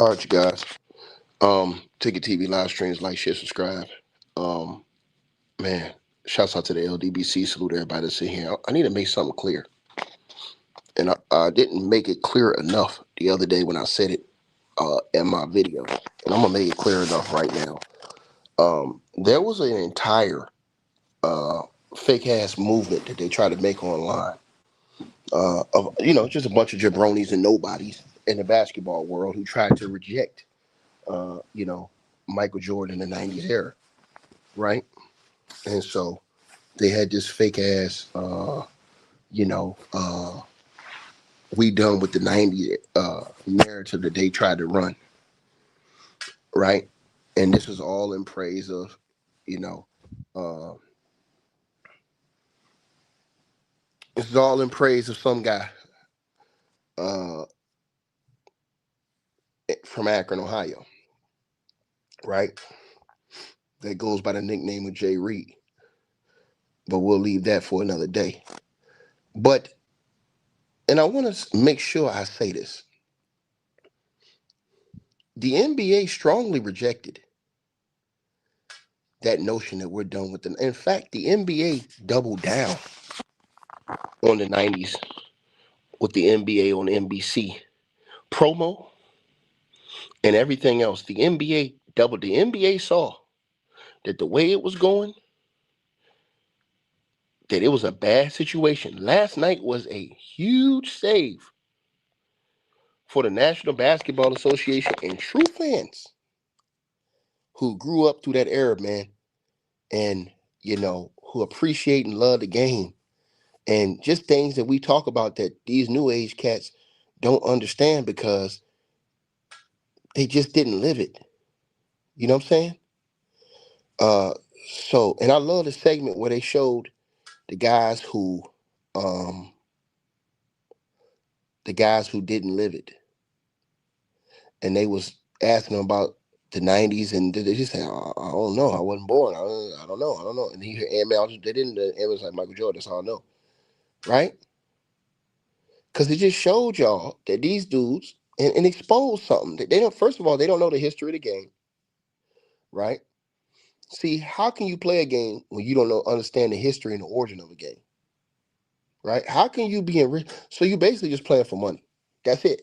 All right, you guys. Ticket TV live streams, like, share, subscribe. Um, man, shouts out to the LDBC. Salute everybody that's in here. I need to make something clear, and I didn't make it clear enough the other day when I said it in my video, and I'm gonna make it clear enough right now. There was an entire uh, fake ass movement that they try to make online of just a bunch of jabronis and nobodies in the basketball world who tried to reject uh, you know Michael Jordan in the '90s era, right? And so they had this fake ass, you know, uh, we done with the '90s narrative that they tried to run, right? And this was all in praise of, you know, uh, this is all in praise of some guy uh, from Akron, Ohio, right? That goes by the nickname of Jay Reed. But we'll leave that for another day. But, and I want to make sure I say this, the NBA strongly rejected that notion that we're done with them. In fact, the NBA doubled down on the '90s with the NBA on NBC promo and everything else. The NBA doubled. The NBA saw that the way it was going, that it was a bad situation. Last night was a huge save for the National Basketball Association and true fans who grew up through that era, man, and who appreciate and love the game and just things that we talk about that these new age cats don't understand because they just didn't live it. You know what I'm saying? Uh, so, and I love the segment where they showed the guys who, um, the guys who didn't live it, and they was asking them about the '90s, and they just say, I don't know, I wasn't born, I don't know, I don't know. And he hear Ant they didn't. It was like Michael Jordan, that's all I know, right? Because it just showed y'all that these dudes and exposed something that they don't. First of all, they don't know the history of the game, right? See, how can you play a game when you don't understand the history and the origin of a game, right? How can you be enriched? So you basically just playing for money. That's it.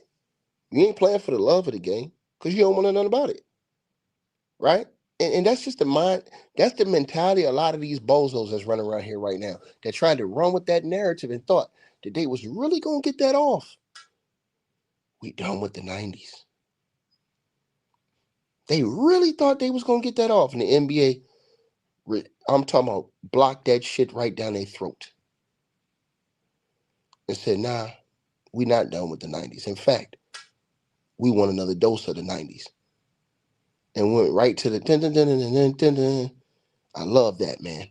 You ain't playing for the love of the game because you don't want to know nothing about it, right? And that's just the mind. That's the mentality of a lot of these bozos that's running around here right now. They're trying to run with that narrative and thought that they was really gonna get that off. We done with the '90s. They really thought they was gonna get that off, and the NBA, I'm talking about, blocked that shit right down their throat and said, "Nah, we not done with the '90s. In fact, we want another dose of the '90s," and went right to the dun dun dun dun dun dun dun. I love that, man.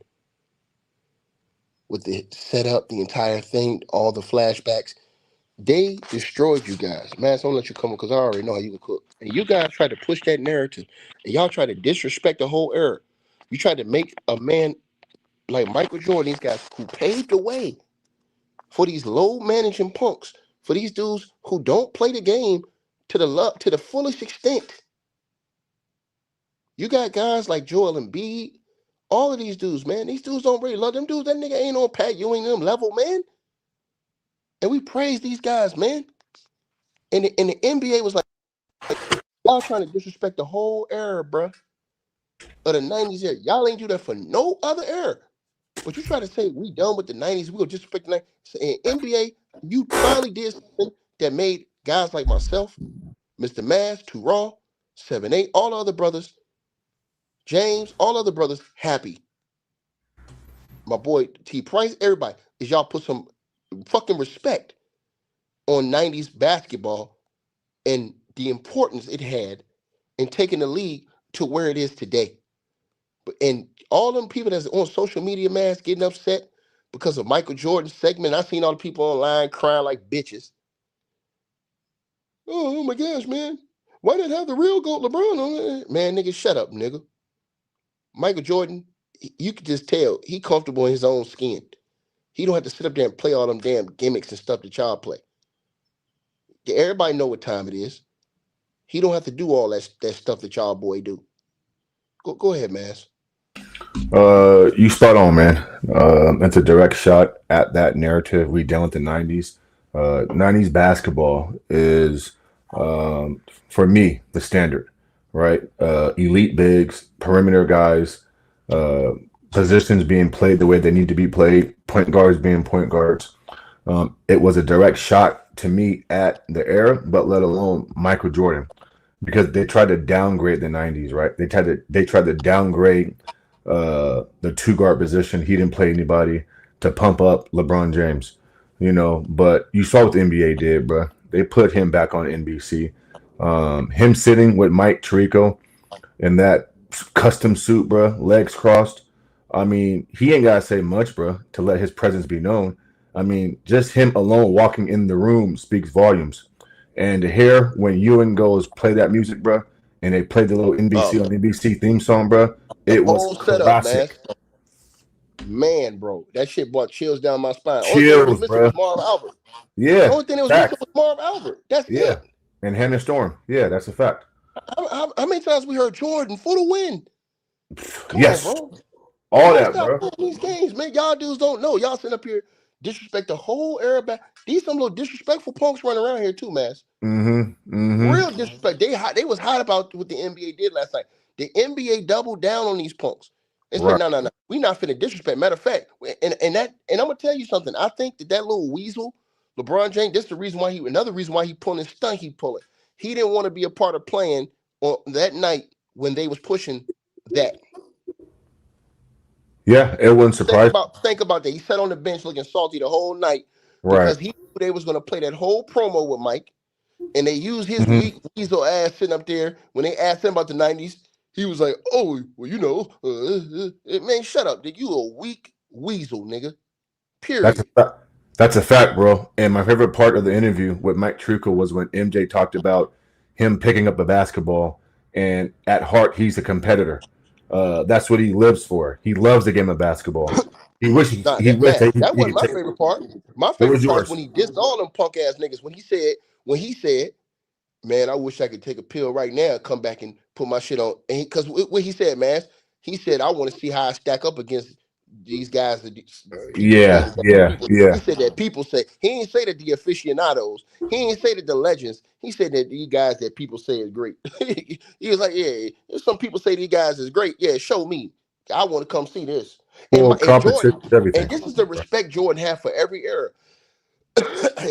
With the setup, the entire thing, all the flashbacks, they destroyed you guys. Man, so I'm gonna let you come on because I already know how you can cook. And you guys tried to push that narrative, and y'all tried to disrespect the whole era. You tried to make a man like Michael Jordan, these guys who paved the way for these low managing punks, for these dudes who don't play the game to the fullest extent. You got guys like Joel Embiid, all of these dudes, man. These dudes don't really love them dudes. That nigga ain't on Pat Ewing them level, man. And we praise these guys, man. And the NBA was like, y'all trying to disrespect the whole era, bruh, of the '90s era. Y'all ain't do that for no other era. But you try to say we done with the '90s, we gonna disrespect the '90s. In NBA, you finally did something that made guys like myself, Mr. Mass, Too Raw, 7-8, all the other brothers, James, all other brothers happy. My boy T Price, everybody, is y'all put some fucking respect on '90s basketball and the importance it had in taking the league to where it is today. And all them people that's on social media, man, getting upset because of Michael Jordan's segment. I seen all the people online crying like bitches. Oh my gosh, man. Why didn't have the real GOAT LeBron on it? Man, nigga, shut up, nigga. Michael Jordan, you could just tell he comfortable in his own skin. He don't have to sit up there and play all them damn gimmicks and stuff that y'all play. Everybody know what time it is. He don't have to do all that stuff that y'all boy do. Go ahead, Mass. You spot on, man. It's a direct shot at that narrative we dealt with the '90s. '90s basketball is, for me, the standard, right? Elite bigs, perimeter guys, uh, positions being played the way they need to be played, point guards being point guards. It was a direct shot to me at the era, but let alone Michael Jordan, because they tried to downgrade the '90s, right? They tried to downgrade the two guard position. He didn't play anybody to pump up LeBron James, But you saw what the NBA did, bro. They put him back on NBC. Him sitting with Mike Tirico in that custom suit, bro, legs crossed. I mean, he ain't gotta say much, bro, to let his presence be known. I mean, just him alone walking in the room speaks volumes. And to hear when Ewan goes play that music, bro, and they played the little NBC on NBC theme song, bro, The it was whole setup, classic. man. Man, bro, that shit brought chills down my spine. Only thing that was Chills, missing was bro. Marv Albert. The Yeah, only thing that was missing fact. was Marv Albert. That's Yeah, it. and Hannah Storm. Yeah, that's a fact. How many times we heard Jordan for the win? Come on, Yes, bro. all Man, that, stop bro. playing these games, man. Y'all dudes don't know. Y'all sitting up here disrespect the whole era back. These some little disrespectful punks running around here too, man. Mm-hmm. Mm-hmm. Real disrespect. They was hot about what the NBA did last night. The NBA doubled down on these punks. They said, Right. no. We not finna disrespect. Matter of fact, and I'm gonna tell you something. I think that little weasel, LeBron James, this is the reason why another reason why he pulling stunt he pulling. He didn't want to be a part of playing on that night when they was pushing that. Yeah, it wouldn't surprise. Think about that. He sat on the bench looking salty the whole night Right. because he knew they was gonna play that whole promo with Mike, and they used his Mm-hmm. weasel ass sitting up there when they asked him about the '90s. He was like, "Oh, well, man, shut up, nigga. You a weak weasel, nigga. That's a Period." fact. That's a fact, bro. And my favorite part of the interview with Mike Truco was when MJ talked about him picking up a basketball, and at heart, he's a competitor. That's what he lives for. He loves the game of basketball. He wish he, Nah, he that wished man, that that he wasn't could my take. favorite part. My What was favorite part is yours? when he dissed all them punk ass niggas. When he said, "Man, I wish I could take a pill right now and come back and put my shit on." And because what he said, man, he said, "I want to see how I stack up against these guys that people say Yeah, yeah, He yeah. said that people say. He didn't say that the aficionados. He didn't say that the legends. He said that these guys that people say is great. He was like, "Yeah, if some people say these guys is great. Yeah, show me. I want to come see this." Full And competition, Jordan, and everything. this is the respect Jordan had for every era.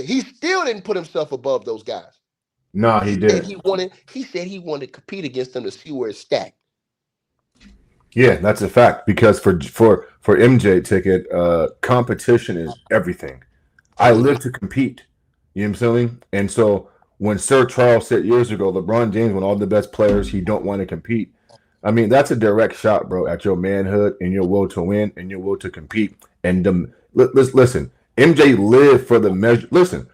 He still didn't put himself above those guys. Nah, he He said didn't. he wanted to compete against them to see where it's stacked. Yeah, that's a fact. Because for MJ ticket, competition is everything. I Mm-hmm. live to compete. You know what I'm saying? And so when Sir Charles said years ago, LeBron James, when all the best players, he don't want to compete. I mean, that's a direct shot, bro, at your manhood and your will to win and your will to compete. And listen, MJ lived for the measure. Listen,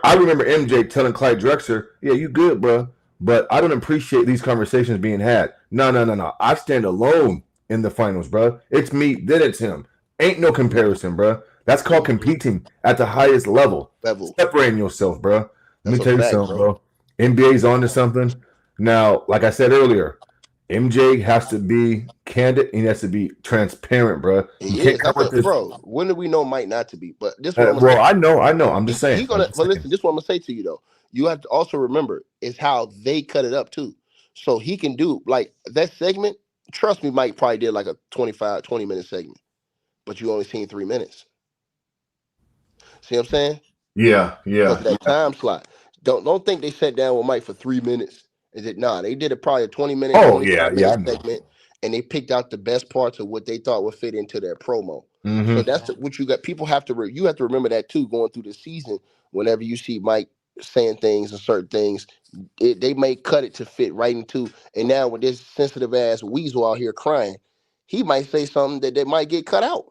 I remember MJ telling Clyde Drexler, "Yeah, you good, bro, but I don't appreciate these conversations being had. No, no, no, no. I stand alone in the finals, bro. It's me, then it's him. Ain't no comparison, bro. That's called Mm-hmm. competing at the highest level, Level. separating yourself, bro. Let me That's a tell you fact, something, bro. bro. NBA's on to something. Now, like I said earlier, MJ has to be candid and he has to be transparent, bro. You He can't is. come That's with a this. bro. When do we know Mike not to be? But this is what I'm gonna Well, say. I know. I'm just saying. He I'm gonna. just But saying. listen, this is what I'm gonna say to you though. You have to also remember is how they cut it up too. So he can do like that segment. Trust me, Mike probably did like a 25, 20 minute segment, but you only seen 3 minutes. See what I'm saying? Yeah, Because yeah. of that time slot. Don't think they sat down with Mike for 3 minutes. Is it nah? They did it probably a 20 minute, Oh, yeah, 25 yeah. I minute know. segment, and they picked out the best parts of what they thought would fit into their promo. So Mm-hmm. what you got. People have to you have to remember that too going through the season. Whenever you see Mike saying things and certain things, they may cut it to fit right into. And now with this sensitive ass weasel out here crying, he might say something that might get cut out.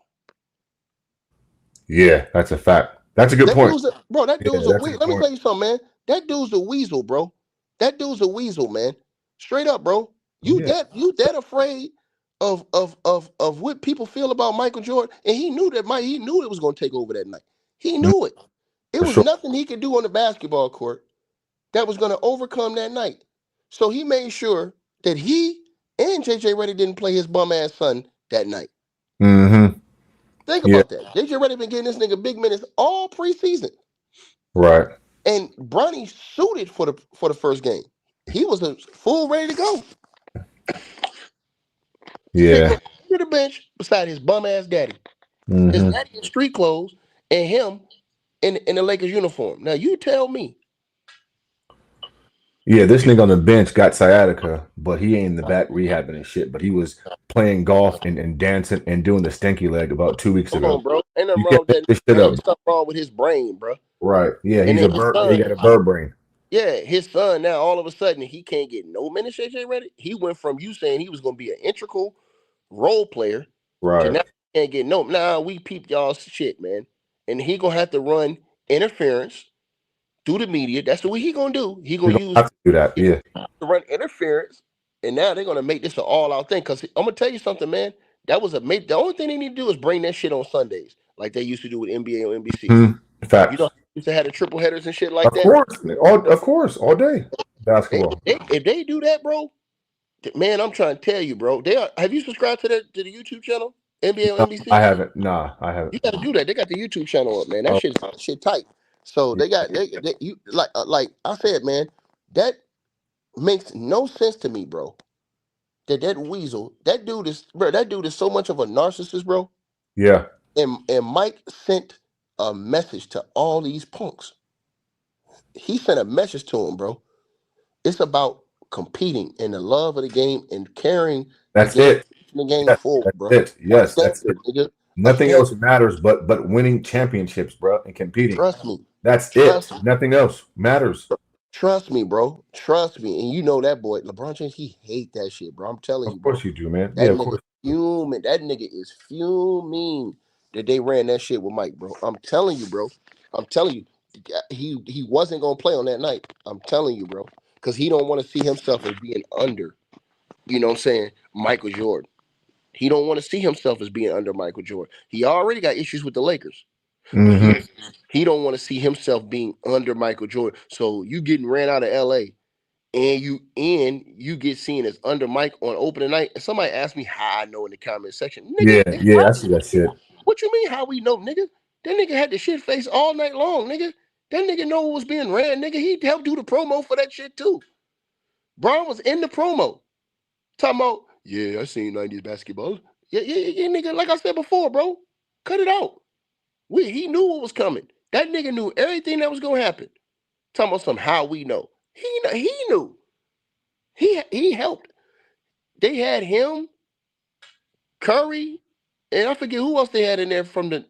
Yeah, that's a fact. That's a good That point. dude's a bro. That Yeah, dude's a that's a weasel. good Let me point. tell you something, man. That dude's a weasel, bro. That dude's a weasel, man. Straight up, bro. Yeah. You that afraid of what people feel about Michael Jordan, and he knew that he knew it was going to take over that night. He Mm, knew it. It for was sure. nothing he could do on the basketball court that was going to overcome that night. So he made sure that he and JJ Redick didn't play his bum ass son that night. Mm-hmm. Think Yeah. about that. JJ Redick been getting this nigga big minutes all preseason. Right. And Bronny suited for the first game. He was a full ready to go. Sitting Yeah. on the bench beside his bum ass daddy. His Mm-hmm. daddy in street clothes and him in the Lakers uniform. Now you tell me. Yeah, this nigga on the bench got sciatica, but he ain't in the back rehabbing and shit. But he was playing golf and dancing and doing the stinky leg about 2 weeks Come ago. on, bro. Ain't nothing You wrong can't with make that, this shit man. up. It's something wrong with his brain, bro. Right. Yeah, And he's then a his bird. He son, got a bird brain. yeah, his son now all of a sudden he can't get no minutes, JJ Redick. He went from you saying he was gonna be an integral role player to Right. now he can't get no. Nah, we peeped y'all's shit, man. And he gonna have to run interference through the media. That's the way he gonna do. He We're gonna gonna use have to do that. it Yeah. to run interference. And now they're gonna make this an all-out thing. Cause I'm gonna tell you something, man. That was the only thing they need to do is bring that shit on Sundays, like they used to do with NBA or NBC. You know, Facts. used to have the triple headers and shit like Of that. course. All day. Basketball. If they do that, bro, man, I'm trying to tell you, bro. They are. Have you subscribed to the YouTube channel NBA or No, I NBC? haven't. Nah, I haven't. You got to do that. They got the YouTube channel up, man. That Oh, shit tight. So yeah. they you like I said, man. That makes no sense to me, bro. That weasel, that dude is so much of a narcissist, bro. Yeah. And Mike sent a message to all these punks. He sent a message to him, bro. It's about competing and the love of the game and carrying the That's game, it. the game Yes, forward, that's bro. it. A Yes, that's it. standard, nigga. A Nothing standard. else matters but winning championships, bro, and competing. Trust me. That's it. Trust me. Nothing else matters. Trust me, bro. Trust me. And you know that boy, LeBron James, he hate that shit, bro. I'm telling you, Of bro. course you do, man. Yeah, That of nigga course. fuming. That nigga is fuming that they ran that shit with Mike, bro. I'm telling you, bro. I'm telling you. He wasn't gonna play on that night. I'm telling you, bro. Because he don't want to see himself as being under, you know what I'm saying, Michael Jordan. He don't want to see himself as being under Michael Jordan. He already got issues with the Lakers. But Mm-hmm. he don't want to see himself being under Michael Jordan. So you getting ran out of LA and you get seen as under Mike on opening night. And somebody asked me how I know in the comment section. Nigga, Yeah, it's yeah, I see that obvious. shit. What you mean how we know, nigga? That nigga had the shit face all night long, nigga. That nigga know what was being ran, nigga. He helped do the promo for that shit too. Braun was in the promo. Talking about, yeah, I seen 90's basketball. Yeah, nigga. Like I said before, bro. Cut it out. He knew what was coming. That nigga knew everything that was gonna happen. Talking about some how we know. He knew. He helped. They had him, Curry, and I forget who else they had in there from the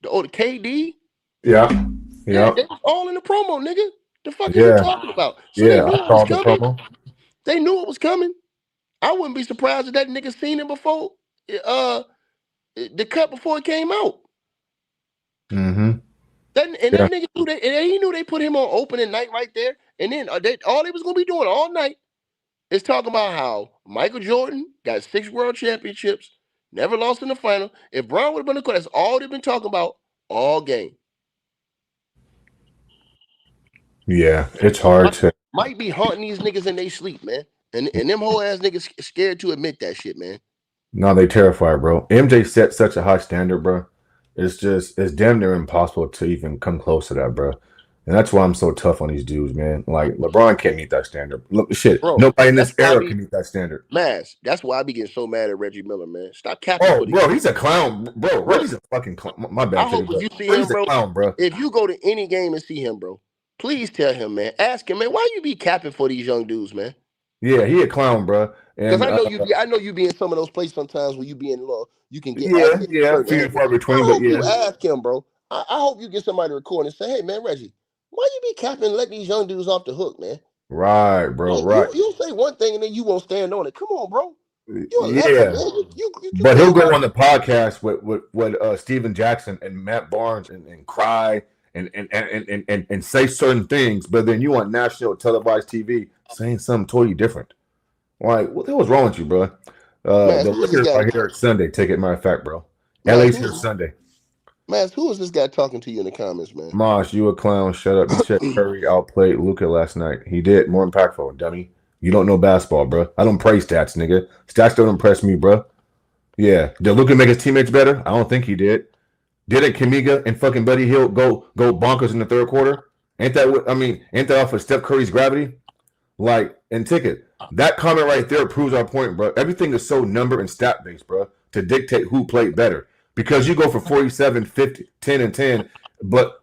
old KD. Yeah, Yeah, yeah, they was all in the promo, nigga. The fuck is you yeah, talking about? So they yeah. knew I it was saw the coming. promo. They knew it was coming. I wouldn't be surprised if that nigga seen it before. Uh, the cut before it came out. Mm-hmm. That Yeah, nigga knew that, and he knew they put him on opening night right there. And then all they was gonna be doing all night is talking about how Michael Jordan got 6 world championships, never lost in the final. If Brown would have been the court, that's all they've been talking about all game. yeah. It's hard Mike, to. Mike be haunting these niggas in their sleep, man. And them whole ass niggas scared to admit that shit, man. No, they terrified, bro. MJ set such a high standard, bro. It's damn near impossible to even come close to that, bro. And that's why I'm so tough on these dudes, man. Like LeBron can't meet that standard. Look, shit, Bro, nobody in that's this why I era be can meet that standard. That's why I be getting so mad at Reggie Miller, man. Stop capping Oh, for these, bro, he's a clown, bro. bro. Reggie's a fucking clown. My I bad, Teddy, hope if but you see bro, him, he's a bro, clown, bro. if you go to any game and see him, bro, please tell him, man. Ask him, man, why you be capping for these young dudes, man? Yeah, he a clown, bro. Because And I know you be in some of those places sometimes where you be in law, you can get yeah, access to yeah, certain few and angles. far I between, but hope yeah, you ask him, bro. I hope you get somebody to record and say, hey, man, Reggie, why you be capping and let these young dudes off the hook, man? right, bro, Like, right. you say one thing and then you won't stand on it. Come on, bro. You're a legend, Yeah, man. You but he'll can't go go. on the podcast with Steven Jackson and Matt Barnes and cry and say certain things, but then you on national televised TV saying something totally different. Like, what the hell was wrong with you, bro? Man, The some niggas Lakers got are it. here Sunday. Take it, matter of fact, bro. Man, LA's some here niggas, Sunday. Man, who is this guy talking to you in the comments, man? Mosh, you a clown. Shut up. You said Curry outplayed Luka last night. He did. More impactful, dummy. You don't know basketball, bro. I don't praise stats, nigga. Stats don't impress me, bro. Yeah. Did Luka make his teammates better? I don't think he did. Didn't Kamiga and fucking Buddy Hill go bonkers in the third quarter? Ain't that what I mean? Ain't that off of Steph Curry's gravity? Like, and ticket. That comment right there proves our point, bro. Everything is so number and stat based, bro, to dictate who played better. Because you go for 47, 50, 10, and 10, but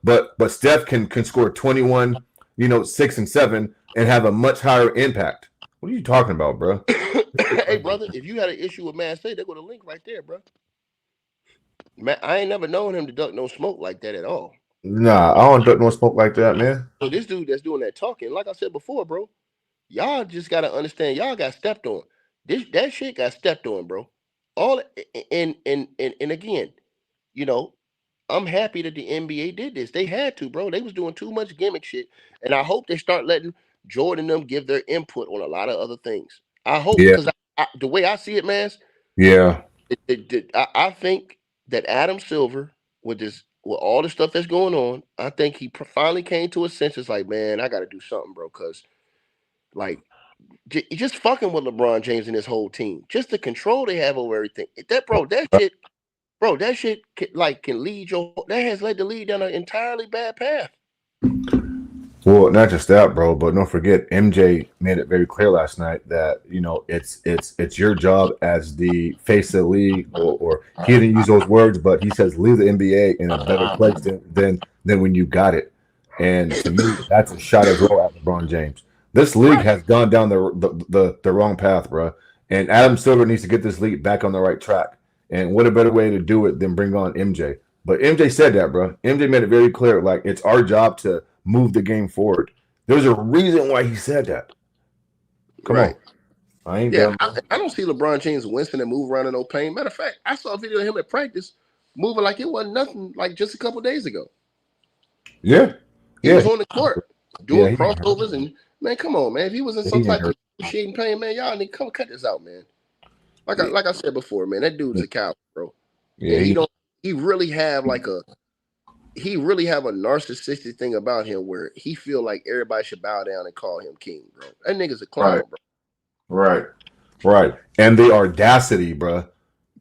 Steph can score 21, 6 and 7 and have a much higher impact. What are you talking about, bro? Hey, brother, if you had an issue with Man State, they go to link right there, bro. Man, I ain't never known him to duck no smoke like that at all. Nah, I don't duck no smoke like that, man. So this dude that's doing that talking, like I said before, bro, y'all just gotta understand, y'all got stepped on. That shit got stepped on, bro. All and again, you know, I'm happy that the NBA did this. They had to, bro. They was doing too much gimmick shit, and I hope they start letting Jordan and them give their input on a lot of other things. I hope Yeah, because the way I see it, man, yeah. I think that Adam Silver with all the stuff that's going on, I think he finally came to his senses. Like, man, I got to do something, bro, because like just fucking with LeBron James and his whole team, just the control they have over everything. That shit can lead that has led the lead down an entirely bad path. Well, not just that, bro, but don't forget MJ made it very clear last night that it's your job as the face of the league, or he didn't use those words, but he says leave the NBA in a better place than when you got it. And to me, that's a shot as well at LeBron James. This league has gone down the wrong path, bro. And Adam Silver needs to get this league back on the right track. And what a better way to do it than bring on MJ? But MJ said that, bro. MJ made it very clear, like it's our job to move the game forward. There's a reason why he said that. Come on. I ain't done. I don't see LeBron James wincing and move around in no pain. Matter of fact, I saw a video of him at practice moving like it wasn't nothing like just a couple days ago. Yeah. He was on the court doing Yeah, crossovers and man, come on, man. If he was in some type of excruciating pain, man, y'all need to come cut this out, man. Like I said before, man, that dude's a coward, bro. Yeah, and he really have a narcissistic thing about him where he feel like everybody should bow down and call him king, bro. That nigga's a clown, bro. Right. And the audacity, bro,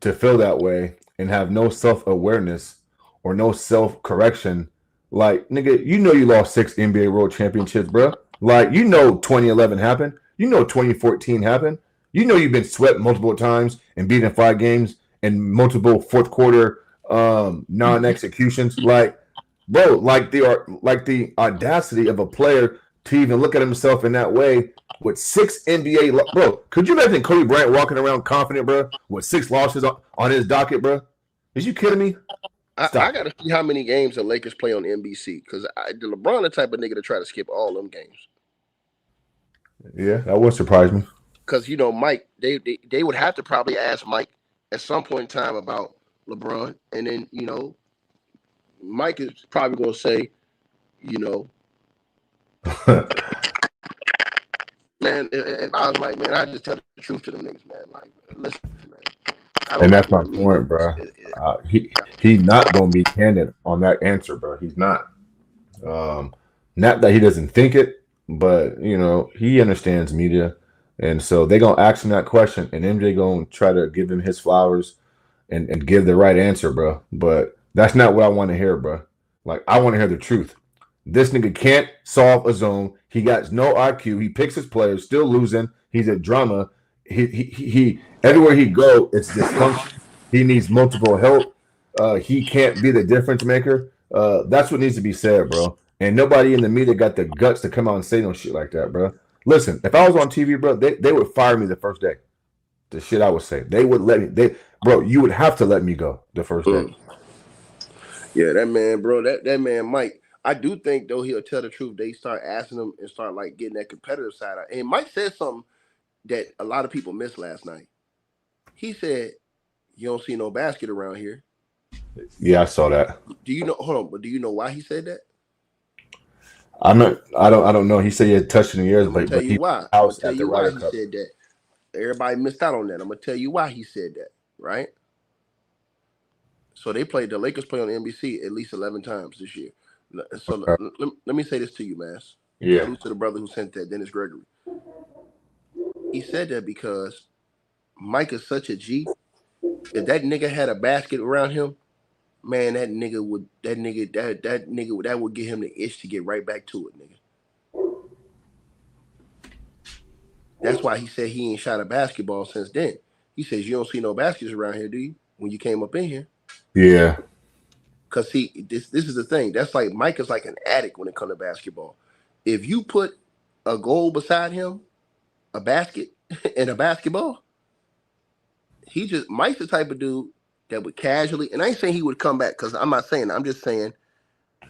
to feel that way and have no self-awareness or no self-correction. Like, nigga, you lost 6 NBA World Championships, bro. Like, 2011 happened. 2014 happened. You've been swept multiple times and beaten in 5 games and multiple fourth quarter non-executions. Like, bro, like the audacity of a player to even look at himself in that way with 6 NBA, bro. Could you imagine Kobe Bryant walking around confident, bro, with 6 losses on his docket, bro? Is you kidding me? I got to see how many games the Lakers play on NBC because the LeBron the type of nigga to try to skip all them games. Yeah, that would surprise me. Because Mike, they would have to probably ask Mike at some point in time about LeBron, and then Mike is probably going to say, man, if I was like, man, I just tell the truth to them niggas, man. Like, listen, man. And that's my point, bro. He's not gonna be candid on that answer, bro. He's not. Not that he doesn't think it, but he understands media, and so they gonna ask him that question, and MJ gonna try to give him his flowers and give the right answer, bro. But that's not what I want to hear, bro. Like, I want to hear the truth. This nigga can't solve a zone. He got no IQ. He picks his players, still losing. He's a drama. He everywhere he go, it's dysfunction. He needs multiple help. He can't be the difference maker. That's what needs to be said, bro. And nobody in the media got the guts to come out and say no shit like that, bro. Listen, if I was on TV, bro, they would fire me the first day. The shit I would say. They would let me. Bro, you would have to let me go the first day. Yeah, that man, bro. That man, Mike. I do think though he'll tell the truth. They start asking him and start like getting that competitive side out. And Mike said something that a lot of people missed last night. He said, "You don't see no basket around here." Yeah, I saw that. Do you know? Hold on, but do you know why he said that? I don't know. He said he had touched in the years, but tell he you why. I'm gonna tell you why he said that. Everybody missed out on that. I'm gonna tell you why he said that. Right. So the Lakers play on NBC at least 11 times this year. So let me say this to you, man. Yeah. Salute to the brother who sent that, Dennis Gregory. He said that because Mike is such a G. If that nigga had a basket around him, man, that would get him the itch to get right back to it, nigga. That's why he said he ain't shot a basketball since then. He says you don't see no baskets around here, do you? When you came up in here. Yeah. Cause see, this is the thing. That's like Mike is like an addict when it comes to basketball. If you put a goal beside him, a basket, and a basketball, Mike's the type of dude that would casually, and I ain't saying he would come back, because I'm not saying that. I'm just saying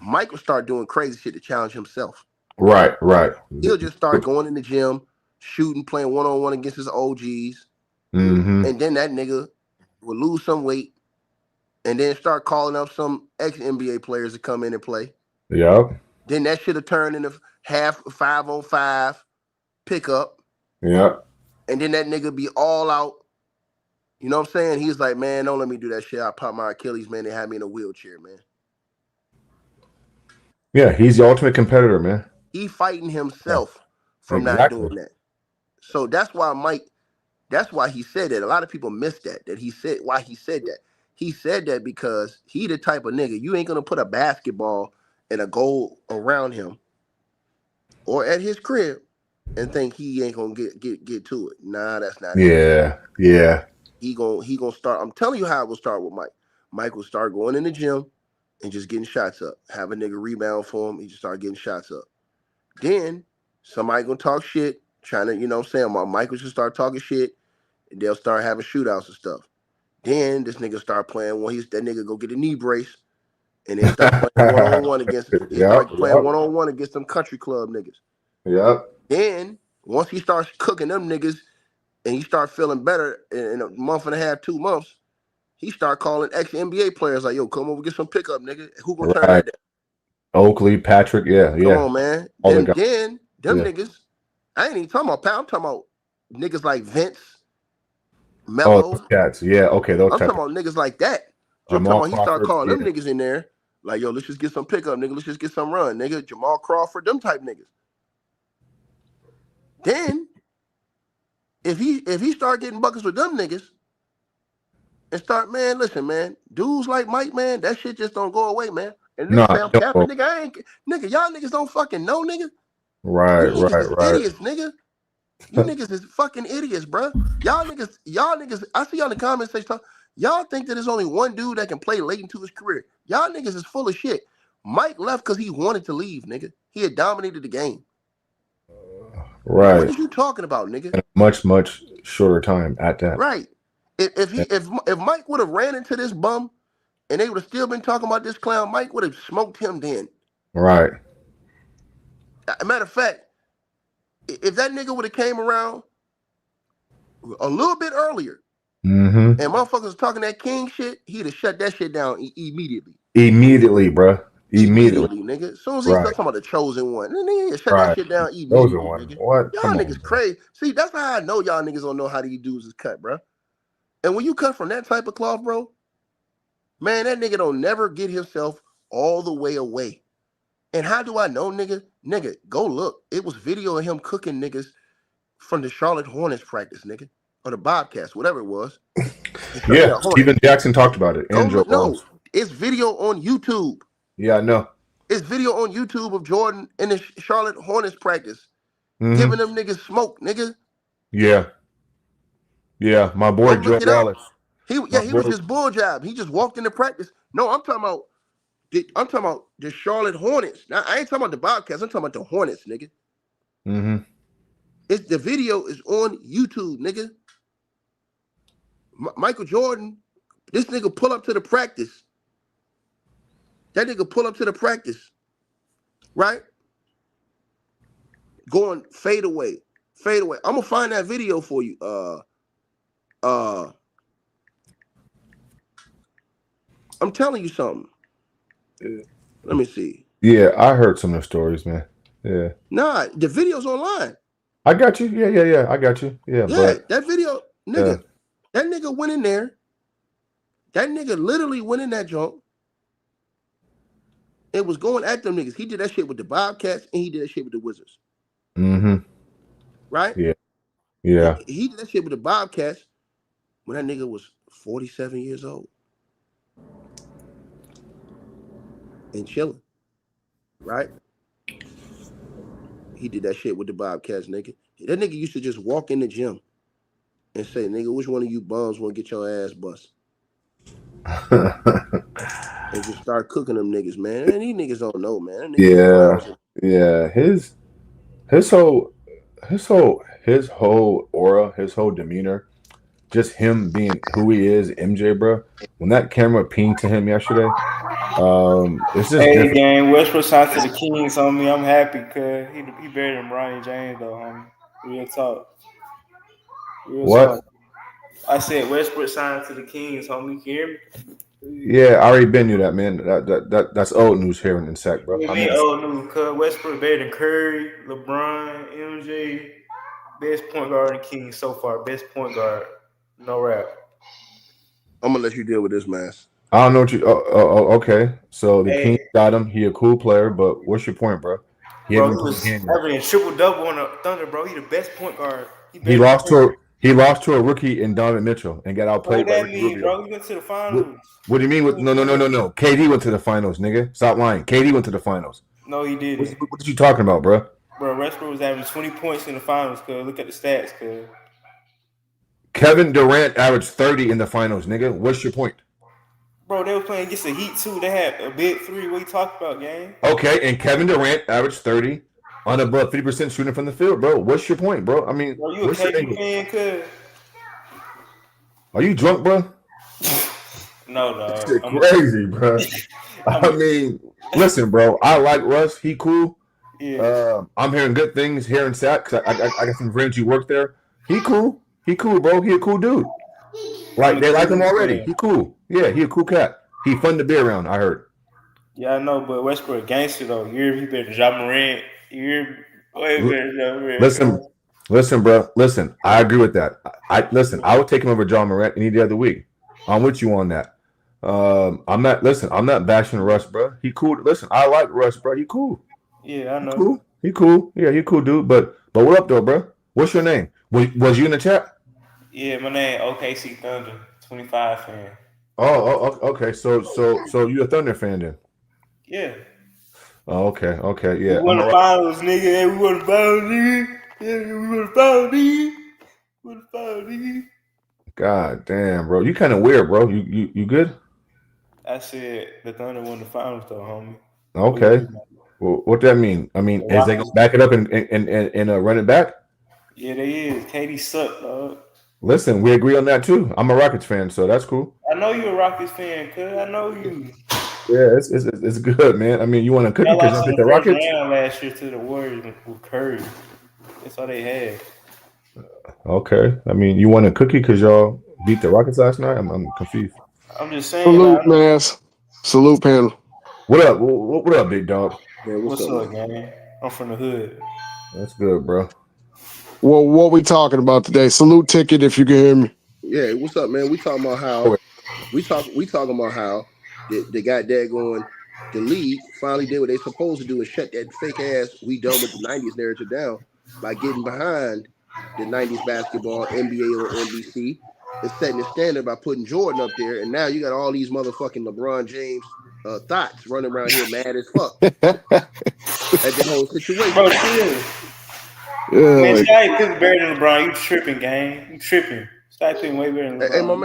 Mike will start doing crazy shit to challenge himself. Right. He'll just start going in the gym, shooting, playing one-on-one against his OGs. Mm-hmm. And then that nigga will lose some weight and then start calling up some ex-NBA players to come in and play. Yep. Then that should have turned into half 5-on-5 pickup. Yep. And then that nigga be all out. You know what I'm saying? He's like, man, don't let me do that shit. I pop my Achilles, man. They had me in a wheelchair, man. Yeah, he's the ultimate competitor, man. He fighting himself from not doing that. So that's why he said that. A lot of people missed that he said why he said that. He said that because he the type of nigga, you ain't gonna put a basketball and a goal around him or at his crib and think he ain't gonna get to it. Nah, that's not it. Yeah. He gonna start. I'm telling you how it will start with Mike. Mike will start going in the gym and just getting shots up. Have a nigga rebound for him. He just start getting shots up. Then somebody gonna talk shit, trying to, you know what I'm saying? Mike will just start talking shit. And they'll start having shootouts and stuff. Then this nigga start playing that nigga go get a knee brace and then start playing one-on-one against one-on-one against some country club niggas. Yep. Then once he starts cooking them niggas and he start feeling better in a month and a half, 2 months, he start calling ex-NBA players like, yo, come over, get some pickup, nigga. Who gonna turn that down? Oakley, Patrick, Come on, man. Then them niggas, I ain't even talking about Pat. I'm talking about niggas like Vince, Melo. Oh, cats. Yeah, okay. Those I'm talking about niggas like that. I'm talking about he start calling them niggas in there like, yo, let's just get some pickup, nigga. Let's just get some run, nigga. Jamal Crawford, them type niggas. Then if he start getting buckets with them niggas and start, man, listen, man, dudes like Mike, man, that shit just don't go away, man. And niggas say I'm capping, nigga, y'all niggas don't fucking know, nigga. Right. Idiots, nigga. You niggas is fucking idiots, bro. Y'all niggas, I see y'all in the comment section. Y'all think that there's only one dude that can play late into his career. Y'all niggas is full of shit. Mike left because he wanted to leave, nigga. He had dominated the game. Right. What are you talking about, nigga? In a much shorter time at that. Right. If Mike would have ran into this bum and they would have still been talking about this clown, Mike would have smoked him then. Right. Matter of fact, if that nigga would have came around a little bit earlier, and motherfuckers was talking that king shit, he'd have shut that shit down immediately. Immediately, bro. Immediately, nigga. As soon as he started talking about the chosen one, then he shut that shit down immediately. Chosen one. Nigga. What? Y'all niggas crazy. See, that's how I know y'all niggas don't know how these dudes is cut, bro. And when you cut from that type of cloth, bro, man, that nigga don't never get himself all the way away. And how do I know, nigga? Nigga, go look. It was video of him cooking niggas from the Charlotte Hornets practice, nigga. Or the Bobcats, whatever it was. Yeah, Steven Jackson talked about it. No, it's video on YouTube. Yeah, I know. It's video on YouTube of Jordan in the Charlotte Hornets practice. Giving them niggas smoke, nigga. Yeah. Yeah, my boy Joe Wallace. He was just bull job. He just walked into practice. No, I'm talking about the Charlotte Hornets. Now, I ain't talking about the Bobcats. I'm talking about the Hornets, nigga. The video is on YouTube, nigga. Michael Jordan, this nigga pull up to the practice. That nigga pull up to the practice, right? Going fade away. I'm gonna find that video for you. I'm telling you something. Let me see. Yeah, I heard some of the stories, man. Yeah. Nah, the video's online. I got you. Yeah. I got you. Yeah, but that video, nigga. That nigga went in there, That nigga literally went in that joint and was going at them niggas. He did that shit with the Bobcats and he did that shit with the Wizards. Mm-hmm. Right? Yeah. Yeah. He did that shit with the Bobcats when that nigga was 47 years old and chilling. Right? He did that shit with the Bobcats, nigga. That nigga used to just walk in the gym and say, nigga, which one of you bums want to get your ass bust? And just start cooking them niggas, man. And these niggas don't know, man. Them niggas is Yeah. clowns. Yeah. His whole his whole aura, his whole demeanor, just him being who he is, MJ, bro. When that camera pinged to him yesterday, it's just Hey, different. gang, Westbrook signed to the Kings, homie. I'm happy because he better than Brian James, though, homie. Real talk. Real What? talk. I said Westbrook signed to the Kings, homie. You hear me? Yeah, I already been knew that, man. That's old news here in Sac, bro. You I mean mean, old news? Cause Westbrook better than Curry, LeBron, MJ. Best point guard in the Kings so far. Best point guard. No rap. I'm gonna let you deal with this, man. I don't know what you. Okay. So the Kings Hey, got him. He a cool player, but what's your point, bro? He bro, haven't he put a was game yet. averaging triple double on the Thunder, bro. He the best point guard. He He better than lost to Curry. a rookie in Donovan Mitchell and got Bro, what outplayed by that Ricky mean, Rubio. bro? He went to the What, finals. what do you mean with no? KD went to the finals, nigga. Stop lying. KD went to the finals. No, he didn't. What you talking about, bro? Bro, Westbrook was averaging 20 points in the finals, cuz. Look at the stats, cuz. Kevin Durant averaged 30 in the finals, nigga. What's your point? Bro, they were playing against the Heat, too. They had a big three. What you talking about, gang? Okay, and Kevin Durant averaged 30 on above 50% shooting from the field, bro. What's your point, bro? I mean, Bro, you a what's your KD angle? fan, cuz? Are you drunk, bro? No, no. This shit crazy, bro. I mean, listen, bro. I like Russ. He cool. Yeah. I'm hearing good things here in Sac because I got some friends who work there. He cool. He cool, bro. He a cool dude. I'm Like a they like him Cleveland already. fan. He cool. Yeah, he a cool cat. He fun to be around. I heard. Yeah, I know, but Westbrook a gangster, though. He better than Ja Morant. You're way L- better than Ja Morant, Listen, cuz. listen, bro. Listen. I agree with that. I listen. I would take him over John Morant any day of the week. I'm with you on that. I'm not. Listen. I'm not bashing Russ, bro. He cool. Listen. I like Russ, bro. He cool. Yeah, I He know. cool. He cool. Yeah, he cool, dude. But what up, though, bro? What's your name? Was you in the chat? Yeah, my name OKC Thunder, 25 fan. Okay. So you a Thunder fan then? Yeah. Oh, okay. We Yeah, won the finals, nigga. Yeah, we won the finals, nigga. Yeah, we won the finals, nigga. We won the finals, nigga. God damn, bro. You kind of weird, bro. You good? I said the Thunder won the finals, though, homie. Okay. Well, what that mean? I mean, The is they gonna Rockets. back it up and run it back? Yeah, they is. Katie sucked, dog. Listen, we agree on that too. I'm a Rockets fan, so that's cool. I know you a Rockets fan, cuz. I know you. Yeah, it's good, man. I mean, you want a cookie Y'all because you lost don't in pick the the first Rockets? round last year to the Warriors with Curry. That's all they had. Okay. I mean, you want a cookie because y'all beat the Rockets last night? I'm confused. I'm just saying, like, Salute, Mass. Salute, panel. What up? What up, big dog? Man, what's what's up, up, man? gang? I'm from the hood. That's good, bro. Well, what we talking about today? Salute ticket if you can hear me. Yeah, what's up, man? We talking about how we talking about how they got that going. The league finally did what they supposed to do and shut that fake ass "we done with the '90s" narrative down by getting behind the '90s basketball, NBA on NBC, and setting the standard by putting Jordan up there. And now you got all these motherfucking LeBron James thoughts running around here mad as fuck at the whole situation. Bro, chill. Man, Yeah, Sky Pippen better than LeBron. You tripping, gang. You tripping. Sky Pippen way better than Hey, LeBron.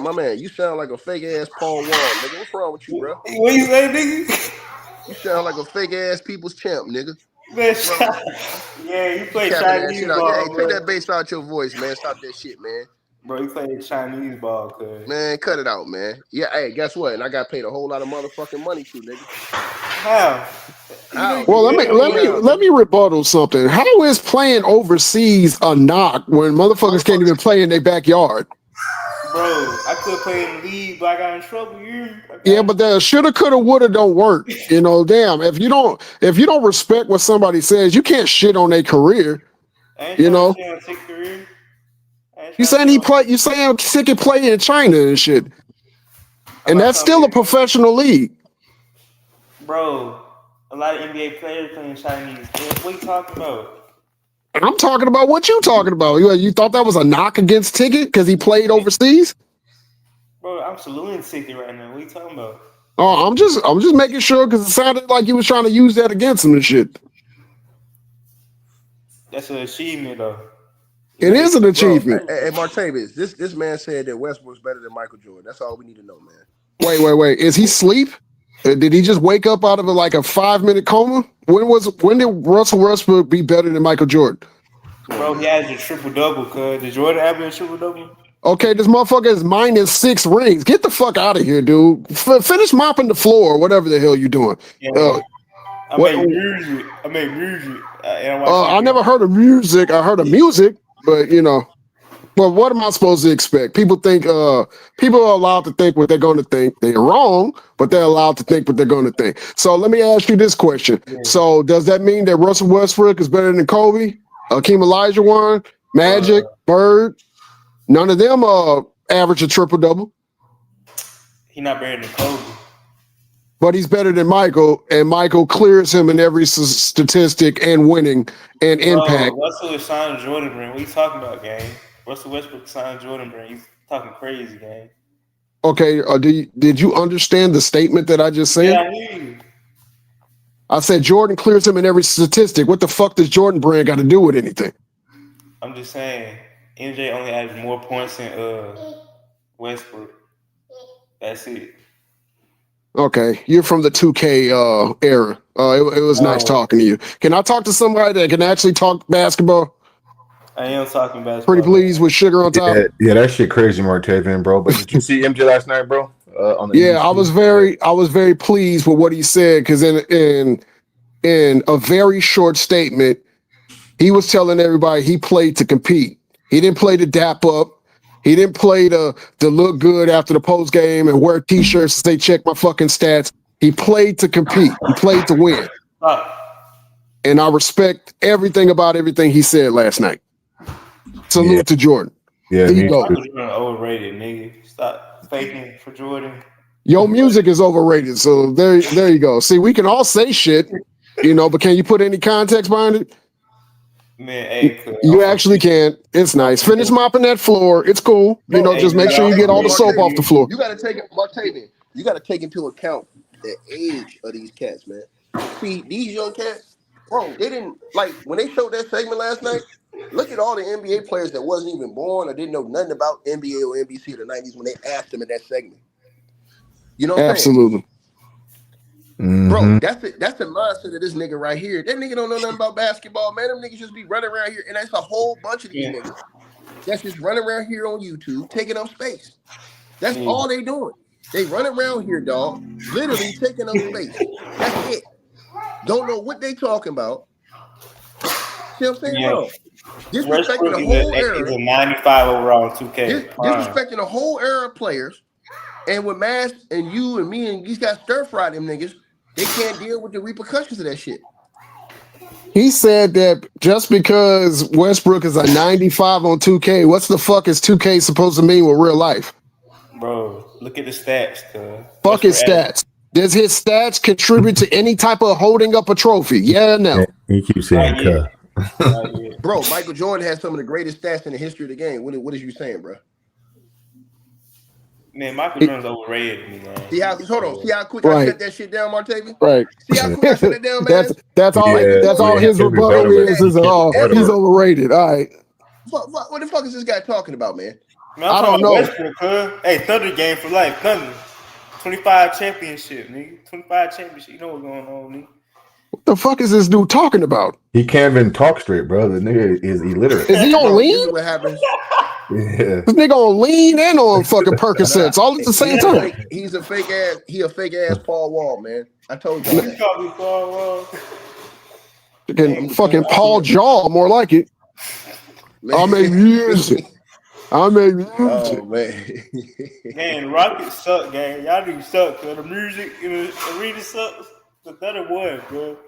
my man, you sound like a fake ass Paul Wall, nigga. What's wrong with you, bro? What you say, nigga? You sound like a fake ass people's champ, nigga. Man, What's wrong with yeah, you you? play Capping that shit Chinese out. Yeah, hey, ball, take bro. that bass out your voice, man. Stop that shit, man. Bro, you play Chinese ball, cuz. Man, cut it out, man. Yeah, hey, guess what? And I got paid a whole lot of motherfucking money too, nigga. How? How? well, You ain't paying now, let nigga. me rebuttal something. How is playing overseas a knock when motherfuckers can't even play in their backyard? Bro, I could play in the league, but I got in trouble. Yeah, but the shoulda, coulda, woulda don't work. You know, damn. If you don't respect what somebody says, you can't shit on their career. I ain't You trying know, to stay on take career. I ain't you trying to saying stay on. you saying sick of playing in China and shit. And that's still a professional league. Bro, a lot of NBA players playing Chinese. What you talking about? I'm talking about what you talking about. You thought that was a knock against Ticket because he played overseas? Bro, I'm saluting Ticket right now. What you talking about? Oh, I'm just making sure because it sounded like you was trying to use that against him and shit. That's an achievement, though. It is an achievement. Bro, hey, Martavis, this man said that Westbrook's better than Michael Jordan. That's all we need to know, man. Wait. Is he asleep? Did he just wake up out of like a 5-minute coma? When did Russell Westbrook be better than Michael Jordan? Bro, he has a triple-double, cuz. Did Jordan have a triple-double? Okay, this motherfucker is -6 rings. Get the fuck out of here, dude. Finish mopping the floor or whatever the hell you doing. Yeah, I make music. I never heard of music. I heard of music, but Well, what am I supposed to expect? People think people are allowed to think what they're going to think. They're wrong, but they're allowed to think what they're going to think. So let me ask you this question. Yeah. So does that mean that Russell Westbrook is better than Kobe, Hakeem Olajuwon, Magic, Bird? None of them average a triple-double. He's not better than Kobe. But he's better than Michael, and Michael clears him in every statistic and winning and impact. Russell is signed Jordan brand. What are you talking about, gang? Russell Westbrook signed Jordan brand. You talking crazy, gang. Okay, did you understand the statement that I just said? Yeah, I hear you. I said Jordan clears him in every statistic. What the fuck does Jordan brand got to do with anything? I'm just saying, MJ only has more points than Westbrook. That's it. Okay, you're from the 2K era. It was nice talking to you. Can I talk to somebody that can actually talk basketball? I am talking basketball. Pretty please with sugar on top. Yeah, that shit crazy, Martavian, bro. But did you see MJ last night, bro? On the I was very pleased with what he said because in a very short statement, he was telling everybody he played to compete. He didn't play to dap up. He didn't play to look good after the post game and wear T-shirts and say, check my fucking stats. He played to compete. He played to win. And I respect everything about everything he said last night. Salute to Jordan. Yeah, there you go. Jordan overrated, nigga. Stop faking for Jordan. Your music is overrated. So there you go. See, we can all say shit, but can you put any context behind it? Man, hey, you actually can. It's nice. Finish mopping that floor. It's cool. Just make sure you get all the soap off the floor. You got to take it, Martavian. You got to take into account the age of these cats, man. See, these young cats, bro, they didn't when they showed that segment last night. Look at all the NBA players that wasn't even born or didn't know nothing about NBA or NBC of the 90s when they asked them in that segment. You know what I'm saying? Absolutely. Mm-hmm. Bro, that's the mindset of this nigga right here. That nigga don't know nothing about basketball, man. Them niggas just be running around here, and that's a whole bunch of these niggas that's just running around here on YouTube taking up space. That's all they doing. They run around here, dog, literally taking up space. That's it. Don't know what they talking about. See what I'm saying, bro? Disrespecting the whole era. He's a 95 overall 2K. Disrespecting the whole era of players. And with Mass and you and me and these guys stir-fry them niggas, they can't deal with the repercussions of that shit. He said that just because Westbrook is a 95 on 2K, what's the fuck is 2K supposed to mean with real life? Bro, look at the stats, cuz. Fuck his stats. Does his stats contribute to any type of holding up a trophy? Yeah or no? He keeps saying cuz. Bro, Michael Jordan has some of the greatest stats in the history of the game. What is you saying, bro? Man, Michael Jordan's overrated to me, man. See how quick I shut that shit down, Martavian? Right. See how quick I shut it down, man? That's all his rebuttal is he's overrated. All right. What the fuck is this guy talking about, man? I don't know. Hey, Thunder game for life. Thunder. 25 championship, nigga. 25 championship. You know what's going on, nigga. What the fuck is this dude talking about? He can't even talk straight, bro. The nigga is illiterate. Is he on lean? This is what happens. Yeah. This nigga on lean and on fucking Percocets all at the same time. He's a fake ass. He a fake ass Paul Wall, man. I told you that. Fucking Paul Jaw, more like it. I make music. Oh man. Man, Rockets suck, gang. Y'all niggas suck, cause the music in the arena sucks. The better one, bro.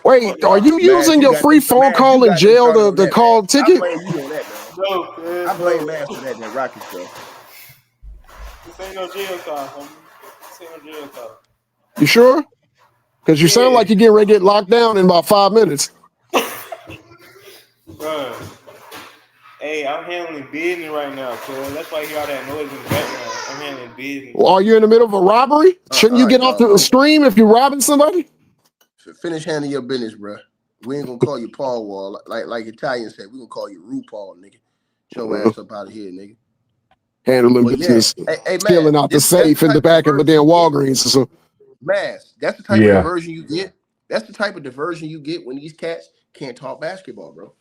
Wait, are you using your free phone call in jail to call ticket? I blame you on that, man. I blame Mass for that Rockets, bro. This ain't no jail call, homie. This ain't no jail call. You sure? Because you sound like Yeah, you're getting ready to get locked down in about 5 minutes. bro. Hey, I'm handling business right now, cuz. That's why you hear all that noise in the background. I'm handling business. Well, are you in the middle of a robbery? Shouldn't All you right, get off dog. the stream if you're robbing somebody? Finish handling your business, bro. We ain't gonna call you Paul Wall like Italians said. We gonna call you RuPaul, nigga. Get your ass up out of here, nigga. Handling But yeah, business, hey man, stealing out the that's the safe in the type of back of a diversion damn you get. Walgreens or something. Mass. That's the type of Yeah, diversion you get. That's the type of diversion you get when these cats can't talk basketball, bro.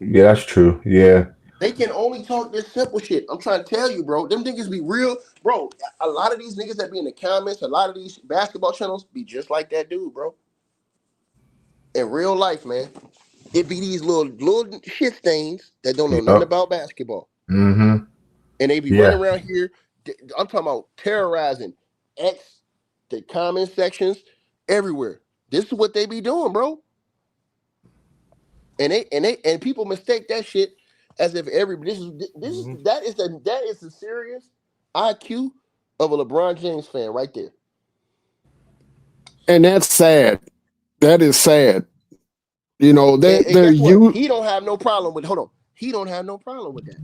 yeah, that's true. Yeah, They can only talk this simple shit. I'm trying to tell you, bro. Them niggas be real, bro. A lot of these niggas that be in the comments, a lot of these basketball channels be just like that dude, bro. In real life, man, it be these little shit stains that don't know nothing yep. about basketball, Mm-hmm. and they be running Yeah, around here. I'm talking about terrorizing X, the comment sections, everywhere. This is what they be doing, bro. And people mistake that shit as if every that is the serious IQ of a LeBron James fan right there. And that's sad. That is sad. You know, And they're guess what? you. He don't have no problem with. Hold on, he don't have no problem with that.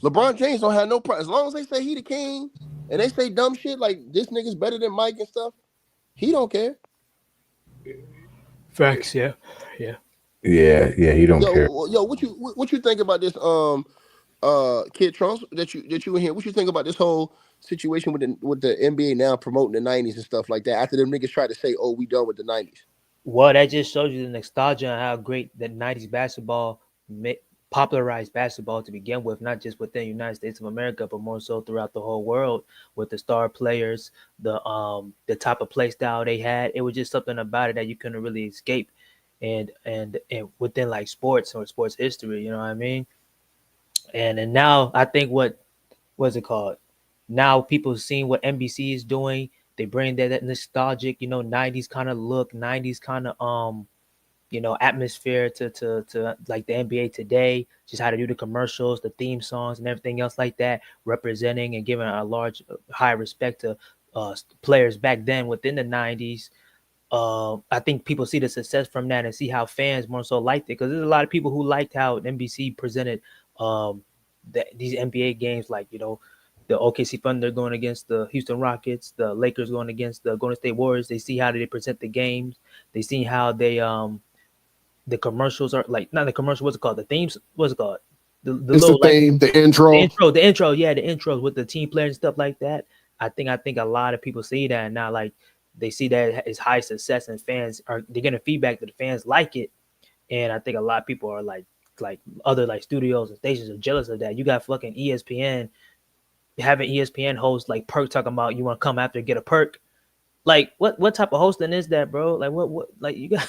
LeBron James don't have no problem as long as they say he the king and they say dumb shit like this nigga's better than Mike and stuff. He don't care. Facts, yeah. Yeah. yeah. He don't care. Yo, what you think about this? Kid Trunks that you in here. What you think about this whole situation with the NBA now promoting the '90s and stuff like that? After them niggas try to say, "Oh, we done with the '90s." Well, that just shows you the nostalgia and how great the '90s basketball popularized basketball to begin with, not just within the United States of America, but more so throughout the whole world with the star players, the type of play style they had. It was just something about it that you couldn't really escape, and within like sports or sports history, you know what I mean? And now I think what's it called? Now people seeing what NBC is doing. They bring that nostalgic, '90s kind of look, '90s kind of atmosphere to like the NBA today, just how to do the commercials, the theme songs, and everything else like that, representing and giving a large, high respect to players back then within the '90s. I think people see the success from that and see how fans more so liked it, because there's a lot of people who liked how NBC presented um, these NBA games, like the OKC Thunder going against the Houston Rockets, the Lakers going against the Golden State Warriors. They see how they present the games. They see how the commercials are like, not the commercial. What's it called? The themes. What's it called? The It's the little like theme, the the intro. intro, the intro. Yeah, the intros with the team players and stuff like that. I think a lot of people see that now. Like they see that as high success, and fans they're getting feedback that the fans like it. And I think a lot of people are like other like studios and stations are jealous of that. You got fucking ESPN having ESPN hosts like Perk talking about you want to come after and get a perk. Like what type of hosting is that, bro? Like what like you got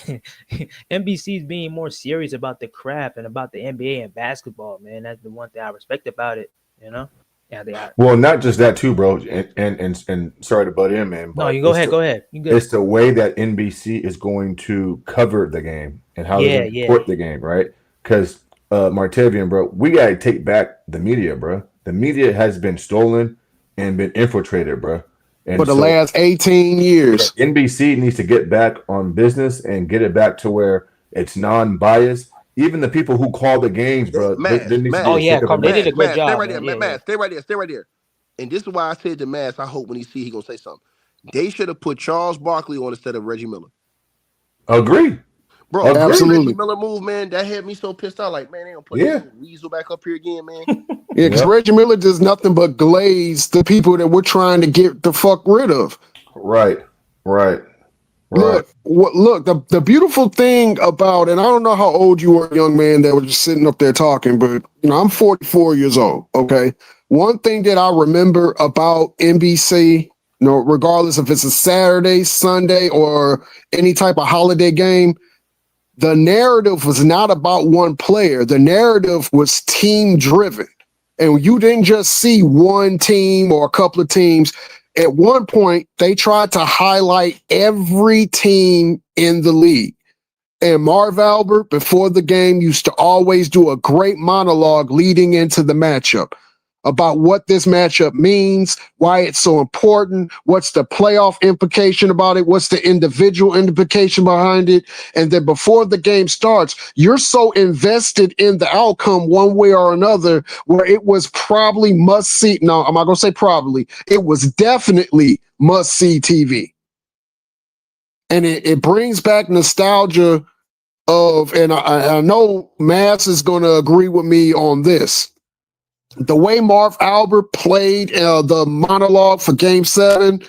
NBC's being more serious about the craft and about the NBA and basketball, man. That's the one thing I respect about it, you know? Yeah, they are. Well, not just that too, bro. And sorry to butt in, man, No, but you go ahead, go ahead. You good. it's the way that NBC is going to cover the game and how they're Yeah, going to yeah. report the game, right? Because Martavian, bro, we got to take back the media, bro. The media has been stolen and been infiltrated, bro. For And the so last 18 years. NBC needs to get back on business and get it back to where it's non-biased. Even the people who call the games, bro, there needs to be Oh a yeah, kick of the They did mask. a great Stay job, right there, man. Yeah, yeah. Stay right there, stay right there. And this is why I said to Mass, I hope when he gonna say something. They should have put Charles Barkley on instead of Reggie Miller. Agree. Bro, that Agree. Reggie Absolutely. Miller move, man, that had me so pissed out. Like, man, they don't put this Yeah. little weasel back up here again, man. Yeah, because Yep. Reggie Miller does nothing but glaze the people that we're trying to get the fuck rid of. Right. Right. Right. Look, the beautiful thing about, and I don't know how old you were, young man, that was just sitting up there talking, but I'm 44 years old. Okay. One thing that I remember about NBC, regardless if it's a Saturday, Sunday, or any type of holiday game, the narrative was not about one player. The narrative was team driven. And you didn't just see one team or a couple of teams. At one point, they tried to highlight every team in the league. And Marv Albert, before the game, used to always do a great monologue leading into the matchup. about what this matchup means, why it's so important, what's the playoff implication about it, what's the individual implication behind it. And then before the game starts, you're so invested in the outcome one way or another, where it was probably must see. No, I'm not going to say probably. It was definitely must see TV. And it brings back nostalgia of, and I know Mass is going to agree with me on this. The way Marv Albert played the monologue for Game 7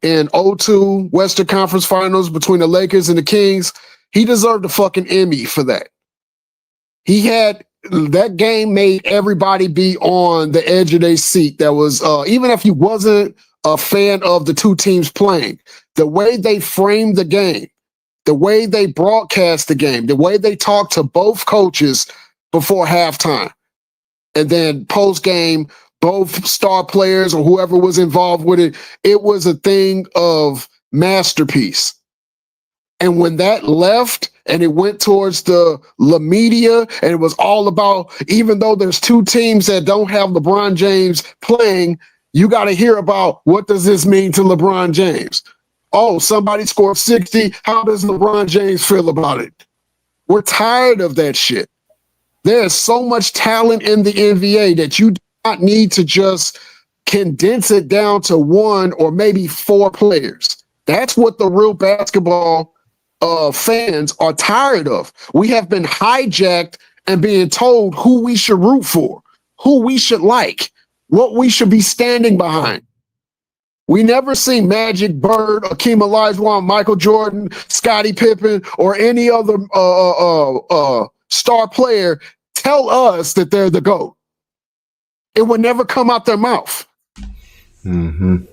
in 02 Western Conference Finals between the Lakers and the Kings, he deserved a fucking Emmy for that. That game made everybody be on the edge of their seat. That was, even if you wasn't a fan of the two teams playing, the way they framed the game, the way they broadcast the game, the way they talked to both coaches before halftime. And then post game, both star players or whoever was involved with it, it was a thing of masterpiece. And when that left and it went towards the La Media, and it was all about, even though there's two teams that don't have LeBron James playing, you got to hear about what does this mean to LeBron James? Oh, somebody scored 60. How does LeBron James feel about it? We're tired of that shit. There's so much talent in the NBA that you do not need to just condense it down to one or maybe four players. That's what the real basketball fans are tired of. We have been hijacked and being told who we should root for, who we should like, what we should be standing behind. We never see Magic, Bird, Akeem Olajuwon, Michael Jordan, Scottie Pippen, or any other star player tell us that they're the GOAT. It would never come out their mouth. Mm-hmm.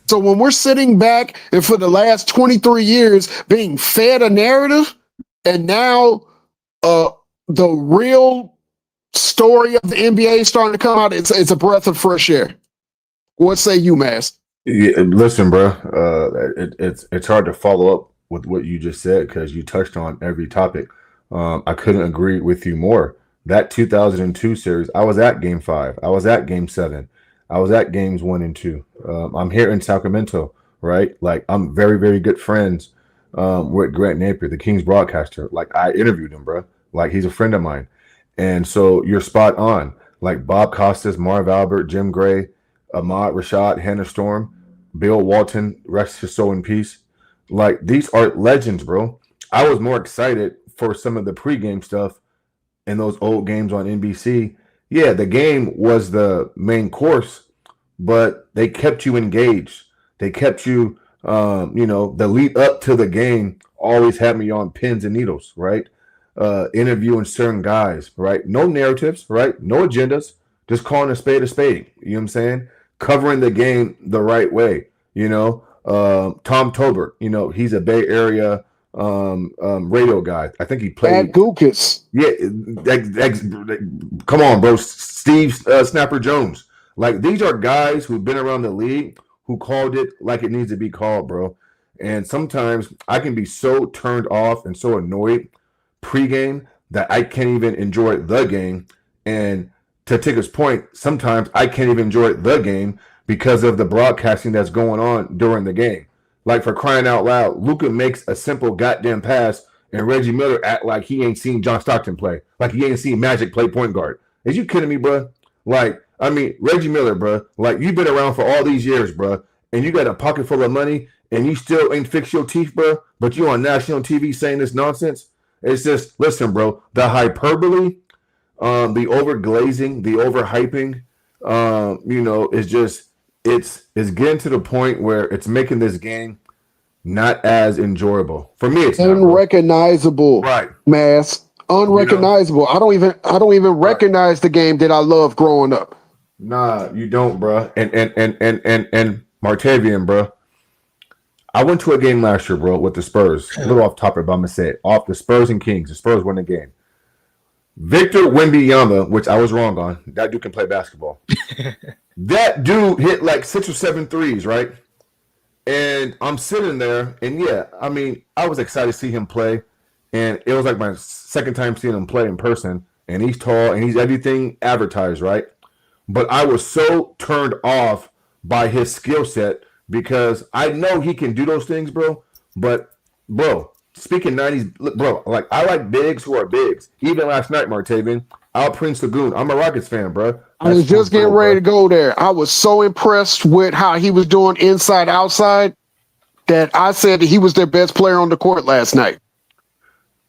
So when we're sitting back and for the last 23 years being fed a narrative, and now the real story of the NBA is starting to come out, it's a breath of fresh air. What say you, Mass? Yeah, listen, bro. It's hard to follow up with what you just said because you touched on every topic. I couldn't agree with you more. That 2002 series, I was at Game 5. I was at Game 7. I was at Games 1 and 2. I'm here in Sacramento, right? Like, I'm very, very good friends with Grant Napier, the Kings broadcaster. Like, I interviewed him, bro. Like, he's a friend of mine. And so you're spot on. Like, Bob Costas, Marv Albert, Jim Gray, Ahmad Rashad, Hannah Storm, Bill Walton, rest his soul in peace. Like, these are legends, bro. I was more excited for some of the pregame stuff in those old games on NBC. Yeah, the game was the main course, but they kept you engaged. They kept you, the lead up to the game always had me on pins and needles, right? Interviewing certain guys, right? No narratives, right? No agendas, just calling a spade a spade. You know what I'm saying? Covering the game the right way, Tom Tobert, he's a Bay Area radio guy. I think he played. Bad Gookus. Yeah, come on, bro. Steve Snapper Jones. Like, these are guys who've been around the league who called it like it needs to be called, bro. And sometimes I can be so turned off and so annoyed pregame that I can't even enjoy the game. And to Tigger's point, sometimes I can't even enjoy the game because of the broadcasting that's going on during the game. Like, for crying out loud, Luka makes a simple goddamn pass and Reggie Miller act like he ain't seen John Stockton play. Like, he ain't seen Magic play point guard. Is you kidding me, bro? Like, I mean, Reggie Miller, bro. Like, you've been around for all these years, bro, and you got a pocket full of money and you still ain't fixed your teeth, bro, but you on national TV saying this nonsense? It's just, listen, bro, the hyperbole, the overglazing, the overhyping, is just, it's getting to the point where it's making this game not as enjoyable. For me, it's unrecognizable. Right. Mass. Unrecognizable. I don't even recognize the game that I loved growing up. Nah, you don't, bro. And Martavian, bro. I went to a game last year, bro, with the Spurs. A little off topic, but I'm gonna say it. Off the Spurs and Kings. The Spurs won the game. Victor Wembanyama, which I was wrong on. That dude can play basketball. That dude hit like 6 or 7 threes, right? And I'm sitting there, and yeah, I mean, I was excited to see him play. And it was like my second time seeing him play in person. And he's tall, and he's everything advertised, right? but I was so turned off by his skill set because I know he can do those things, bro. But bro, speaking 90's, bro, like I like bigs who are bigs. Even last night, Martavian, Al Prince Lagoon. I'm a Rockets fan, bro. I was just getting ready to go there. I was so impressed with how he was doing inside outside that I said that he was their best player on the court last night.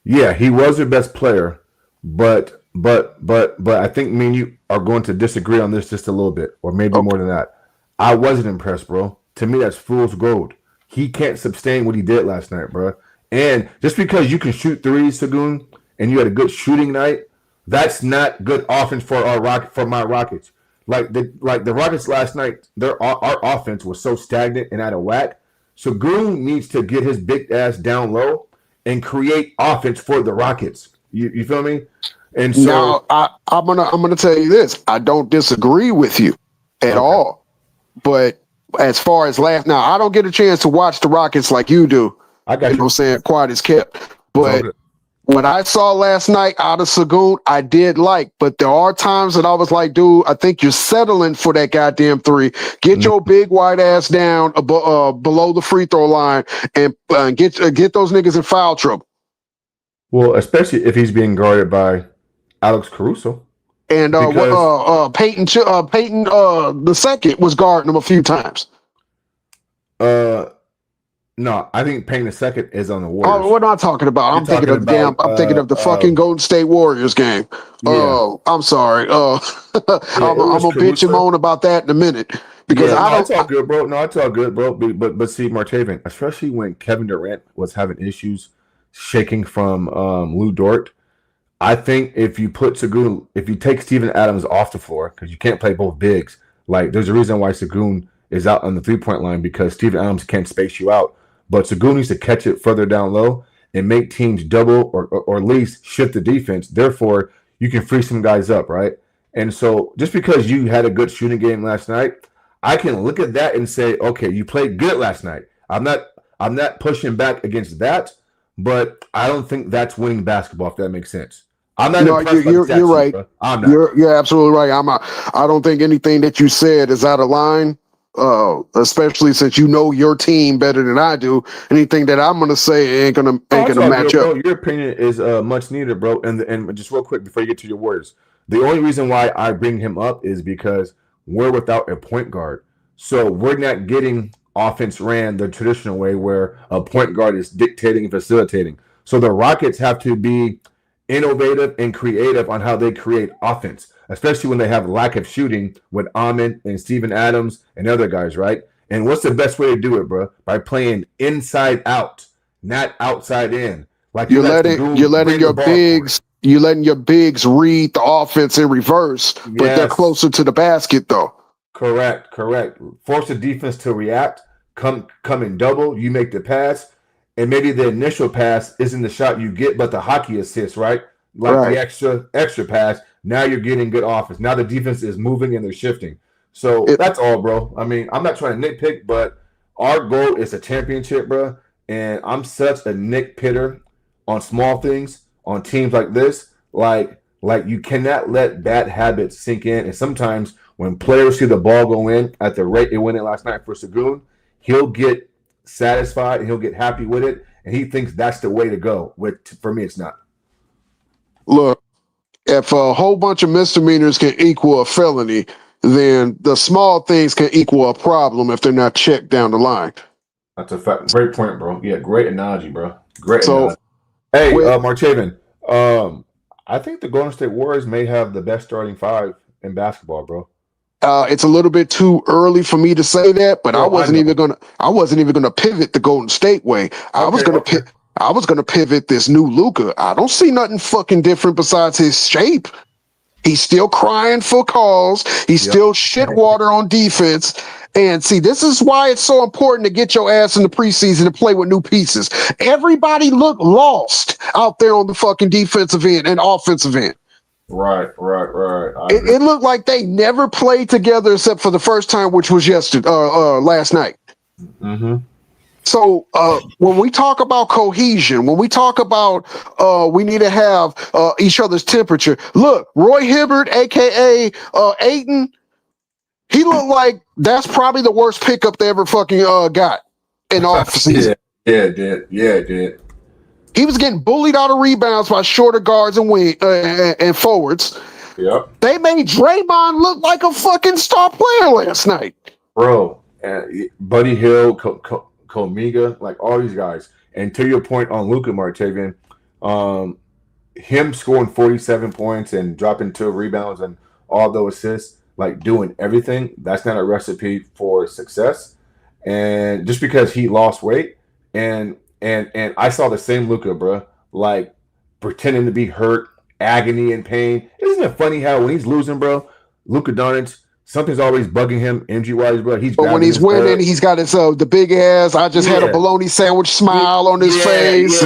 Yeah, he was their best player, but I think me and you are going to disagree on this just a little bit, or maybe more than that. I wasn't impressed, bro. To me, that's fool's gold. He can't sustain what he did last night, bro. And just because you can shoot threes, Sagoon, and you had a good shooting night, that's not good offense for my Rockets. Like the Rockets last night, our offense was so stagnant and out of whack. Sagoon needs to get his big ass down low and create offense for the Rockets. You feel me? And so now I'm gonna tell you this. I don't disagree with you at all. But as far as now, I don't get a chance to watch the Rockets like you do. I got you. You know what I'm saying? Quiet as kept. But what I saw last night out of Sagoon, I did like. But there are times that I was like, dude, I think you're settling for that goddamn three. Get your big white ass down below the free throw line and get those niggas in foul trouble. Well, especially if he's being guarded by Alex Caruso. And Peyton the second was guarding him a few times. No, I think Payne II is on the Warriors. Oh, what am I talking about? I'm thinking of the fucking Golden State Warriors game. Oh, I'm sorry. I'm gonna bitch and moan about that in a minute because it's all good, bro. No, it's all good, bro. But see, Martavian, especially when Kevin Durant was having issues shaking from Lou Dort, I think if you take Steven Adams off the floor because you can't play both bigs, like there's a reason why Sagoon is out on the 3-point line because Steven Adams can't space you out. But Sagoon needs to catch it further down low and make teams double or at least shift the defense. Therefore, you can free some guys up, right? And so just because you had a good shooting game last night, I can look at that and say, okay, you played good last night. I'm not pushing back against that, but I don't think that's winning basketball, if that makes sense. I'm not impressed by the stats, you're right. Bro. I'm not. You're absolutely right. I don't think anything that you said is out of line. Especially since you know your team better than I do. Anything that I'm gonna say ain't gonna match up. Bro. Your opinion is much needed, bro. And just real quick before you get to your words, the only reason why I bring him up is because we're without a point guard, so we're not getting offense ran the traditional way where a point guard is dictating and facilitating. So the Rockets have to be innovative and creative on how they create offense, especially when they have lack of shooting with Ahmed and Steven Adams and other guys, right? And what's the best way to do it, bro? By playing inside out, not outside in. Like you're letting your bigs read the offense in reverse, but they're closer to the basket though. Correct. Force the defense to react, come in double, you make the pass. And maybe the initial pass isn't the shot you get, but the hockey assist, right? Like the extra pass. Now you're getting good offense. Now the defense is moving and they're shifting. So that's all, bro. I mean, I'm not trying to nitpick, but our goal is a championship, bro. And I'm such a nitpicker on small things, on teams like this. Like you cannot let bad habits sink in. And sometimes when players see the ball go in at the rate it went in last night for Sagoon, he'll get satisfied and he'll get happy with it, and he thinks that's the way to go. For me, it's not. Look, if a whole bunch of misdemeanors can equal a felony, then the small things can equal a problem if they're not checked down the line. That's a fact. Great point, bro. Yeah, great analogy, bro. Great analogy. Hey, Marchaven, I think the Golden State Warriors may have the best starting five in basketball, bro. It's a little bit too early for me to say that, but I wasn't even gonna pivot the Golden State way. I was gonna pivot this new Luka. I don't see nothing fucking different besides his shape. He's still crying for calls. He's still shit water on defense. And see, this is why it's so important to get your ass in the preseason to play with new pieces. Everybody looked lost out there on the fucking defensive end and offensive end. Right. It looked like they never played together except for the first time, which was last night. Mm-hmm. So when we talk about cohesion, when we talk about we need to have each other's temperature, look, Roy Hibbert, a.k.a. Ayton, He looked like that's probably the worst pickup they ever fucking got in off season. it did. He was getting bullied out of rebounds by shorter guards and forwards. Yep. They made Draymond look like a fucking star player last night. Bro, Buddy Hill, Komiga, like all these guys. And to your point on Luka Martavian, him scoring 47 points and dropping 2 rebounds and all those assists, like doing everything, that's not a recipe for success. And just because he lost weight, and I saw the same Luka, bro, like pretending to be hurt, agony and pain. Isn't it funny how when he's losing, bro, Luka Doncic, something's always bugging him injury-wise, bro. But when he's winning, he's got his the big ass. I just had a bologna sandwich smile on his face.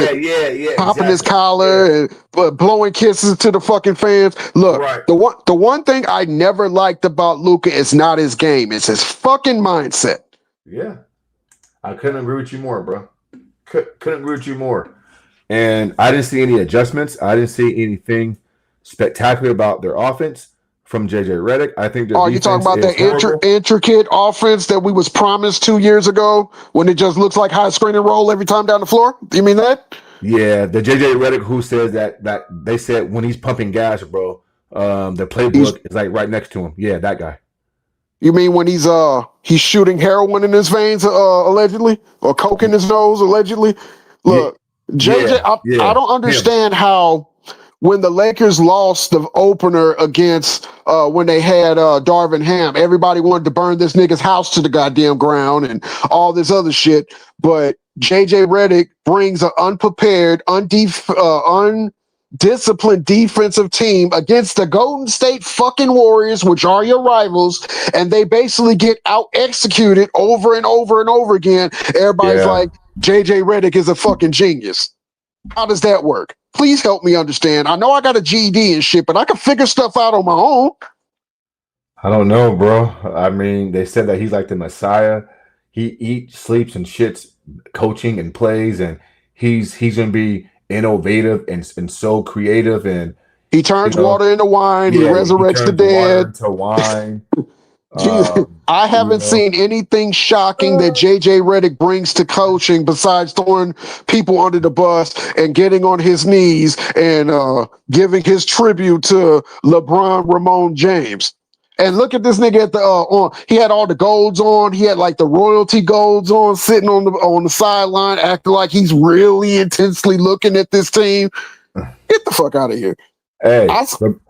Popping his collar and blowing kisses to the fucking fans. Look, the one thing I never liked about Luka is not his game. It's his fucking mindset. Yeah. I couldn't agree with you more, bro. Couldn't agree with you more. And I didn't see any adjustments. I didn't see anything spectacular about their offense from JJ Redick. I think you talking about that intricate offense that we was promised 2 years ago when it just looks like high screen and roll every time down the floor? You mean that? Yeah, the JJ Redick who says that they said when he's pumping gas, bro, the playbook is like right next to him. Yeah, that guy. You mean when he's shooting heroin in his veins, allegedly, or coke in his nose, allegedly? Look, JJ, I don't understand how when the Lakers lost the opener against when they had Darvin Ham, everybody wanted to burn this nigga's house to the goddamn ground and all this other shit. But JJ Redick brings an unprepared, undisciplined defensive team against the Golden State fucking Warriors, which are your rivals, and they basically get out executed over and over and over again. Everybody's like, JJ Redick is a fucking genius. How does that work? Please help me understand. I know I got a GED and shit, but I can figure stuff out on my own. I don't know, bro. I mean, they said that he's like the Messiah. He eats, sleeps, and shits coaching and plays, and he's gonna be innovative and so creative, and he turns water into wine. He resurrects the dead. Into wine. I haven't seen anything shocking that JJ Redick brings to coaching besides throwing people under the bus and getting on his knees and giving his tribute to LeBron Ramon James. And look at this nigga at the he had all the golds on. He had like the royalty golds on, sitting on the sideline, acting like he's really intensely looking at this team. Get the fuck out of here. Hey,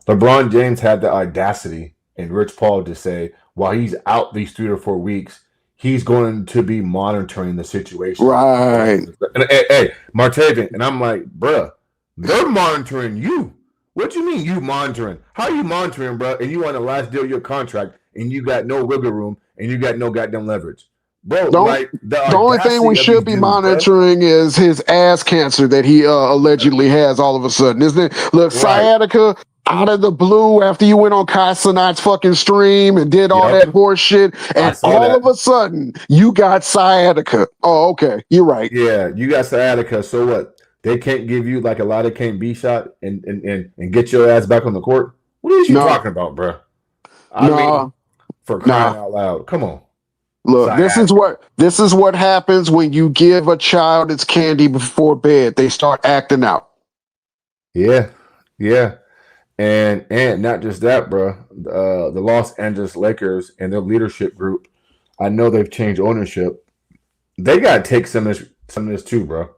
LeBron James had the audacity and Rich Paul to say, while he's out these 3 or 4 weeks, he's going to be monitoring the situation. Right. And, hey, Martavian, and I'm like, bruh, they're monitoring you. What you mean you monitoring? How are you monitoring, bro? And you on the last deal of your contract, and you got no wiggle room, and you got no goddamn leverage. Bro, the only thing we should be monitoring is his ass cancer that he allegedly has all of a sudden. Isn't it? Look, sciatica out of the blue after you went on Kai Cenat's fucking stream and did all that horse shit, and all of a sudden you got sciatica. Oh, okay. You're right. Yeah, you got sciatica. So what? They can't give you like a lot of can't be shot and get your ass back on the court? What are you talking about, bro? I mean, for crying out loud. Come on. Look, this is what happens when you give a child its candy before bed. They start acting out. Yeah. And not just that, bro. The Los Angeles Lakers and their leadership group, I know they've changed ownership. They gotta take some of this too, bro.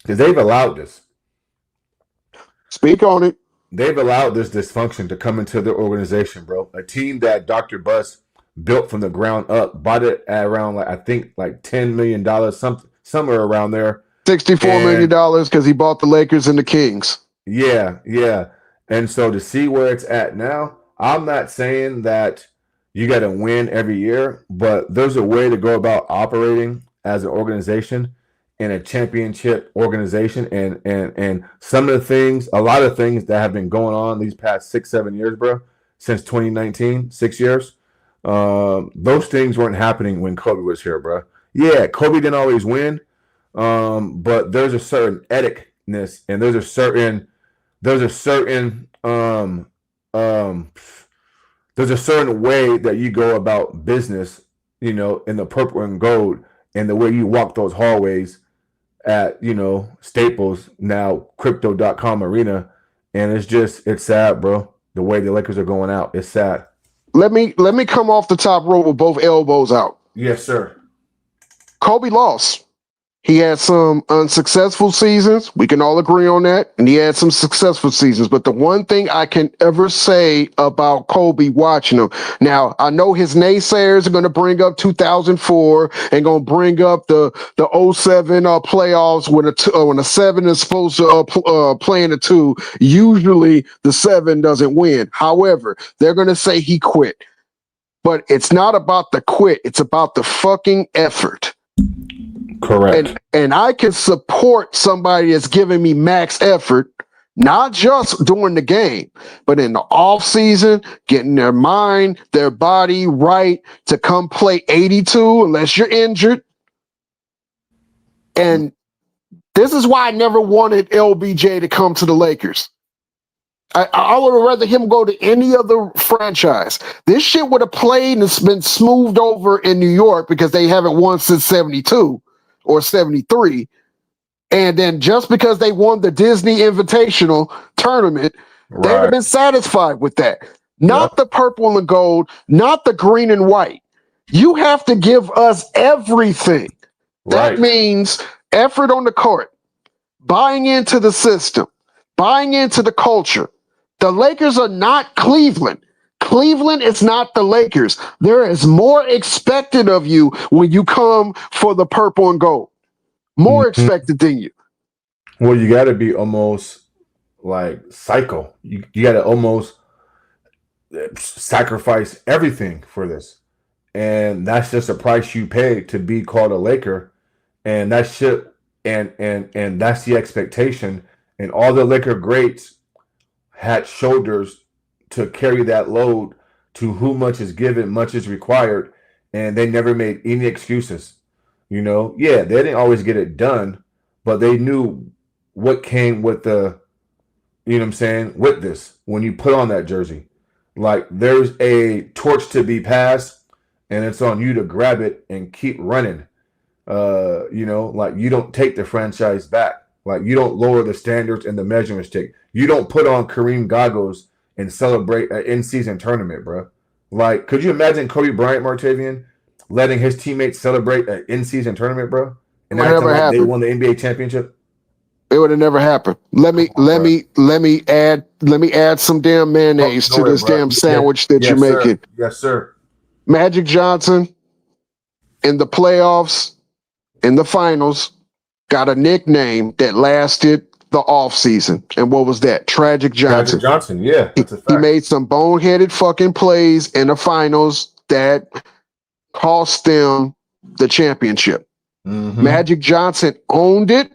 Because they've allowed this. Speak on it. They've allowed this dysfunction to come into their organization, bro. A team that Dr. Buss built from the ground up, bought it at around $10 million, somewhere around there. $64 million because he bought the Lakers and the Kings. Yeah. And so to see where it's at now, I'm not saying that you got to win every year, but there's a way to go about operating as an organization in a championship organization, and some of the things, a lot of things that have been going on these past 6-7 years, bro, since 2019, 6 years. Those things weren't happening when Kobe was here, bro. Yeah, Kobe didn't always win, but there's a certain etiquetteness, and there's a certain there's a certain way that you go about business, you know, in the purple and gold, and the way you walk those hallways at, you know, Staples, now Crypto.com Arena. And it's sad, bro. The way the Lakers are going out. It's sad. Let me come off the top rope with both elbows out. Yes, sir. Kobe lost. He had some unsuccessful seasons. We can all agree on that. And he had some successful seasons. But the one thing I can ever say about Kobe watching him, now I know his naysayers are going to bring up 2004 and going to bring up the 07 playoffs when a 7 is supposed to play in a 2. Usually the 7 doesn't win. However, they're going to say he quit. But it's not about the quit. It's about the fucking effort. Correct. And I can support somebody that's giving me max effort, not just during the game, but in the off season, getting their mind, their body right to come play 82 unless you're injured. And this is why I never wanted LBJ to come to the Lakers. I would have rather him go to any other franchise. This shit would have played and it's been smoothed over in New York because they haven't won since 72 or 73. And then just because they won the Disney Invitational tournament, they'd have been satisfied with that. Not the purple and gold, not the green and white. You have to give us everything. That means effort on the court, buying into the system, buying into the culture. The Lakers are not Cleveland. Cleveland is not the Lakers. There is more expected of you when you come for the purple and gold. More expected than you. Well, you got to be almost like psycho. You got to almost sacrifice everything for this. And that's just a price you pay to be called a Laker. And that shit, and that's the expectation. And all the Laker greats had shoulders to carry that load. To whom much is given, much is required, and they never made any excuses. You know, yeah, they didn't always get it done, but they knew what came with the, you know what I'm saying, with this when you put on that jersey. Like, there's a torch to be passed, and it's on you to grab it and keep running. You know, like, you don't take the franchise back. Like, you don't lower the standards and the measuring stick. You don't put on Kareem goggles and celebrate an in-season tournament, bro. Like, could you imagine Kobe Bryant, Martavian, letting his teammates celebrate an in-season tournament, bro? And every time they won the NBA championship? It would have never happened. Let me add some damn mayonnaise to this damn sandwich that you're making. Yes, sir. Magic Johnson in the playoffs, in the finals, got a nickname that lasted the offseason. And what was that? Tragic Johnson. Tragic Johnson, yeah. That's a fact. He made some boneheaded fucking plays in the finals that cost them the championship. Magic Johnson owned it,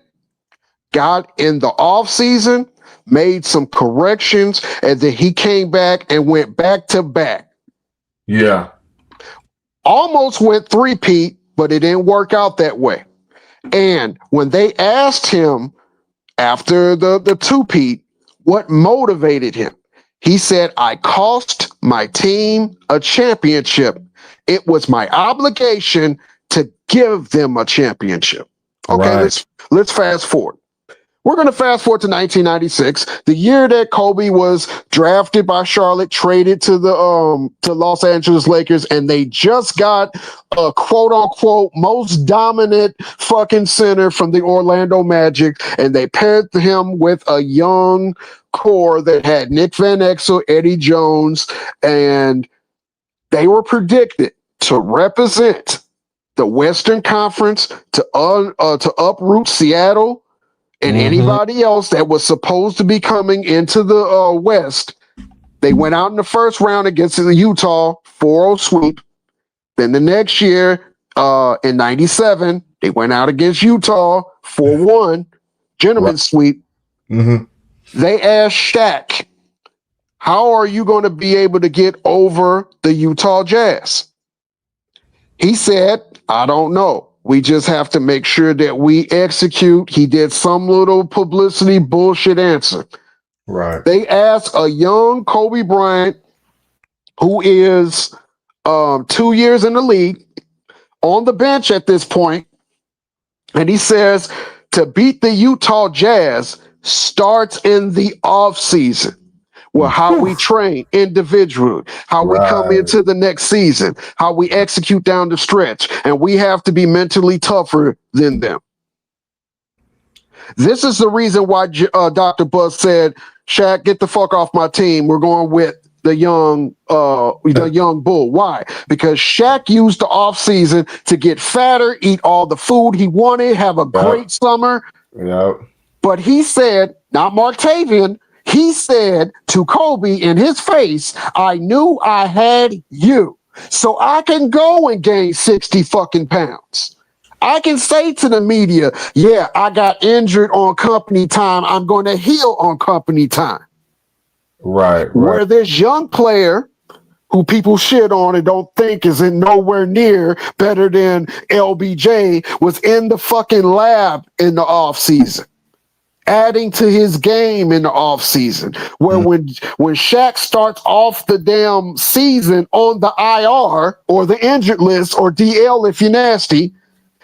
got in the offseason, made some corrections, and then he came back and went back to back. Yeah. Almost went three-peat, but it didn't work out that way. And when they asked him after the two-peat, what motivated him? He said, I cost my team a championship. It was my obligation to give them a championship. Okay, let's fast forward. We're going to fast forward to 1996, the year that Kobe was drafted by Charlotte, traded to the to Los Angeles Lakers, and they just got a quote unquote most dominant fucking center from the Orlando Magic, and they paired him with a young core that had Nick Van Exel, Eddie Jones, and they were predicted to represent the Western Conference, to uproot Seattle and anybody else that was supposed to be coming into the West. They went out in the first round against the Utah 4-0 sweep. Then the next year, in 97, they went out against Utah 4-1 gentleman's sweep. They asked Shaq, how are you going to be able to get over the Utah Jazz? He said, I don't know. We just have to make sure that we execute. He did some little publicity bullshit answer. Right. They asked a young Kobe Bryant, who is 2 years in the league, on the bench at this point, and he says to beat the Utah Jazz starts in the offseason. Well, how we train individually, how we come Right. into the next season, how we execute down the stretch, and we have to be mentally tougher than them. This is the reason why Dr. Buzz said, Shaq, get the fuck off my team. We're going with the young bull. Why? Because Shaq used the offseason to get fatter, eat all the food he wanted, have a great summer. Yep. But he said, not Mark Tavian, he said to Kobe in his face, I knew I had you. So I can go and gain 60 fucking pounds. I can say to the media, yeah, I got injured on company time. I'm going to heal on company time. Right. Where this young player who people shit on and don't think is in nowhere near better than LBJ was in the fucking lab in the offseason, adding to his game in the offseason. Where when Shaq starts off the damn season on the IR or the injured list or DL if you're nasty,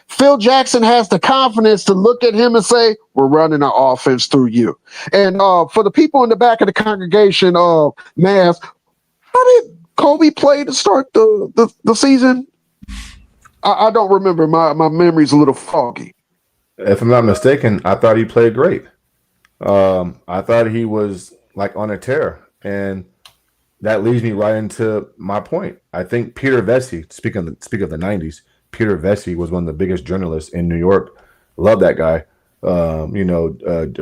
Phil Jackson has the confidence to look at him and say, we're running our offense through you. And for the people in the back of the congregation, Mass, how did Kobe play to start the season? I don't remember. My memory's a little foggy. If I'm not mistaken, I thought he played great. I thought he was like on a tear. And that leads me right into my point. I think Peter Vesey, speak of the 90s, Peter Vesey was one of the biggest journalists in New York. Love that guy.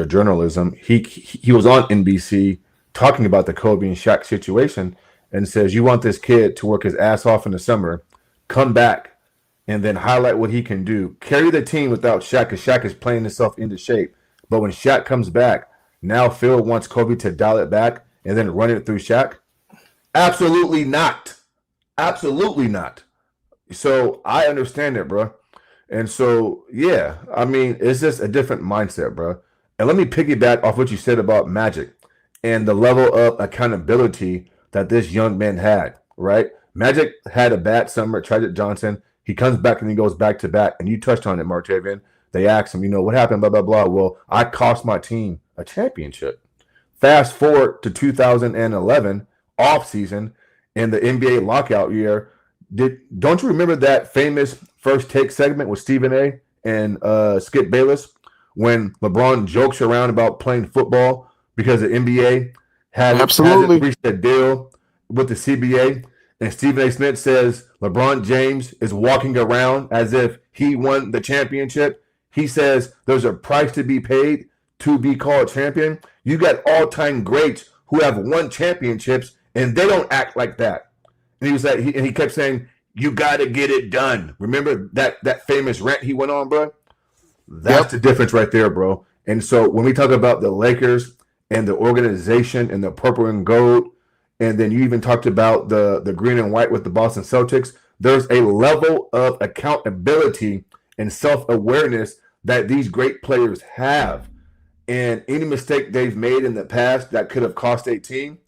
Journalism. He was on NBC talking about the Kobe and Shaq situation and says, you want this kid to work his ass off in the summer, come back, and then highlight what he can do. Carry the team without Shaq, because Shaq is playing himself into shape. But when Shaq comes back, now Phil wants Kobe to dial it back and then run it through Shaq? Absolutely not. Absolutely not. So I understand it, bro. And so, yeah, I mean, it's just a different mindset, bro. And let me piggyback off what you said about Magic and the level of accountability that this young man had, right? Magic had a bad summer at Tragic Johnson. He comes back and he goes back to back. And you touched on it, Martavian. They asked him, what happened, blah, blah, blah. Well, I cost my team a championship. Fast forward to 2011 offseason in the NBA lockout year. Don't you remember that famous first take segment with Stephen A. and Skip Bayless when LeBron jokes around about playing football because the NBA hasn't reached a deal with the CBA, and Stephen A. Smith says LeBron James is walking around as if he won the championship. He says there's a price to be paid to be called champion. You got all-time greats who have won championships, and they don't act like that. And he was like, he kept saying, "You got to get it done." Remember that famous rant he went on, bro? That's the difference right there, bro. And so when we talk about the Lakers and the organization and the purple and gold, and then you even talked about the green and white with the Boston Celtics, there's a level of accountability and self-awareness that these great players have. And any mistake they've made in the past that could have cost a team,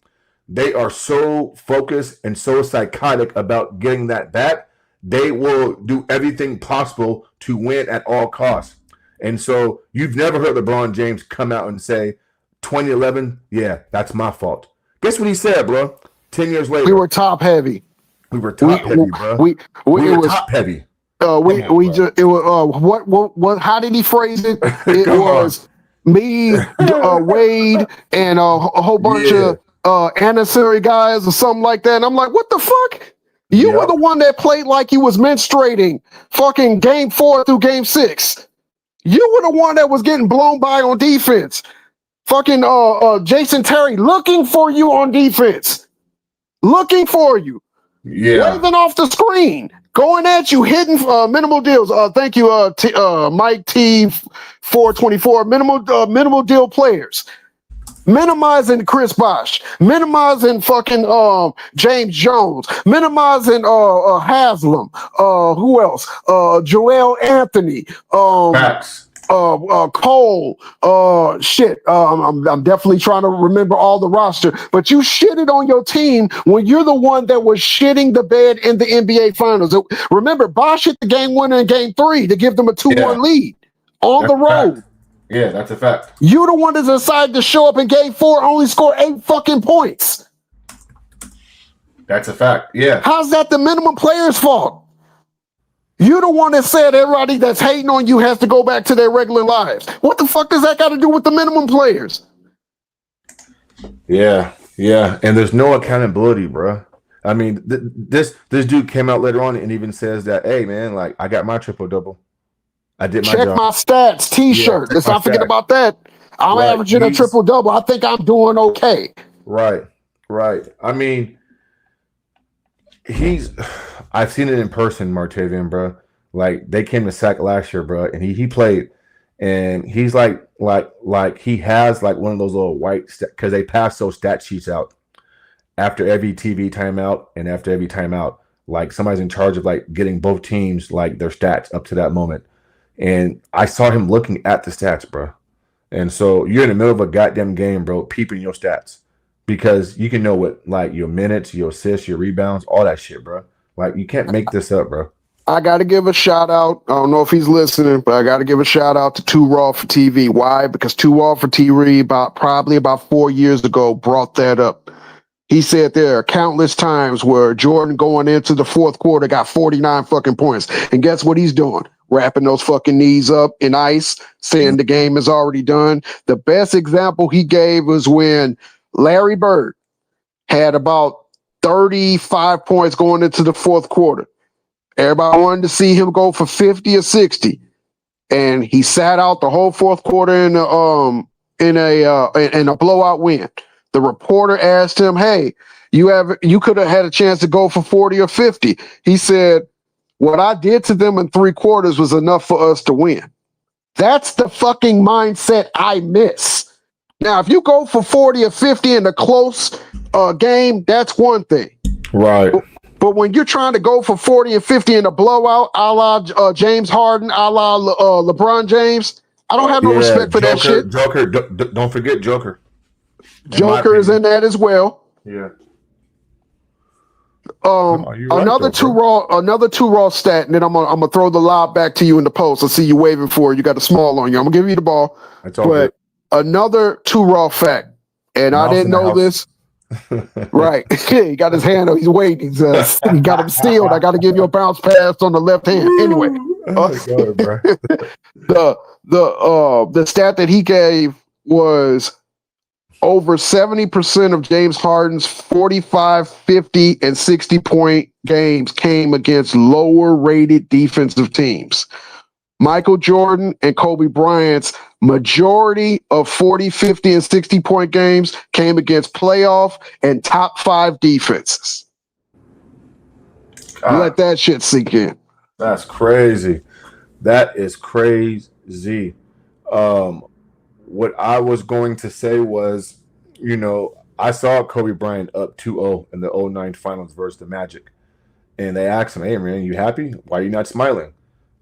they are so focused and so psychotic about getting that back, they will do everything possible to win at all costs. And so you've never heard LeBron James come out and say, 2011, yeah, that's my fault. Guess what he said, bro? 10 years later. We were top heavy. We were top heavy, bro. We were top heavy. What? How did he phrase it? It was me, Wade, and a whole bunch of ancillary guys or something like that. And I'm like, what the fuck? You were the one that played like you was menstruating fucking game 4 through game 6. You were the one that was getting blown by on defense. Fucking Jason Terry looking for you on defense. Looking for you. Yeah. Waving off the screen. Going at you, hitting minimal deals. Thank you, Mike T424. Minimal deal players. Minimizing Chris Bosh. Minimizing fucking James Jones. Minimizing Haslam. Who else? Joel Anthony. Facts. Cole, shit. I'm definitely trying to remember all the roster, but you shitted on your team when you're the one that was shitting the bed in the NBA Finals. Remember, Bosh hit the game winner in Game 3 to give them a 2-1 lead on That's the a road. fact. Yeah, that's a fact. You the one that decided to show up in Game 4, only score 8 fucking points. That's a fact. Yeah. How's that the minimum player's fault? You the one that said everybody that's hating on you has to go back to their regular lives. What the fuck does that got to do with the minimum players? Yeah, yeah, and there's no accountability, bro. I mean, this dude came out later on and even says that, hey, man, like I got my triple double. I did my Check job. my stats T-shirt. Yeah, Let's not forget stats. about that. I'm Right. averaging a triple double. I think I'm doing okay. Right, right. I mean, I've seen it in person, Martavian, bro. Like they came to sack last year, bro, and he played, and he's like he has like one of those little white because they pass those stat sheets out after every TV timeout and after every timeout. Like somebody's in charge of like getting both teams like their stats up to that moment, and I saw him looking at the stats, bro. And so you're in the middle of a goddamn game, bro, peeping your stats because you can know what like your minutes, your assists, your rebounds, all that shit, bro. Like you can't make this up, bro. I got to give a shout out. I don't know if he's listening, but I got to give a shout out to Too Raw for TV. Why? Because Too Raw for TV probably about 4 years ago brought that up. He said there are countless times where Jordan going into the fourth quarter got 49 fucking points. And guess what he's doing? Wrapping those fucking knees up in ice, saying the game is already done. The best example he gave was when Larry Bird had about 35 points going into the fourth quarter. Everybody wanted to see him go for 50 or 60. And he sat out the whole fourth quarter in a blowout win. The reporter asked him, hey, you could have had a chance to go for 40 or 50. He said, what I did to them in 3 quarters was enough for us to win. That's the fucking mindset I miss. Now, if you go for 40 or 50 in a close game, that's one thing. Right. But when you're trying to go for 40 and 50 in a blowout, a la James Harden, a la LeBron James, I don't have no respect for that shit. Joker, don't forget Joker. Joker is in that as well. Yeah. Another Too Raw stat, and then I'm gonna throw the lob back to you in the post. I see you waving for it. You got a small on you. I'm gonna give you the ball. That's all good. Another Too Raw fact, and I didn't know this. Right. He got his hand up. He's waiting. He got him sealed. I got to give you a bounce pass on the left hand. Anyway, the stat that he gave was over 70% of James Harden's 45, 50, and 60-point games came against lower-rated defensive teams. Michael Jordan and Kobe Bryant's majority of 40, 50, and 60-point games came against playoff and top 5 defenses. Let that shit sink in. That's crazy. That is crazy. What I was going to say was, I saw Kobe Bryant up 2-0 in the 2009 finals versus the Magic. And they asked him, hey, man, you happy? Why are you not smiling?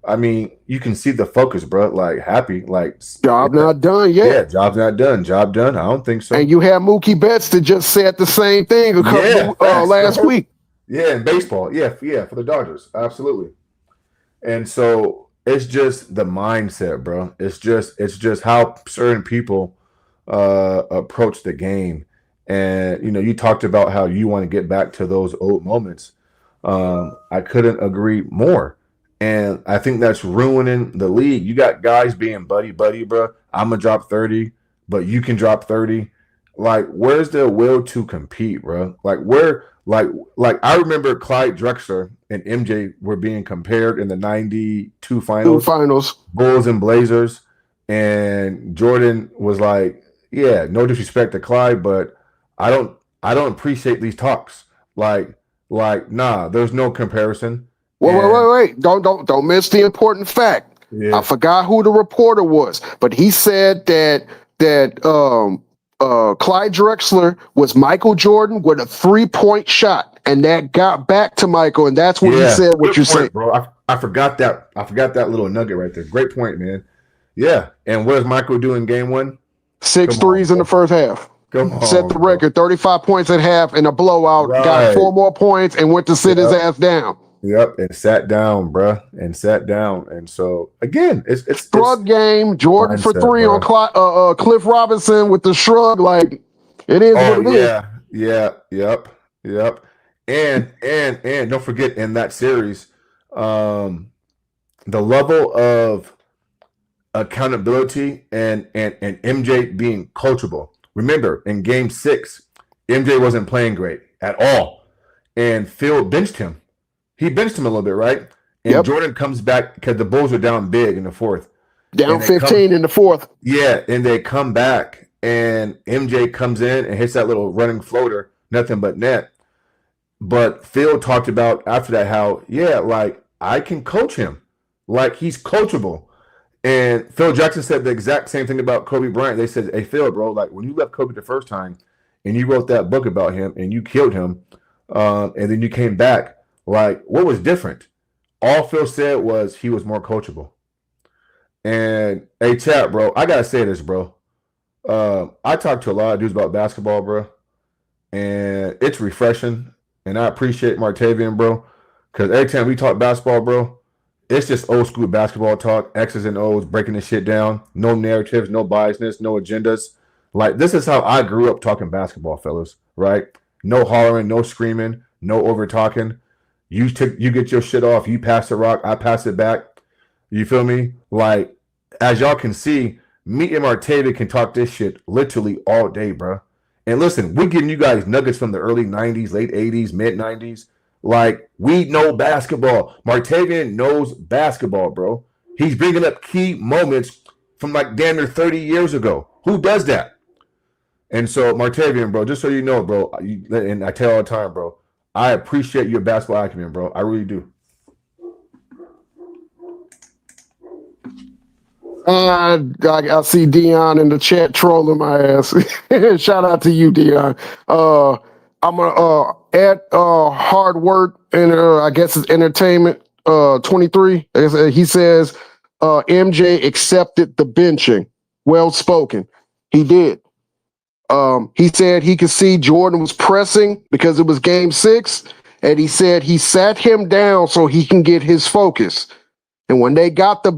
I mean, you can see the focus, bro. Like, happy. Like, job not done yet. Yeah, job's not done. Job done? I don't think so. And you had Mookie Betts that just said the same thing last week. Yeah, in baseball. Yeah, for the Dodgers. Absolutely. And so it's just the mindset, bro. It's just how certain people approach the game. And, you talked about how you want to get back to those old moments. I couldn't agree more. And I think that's ruining the league. You got guys being buddy, bro. I'm going to drop 30, but you can drop 30. Like, where's the will to compete, bro? Like, like I remember Clyde Drexler and MJ were being compared in the 92 finals. Bulls and Blazers. And Jordan was like, yeah, no disrespect to Clyde, but I don't appreciate these talks. Like, nah, there's no comparison. Wait. Don't miss the important fact. Yeah. I forgot who the reporter was, but he said that Clyde Drexler was Michael Jordan with a 3-point shot, and that got back to Michael, and that's what he said. What you're saying, bro? I forgot that. I forgot that little nugget right there. Great point, man. Yeah. And what does Michael do in game one? Six Come threes on, in the bro. first half. Come Set the on, bro. record, 35 points at half in a blowout, got Right. 4 more points and went to sit his Yep. ass down. Yep. And sat down, bro. And sat down. And so again, it's Shrug game, Jordan for mindset, 3 on bro. Cliff Robinson with the shrug. Like, it is Oh what it is. yeah. Yeah. Yep. And don't forget in that series, the level of accountability and MJ being coachable. Remember, in game 6, MJ wasn't playing great at all. And Phil benched him. He benched him a little bit, right? And Yep. Jordan comes back because the Bulls are down big in the fourth. Down 15 in the fourth. Yeah, and they come back, and MJ comes in and hits that little running floater, nothing but net. But Phil talked about after that how, yeah, like, I can coach him. Like, he's coachable. And Phil Jackson said the exact same thing about Kobe Bryant. They said, hey, Phil, bro, like, when you left Kobe the first time and you wrote that book about him and you killed him, and then you came back, like, what was different? All Phil said was he was more coachable. And, hey, chat, bro, I got to say this, bro. I talk to a lot of dudes about basketball, bro, and it's refreshing. And I appreciate Martavian, bro, because every time we talk basketball, bro, it's just old school basketball talk, X's and O's, breaking the shit down. No narratives, no biasness, no agendas. Like, this is how I grew up talking basketball, fellas, right? No hollering, no screaming, no over talking. You get your shit off, you pass the rock, I pass it back. You feel me? Like, as y'all can see, me and Martavian can talk this shit literally all day, bro. And listen, we're giving you guys nuggets from the early 90s, late 80s, mid 90s. Like, we know basketball. Martavian knows basketball, bro. He's bringing up key moments from like damn near 30 years ago. Who does that? And so, Martavian, bro, just so you know, bro, and I tell all the time, bro, I appreciate your basketball acumen, bro. I really do. I see Dion in the chat trolling my ass. Shout out to you, Dion. I'm gonna add hard work and I guess it's entertainment. 23. He says MJ accepted the benching. Well spoken. He did. He said he could see Jordan was pressing because it was game 6, and he said he sat him down so he can get his focus. And when they got the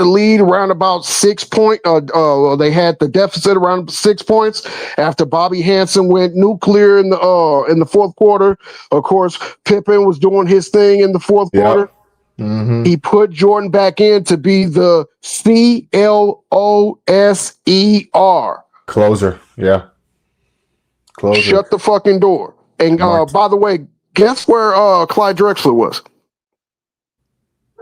lead around about 6 point, they had the deficit around 6 points after Bobby Hansen went nuclear in the fourth quarter. Of course, Pippen was doing his thing in the fourth quarter. Mm-hmm. He put Jordan back in to be the CLOSER. Closer, yeah. Closer. Shut the fucking door. And by the way, guess where Clyde Drexler was?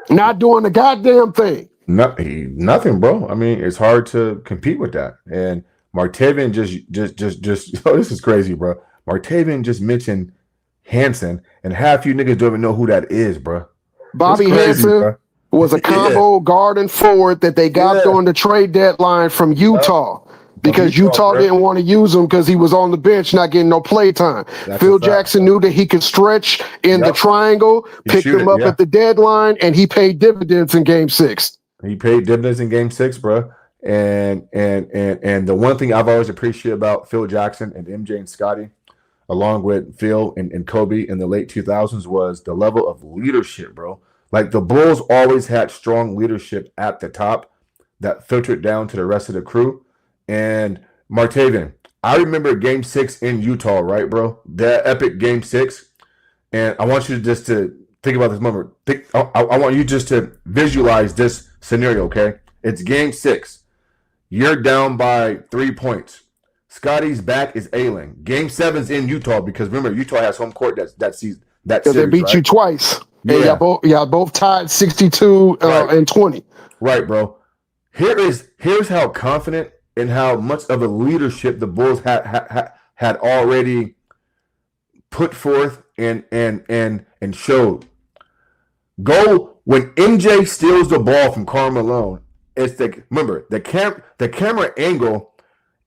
Not doing the goddamn thing. Nothing, bro. I mean, it's hard to compete with that. And Martavian just oh, this is crazy, bro. Martavian just mentioned Hansen, and half you niggas don't even know who that is, bro. Bobby Hansen was a combo guard and forward that they got on the trade deadline from Utah. Because Utah didn't want to use him because he was on the bench, not getting no play time. Phil Jackson knew that he could stretch in the triangle, picked him up at the deadline, and he paid dividends in game 6. He paid dividends in game 6, bro. And the one thing I've always appreciated about Phil Jackson and MJ and Scotty, along with Phil and Kobe in the late 2000s, was the level of leadership, bro. Like, the Bulls always had strong leadership at the top that filtered down to the rest of the crew. And Martavian, I remember game 6 in Utah, right, bro? That epic game 6. And I want you to just to think about this moment. I want you just to visualize this scenario, okay? It's game 6. You're down by 3 points. Scotty's back is ailing. Game 7's in Utah because remember, Utah has home court that series. They beat you twice. Yeah. And y'all both tied 62 and 20. Right, bro. Here's how confident and how much of a leadership the Bulls had already put forth and showed. Go when MJ steals the ball from Karl Malone. It's the camera angle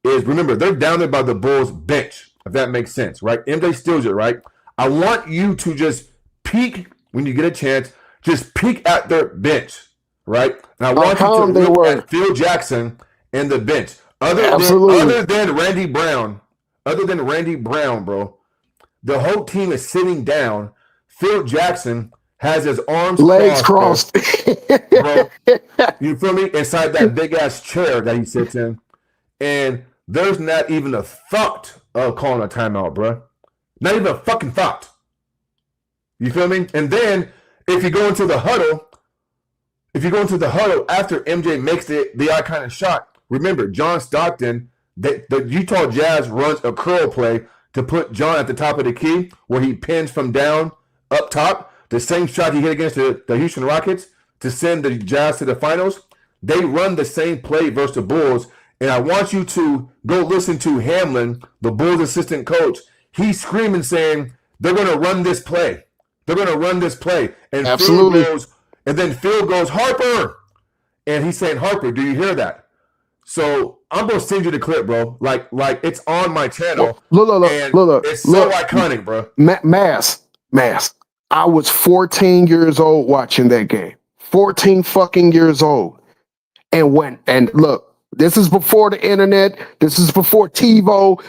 is, remember, they're down there by the Bulls bench, if that makes sense, right? MJ steals it, right? I want you to just peek when you get a chance, just peek at their bench, right? And I How want you to calm they look were. at Phil Jackson and the bench. Absolutely. Other than Randy Brown, bro, the whole team is sitting down. Phil Jackson has his arms Legs crossed, crossed. bro. You feel me? Inside that big ass chair that he sits in, and there's not even a thought of calling a timeout, bro. Not even a fucking thought. You feel me? And then if you go into the huddle after MJ makes the iconic shot, remember John Stockton, the Utah Jazz runs a curl play to put John at the top of the key where he pins from down up top. The same shot he hit against the Houston Rockets to send the Jazz to the finals. They run the same play versus the Bulls. And I want you to go listen to Hamlin, the Bulls assistant coach. He's screaming saying, they're going to run this play. They're going to run this play. And Absolutely. Phil goes, Harper. And he's saying, Harper, do you hear that? So I'm going to send you the clip, bro. Like it's on my channel. Look. It's so iconic, bro. Mass. I was 14 years old watching that game. 14 fucking years old. And look, this is before the internet. This is before TiVo.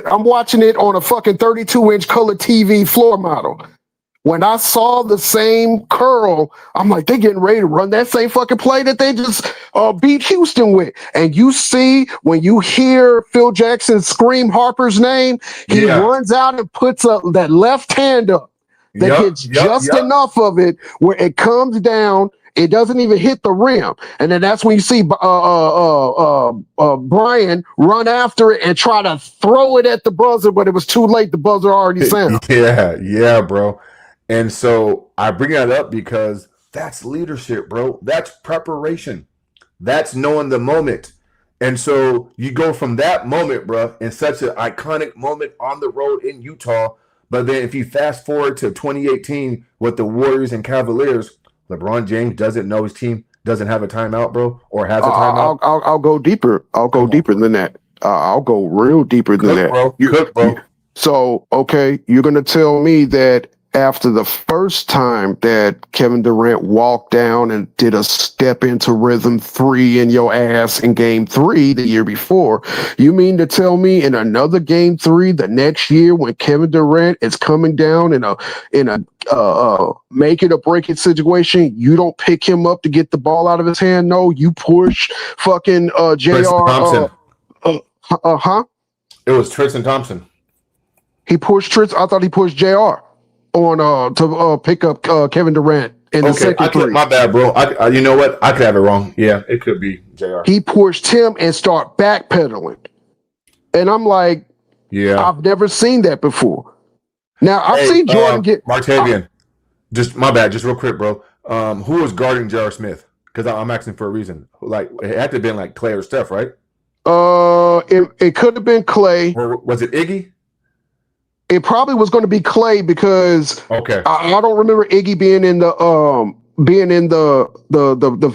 I'm watching it on a fucking 32-inch color TV floor model. When I saw the same curl, I'm like, they're getting ready to run that same fucking play that they just beat Houston with. And you see, when you hear Phil Jackson scream Harper's name, he runs out and puts that left hand up that gets just enough of it where it comes down. It doesn't even hit the rim. And then that's when you see Brian run after it and try to throw it at the buzzer, but it was too late. The buzzer already sounded. Yeah, bro. And so I bring that up because that's leadership, bro. That's preparation. That's knowing the moment. And so you go from that moment, bro, in such an iconic moment on the road in Utah. But then if you fast forward to 2018 with the Warriors and Cavaliers, LeBron James doesn't know his team doesn't have a timeout, bro, or has a timeout. I'll go deeper. I'll go deeper than that. I'll go real deeper than that. Bro. So, okay, you're going to tell me that after the first time that Kevin Durant walked down and did a step into rhythm 3 in your ass in game 3 the year before, you mean to tell me in another game 3 the next year when Kevin Durant is coming down in a make it or break it situation, you don't pick him up to get the ball out of his hand? No, you push fucking JR. Thompson. It was Tristan Thompson. He pushed Tristan. I thought he pushed JR on to pick up Kevin Durant in the second three. My bad, bro. You know what? I could have it wrong. Yeah, it could be JR. He pushed him and start backpedaling. And I'm like, yeah, I've never seen that before. Now I've seen Jordan get Martavian. Just my bad, just real quick, bro. Who was guarding J.R. Smith? Because I'm asking for a reason. Like it had to have been like Clay or Steph, right? It could have been Clay. Or was it Iggy? It probably was going to be Clay because okay. I don't remember Iggy being in the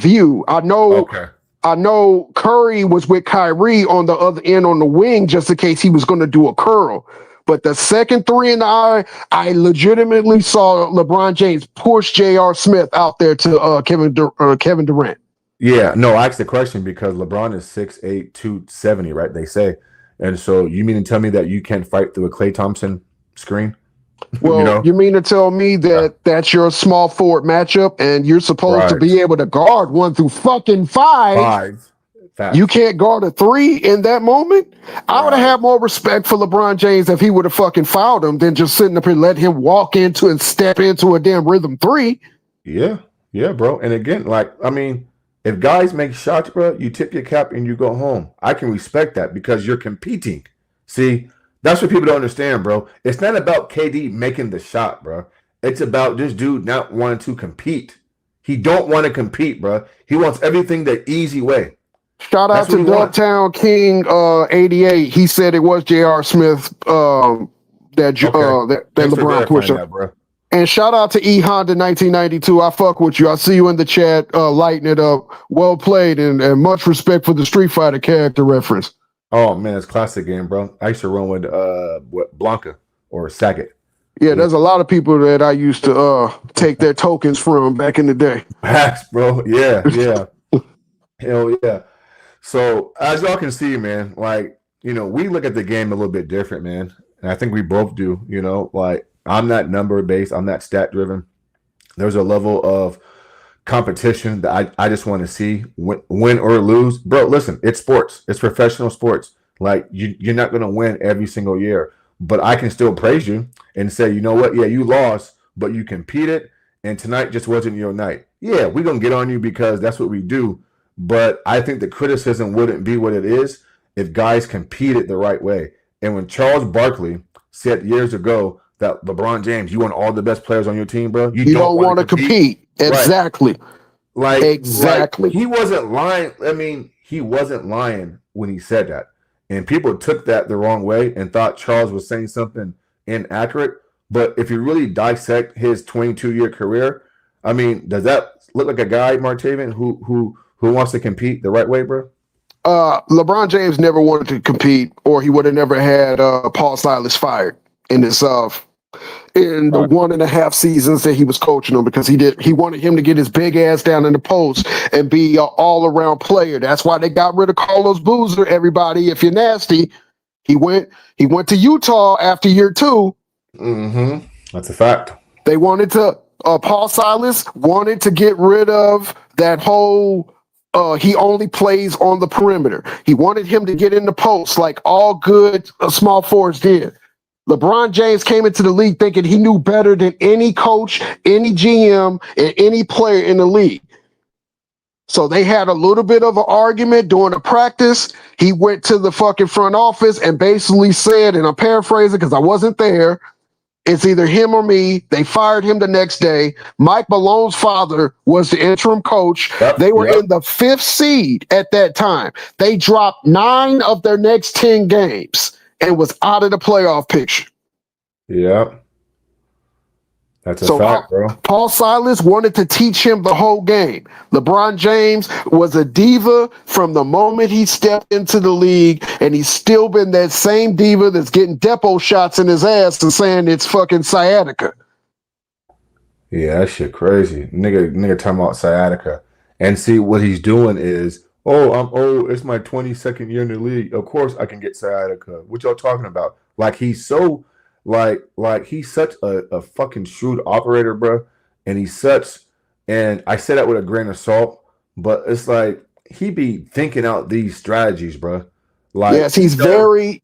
view. I know. Okay. I know Curry was with Kyrie on the other end on the wing just in case he was going to do a curl. But the second three in the eye, I legitimately saw LeBron James push J.R. Smith out there to Kevin Durant. Yeah, no, I asked the question because LeBron is 6'8", 270, right? They say. And so you mean to tell me that you can't fight through a Klay Thompson screen? Well, you mean to tell me that that's your small forward matchup and you're supposed to be able to guard 1 through fucking 5? You can't guard a 3 in that moment? I would have had more respect for LeBron James if he would have fucking fouled him than just sitting up here and let him walk into and step into a damn rhythm 3. Yeah, bro. And again, if guys make shots, bro, you tip your cap and you go home. I can respect that because you're competing. See, that's what people don't understand, bro. It's not about KD making the shot, bro. It's about this dude not wanting to compete. He don't want to compete, bro. He wants everything the easy way. Shout out to Dogtown King 88. He said it was J.R. Smith that LeBron pushed him. And shout out to E Honda 1992. I fuck with you. I see you in the chat lighting it up. Well played and much respect for the Street Fighter character reference. Oh man, it's a classic game, bro. I used to run with Blanca or Saget. Yeah, there's a lot of people that I used to take their tokens from back in the day. Facts, bro. Yeah, yeah. Hell yeah. So as y'all can see, man, like, we look at the game a little bit different, man. And I think we both do, like I'm not number based, I'm not stat driven. There's a level of competition that I just want to see win or lose. Bro, listen, it's sports. It's professional sports. Like you're not going to win every single year, but I can still praise you and say, you know what? Yeah, you lost, but you competed, and tonight just wasn't your night. Yeah, we're going to get on you because that's what we do. But I think the criticism wouldn't be what it is if guys competed the right way. And when Charles Barkley said years ago that LeBron James, you want all the best players on your team, bro. You don't want to compete. Exactly. Right. Exactly. He wasn't lying. I mean, he wasn't lying when he said that. And people took that the wrong way and thought Charles was saying something inaccurate. But if you really dissect his 22-year career, I mean, does that look like a guy, Martavian, who wants to compete the right way, bro? LeBron James never wanted to compete, or he would have never had Paul Silas fired in his in the 1.5 seasons that he was coaching him, because he wanted him to get his big ass down in the post and be an all-around player. That's why they got rid of Carlos Boozer. Everybody, if you're nasty, he went to Utah after year 2. Mm-hmm. That's a fact. They wanted to Paul Silas wanted to get rid of that whole he only plays on the perimeter. He wanted him to get in the post like all good small forwards did. LeBron James came into the league thinking he knew better than any coach, any GM, and any player in the league. So they had a little bit of an argument during the practice. He went to the fucking front office and basically said, and I'm paraphrasing because I wasn't there, it's either him or me. They fired him the next day. Mike Malone's father was the interim coach. They were in the 5th seed at that time. They dropped 9 of their next 10 games and was out of the playoff picture. Yeah. That's a fact, bro. Paul Silas wanted to teach him the whole game. LeBron James was a diva from the moment he stepped into the league, and he's still been that same diva that's getting depot shots in his ass and saying it's fucking sciatica. Yeah, that shit crazy. Nigga talking about sciatica. And see, what he's doing is, it's my 22nd year in the league. Of course I can get sciatica. What y'all talking about? Like, he's so... Like he's such a fucking shrewd operator, bro. And and I say that with a grain of salt, but it's like he be thinking out these strategies, bro. Like, yes, he's very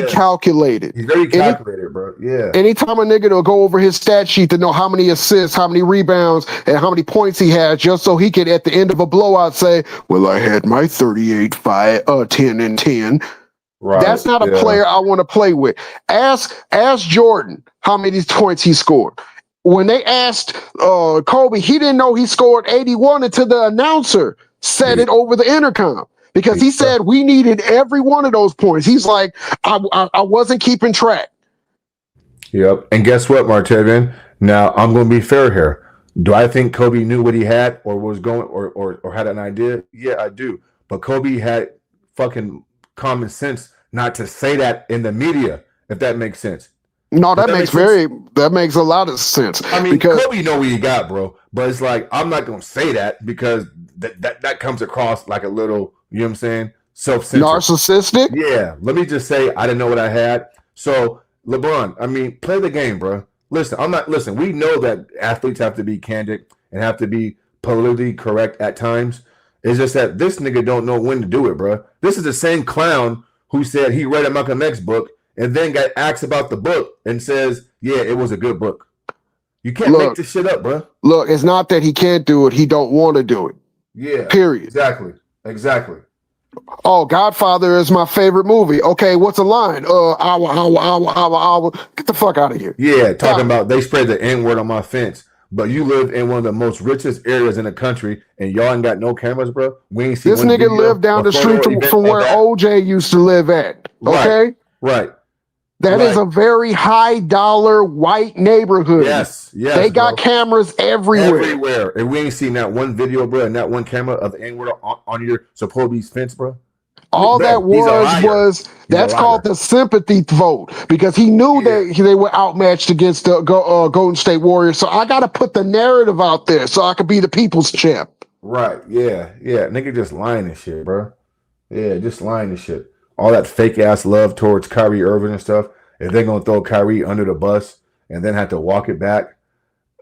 calculated. He's very calculated, bro. Yeah. Anytime a nigga will go over his stat sheet to know how many assists, how many rebounds, and how many points he had, just so he could at the end of a blowout say, "Well, I had my 38, 10 and 10." Right. That's not a player I want to play with. Ask Jordan how many points he scored. When they asked Kobe, he didn't know he scored 81 until the announcer said it over the intercom, because he said we needed every one of those points. He's like, I wasn't keeping track. Yep. And guess what, Martavian? Now I'm going to be fair here. Do I think Kobe knew what he had or was going or had an idea? Yeah, I do. But Kobe had fucking common sense not to say that in the media, if that makes sense. No, that makes a lot of sense. I mean, because Kobe know what he got, bro. But it's like, I'm not gonna say that because that comes across like a little, you know what I'm saying, self-centered. Narcissistic? Yeah. Let me just say I didn't know what I had. So LeBron, I mean, play the game, bro. Listen, we know that athletes have to be candid and have to be politically correct at times. It's just that this nigga don't know when to do it, bro. This is the same clown who said he read a Malcolm X book and then got asked about the book and says, yeah, it was a good book. You can't make this shit up, bro. Look, it's not that he can't do it. He don't want to do it. Yeah. Period. Exactly. Oh, Godfather is my favorite movie. Okay, what's a line? Hour. Get the fuck out of here. Yeah, talking about they spread the N-word on my fence. But you live in one of the most richest areas in the country, and y'all ain't got no cameras, bro. We ain't seen this nigga lived down the street from where OJ used to live at. Okay, right. That is a very high dollar white neighborhood. Yes. They got cameras everywhere. And we ain't seen that one video, bro, and that one camera of the N-word on your supposed fence, bro. All that He's a liar. He's a that's called liar. the sympathy vote because he knew Yeah. that they were outmatched against the Golden State Warriors. So I got to put the narrative out there so I could be the people's champ. Right. Yeah. Yeah. Nigga just lying and shit, bro. Yeah, just lying and shit. All that fake ass love towards Kyrie Irving and stuff. If they're gonna throw Kyrie under the bus and then have to walk it back,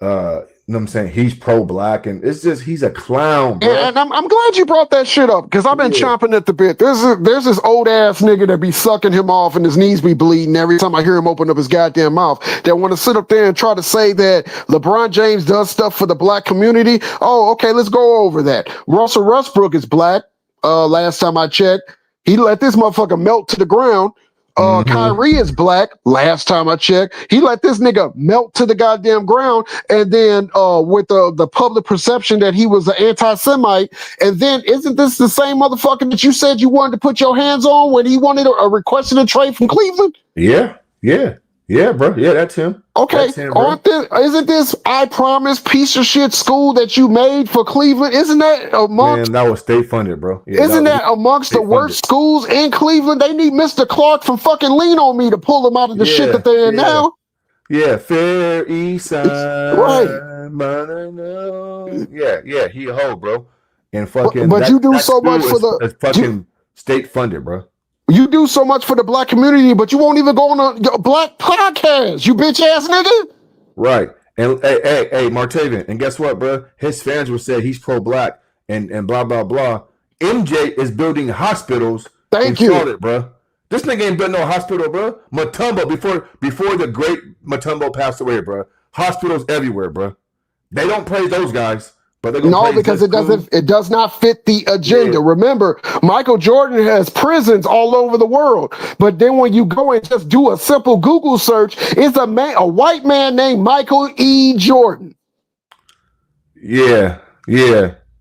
you know what I'm saying? He's pro-black and it's just he's a clown, bro. And I'm glad you brought that shit up because I've been Yeah. chomping at the bit. There's this old ass nigga that be sucking him off and his knees be bleeding every time I hear him open up his goddamn mouth. That want to sit up there and try to say that LeBron James does stuff for the black community. Oh, okay, let's go over that. Russell Westbrook is black. Last time I checked, he let this motherfucker melt to the ground. Kyrie is black. Last time I checked, he let this nigga melt to the goddamn ground. And then with the public perception that he was an anti-Semite, and then isn't this the same motherfucker that you said you wanted to put your hands on when he wanted a requested a trade from Cleveland? Yeah, bro. Yeah, that's him. Okay, That's him, bro. Isn't this I Promise piece of shit school that you made for Cleveland? Isn't that amongst Man, that was state funded, bro. Yeah, Isn't that amongst the state worst funded. schools in Cleveland? They need Mr. Clark from fucking Lean on Me to pull them out of the shit that they're in now. Yeah, Fair East Side. Right. Yeah, he a hoe, bro. And fucking But you do that so much school for is fucking state funded, bro. you do so much for the black community, but you won't even go on a black podcast, you bitch ass nigga. Right. And hey, Martavian, and guess what, bro? His fans will say he's pro-black and blah blah blah. MJ is building hospitals in Charlotte, bro. This nigga ain't building no hospital, bro. Matumbo before the great Matumbo passed away, bro. Hospitals everywhere, bro. They don't praise those guys, but they're gonna praise because it does not fit the agenda. Yeah. Remember, Michael Jordan has prisons all over the world, but then when you go and just do a simple Google search, it's a white man named Michael E. Jordan. Yeah,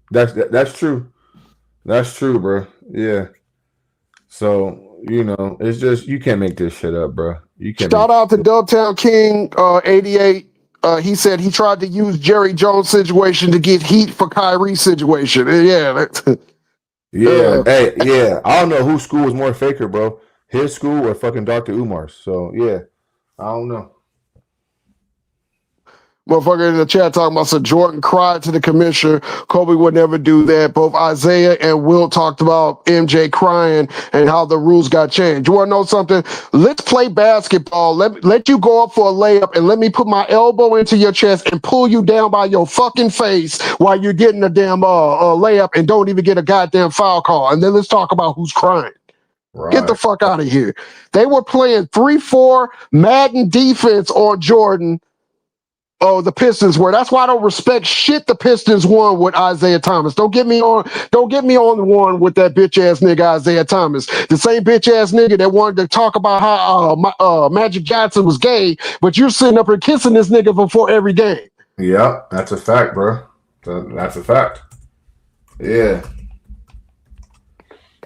that's true. That's true, bro. Yeah. So it's just you can't make this shit up, bro. You can't. Shout out to Dubtown King 88. He said he tried to use Jerry Jones' situation to get heat for Kyrie's situation. Yeah. Hey, yeah. I don't know whose school was more faker, bro. His school or fucking Dr. Umar's. So yeah, I don't know. Motherfucker in the chat talking about, so Jordan cried to the commissioner. Kobe would never do that. Both Isaiah and Will talked about MJ crying and how the rules got changed. You want to know something? Let's play basketball. Let you go up for a layup and let me put my elbow into your chest and pull you down by your fucking face while you're getting a damn layup and don't even get a goddamn foul call. And then let's talk about who's crying. Right. Get the fuck out of here. They were playing 3-4 Madden defense on Jordan. Oh, the Pistons were. That's why I don't respect shit the Pistons won with Isaiah Thomas. Don't get me on the one with that bitch ass nigga Isaiah Thomas. The same bitch ass nigga that wanted to talk about how Magic Johnson was gay, but you're sitting up here kissing this nigga before every game. Yeah, that's a fact, bro. That's a fact. Yeah.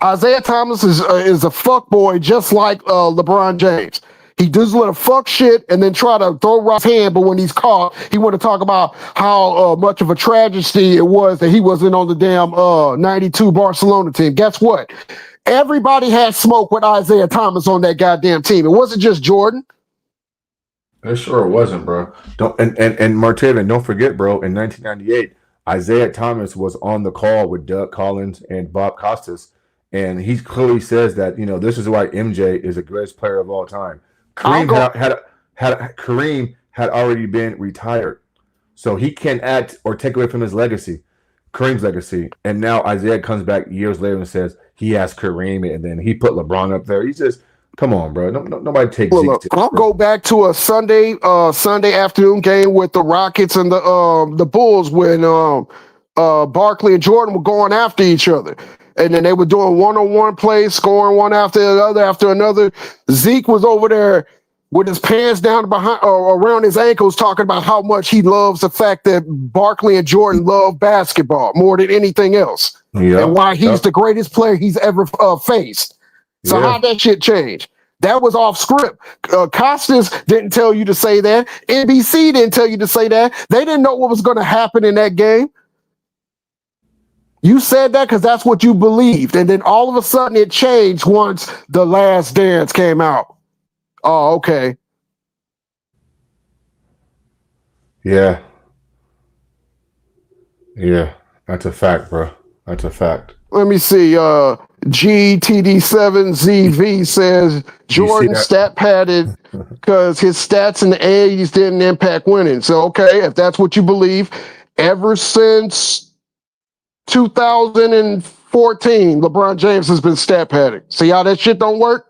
Isaiah Thomas is a fuck boy just like LeBron James. He does a little fuck shit and then try to throw Ross' hand, but when he's caught, he want to talk about how much of a tragedy it was that he wasn't on the damn 92 Barcelona team. Guess what? Everybody had smoke with Isaiah Thomas on that goddamn team. It wasn't just Jordan. It sure wasn't, bro. And Martavian, don't forget, bro, in 1998, Isaiah Thomas was on the call with Doug Collins and Bob Costas, and he clearly says that, this is why MJ is the greatest player of all time. Kareem had already been retired, so he can't act or take away from his legacy, Kareem's legacy. And now Isaiah comes back years later and says he has Kareem, and then he put LeBron up there. He's just, come on, bro. Nobody takes. I'll go back to a Sunday afternoon game with the Rockets and the Bulls when Barkley and Jordan were going after each other. And then they were doing one-on-one plays, scoring one after another. Zeke was over there with his pants down behind around his ankles, talking about how much he loves the fact that Barkley and Jordan love basketball more than anything else, and why he's the greatest player he's ever faced. So how'd that shit change? That was off script. Costas didn't tell you to say that. NBC didn't tell you to say that. They didn't know what was going to happen in that game. You said that because that's what you believed, and then all of a sudden it changed once The Last Dance came out. Oh, okay. Yeah. Yeah. That's a fact, bro. That's a fact. Let me see. GTD7ZV says You see Jordan that? stat padded because his stats in the 80s didn't impact winning. So, okay, if that's what you believe, ever since 2014, LeBron James has been stat padding. See how that shit don't work?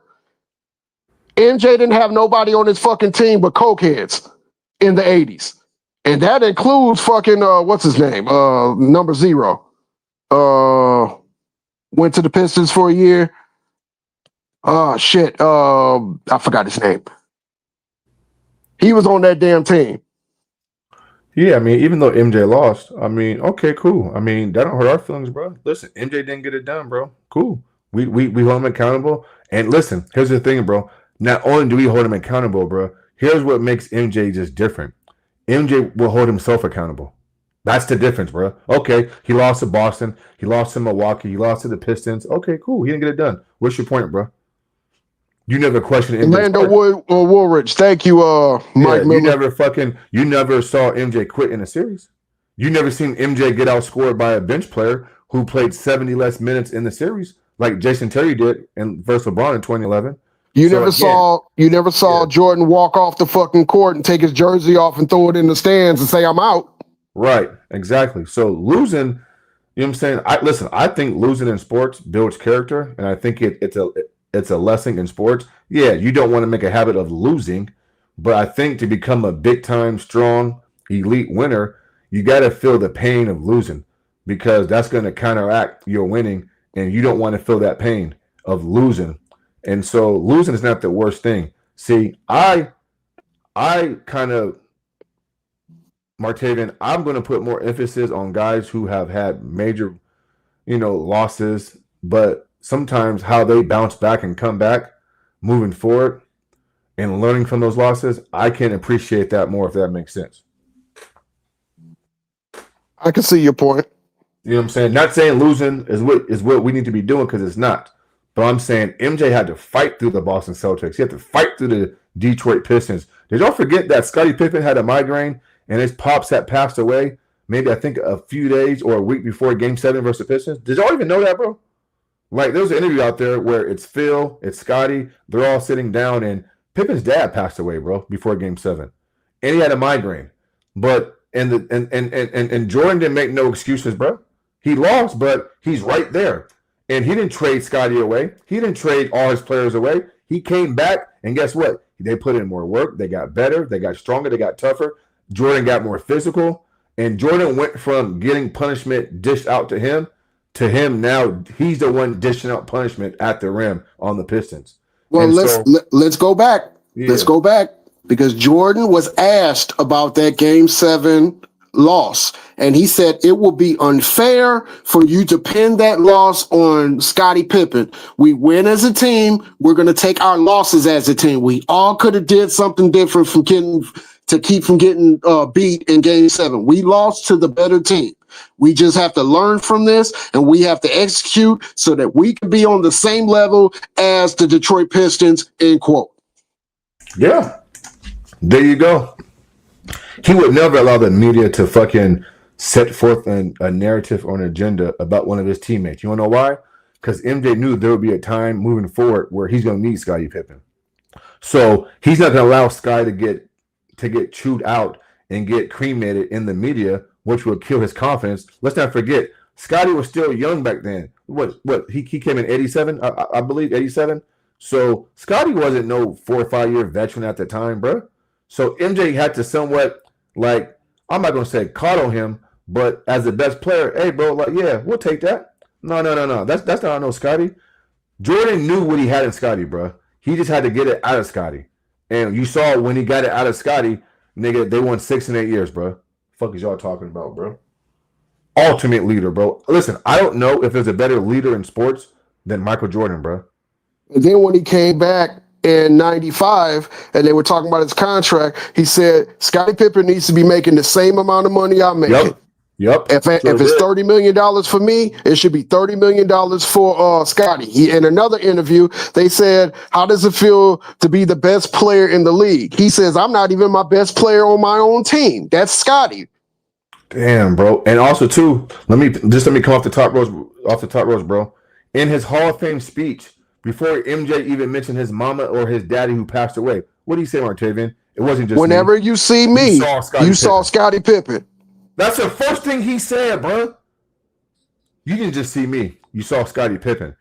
MJ didn't have nobody on his fucking team but cokeheads in the 80s. And that includes fucking, what's his name? Number 0. Went to the Pistons for a year. Oh, shit. I forgot his name. He was on that damn team. Yeah, I mean, even though MJ lost, I mean, okay, cool. I mean, that don't hurt our feelings, bro. Listen, MJ didn't get it done, bro. Cool. We hold him accountable. And listen, here's the thing, bro. Not only do we hold him accountable, bro, here's what makes MJ just different. MJ will hold himself accountable. That's the difference, bro. Okay, he lost to Boston. He lost to Milwaukee. He lost to the Pistons. Okay, cool. He didn't get it done. What's your point, bro? You never questioned MJ's Orlando part. Woolridge. Thank you, Mike Miller. You never saw MJ quit in a series. You never seen MJ get outscored by a bench player who played 70 less minutes in the series, like Jason Terry did versus LeBron in 2011. You never saw Jordan walk off the fucking court and take his jersey off and throw it in the stands and say, I'm out. Right, exactly. So losing, you know what I'm saying? I think losing in sports builds character, and I think it's a lesson in sports. Yeah, you don't want to make a habit of losing, but I think to become a big-time, strong, elite winner, you got to feel the pain of losing because that's going to counteract your winning, and you don't want to feel that pain of losing. And so losing is not the worst thing. See, I kind of, Martavian, I'm going to put more emphasis on guys who have had major, losses, but sometimes how they bounce back and come back moving forward and learning from those losses, I can appreciate that more if that makes sense. I can see your point. You know what I'm saying? Not saying losing is what we need to be doing because it's not. But I'm saying MJ had to fight through the Boston Celtics. He had to fight through the Detroit Pistons. Did y'all forget that Scottie Pippen had a migraine and his pops had passed away maybe I think a few days or a week before Game 7 versus the Pistons? Did y'all even know that, bro? Like, there was an interview out there where it's Phil, it's Scotty, they're all sitting down, and Pippen's dad passed away, bro, before Game 7. And he had a migraine. But and Jordan didn't make no excuses, bro. He lost, but he's right there. And he didn't trade Scotty away. He didn't trade all his players away. He came back, and guess what? They put in more work. They got better. They got stronger. They got tougher. Jordan got more physical. And Jordan went from getting punishment dished out to him now he's the one dishing out punishment at the rim on the Pistons. Well, let's go back. Yeah. Let's go back because Jordan was asked about that Game 7 loss, and he said it will be unfair for you to pin that loss on Scottie Pippen. We win as a team. We're going to take our losses as a team. We all could have did something different to keep from getting beat in Game 7. We lost to the better team. We just have to learn from this, and we have to execute so that we can be on the same level as the Detroit Pistons, end quote. Yeah. There you go. He would never allow the media to fucking set forth a narrative or an agenda about one of his teammates. You want to know why? Because MJ knew there would be a time moving forward where he's going to need Scottie Pippen. So he's not going to allow Sky to get chewed out and get cremated in the media, which would kill his confidence. Let's not forget, Scotty was still young back then. He came in 87, I believe, 87. So Scotty wasn't no 4 or 5 year veteran at the time, bro. So MJ had to somewhat, like, I'm not going to say coddle him, but as the best player, hey, bro, like, yeah, we'll take that. No. That's not how I know Scotty. Jordan knew what he had in Scotty, bro. He just had to get it out of Scotty. And you saw when he got it out of Scotty, nigga, they won 6 and 8 years, bro. Fuck is y'all talking about, bro? Ultimate leader, bro. Listen, I don't know if there's a better leader in sports than Michael Jordan, bro. And then when he came back in 95 and they were talking about his contract, he said, Scottie Pippen needs to be making the same amount of money I'm making. Yep. If Sure it's did. $30 million for me, it should be $30 million for Scotty. In another interview, they said, how does it feel to be the best player in the league? He says, I'm not even my best player on my own team. That's Scotty. Damn, bro. And also too, let me come off the top ropes, bro. In his Hall of Fame speech, before MJ even mentioned his mama or his daddy who passed away, what did he say, Martavian? It wasn't just Whenever me. you see me, You saw saw Scottie Pippen. That's the first thing he said, bro. You didn't just see me. You saw Scottie Pippen.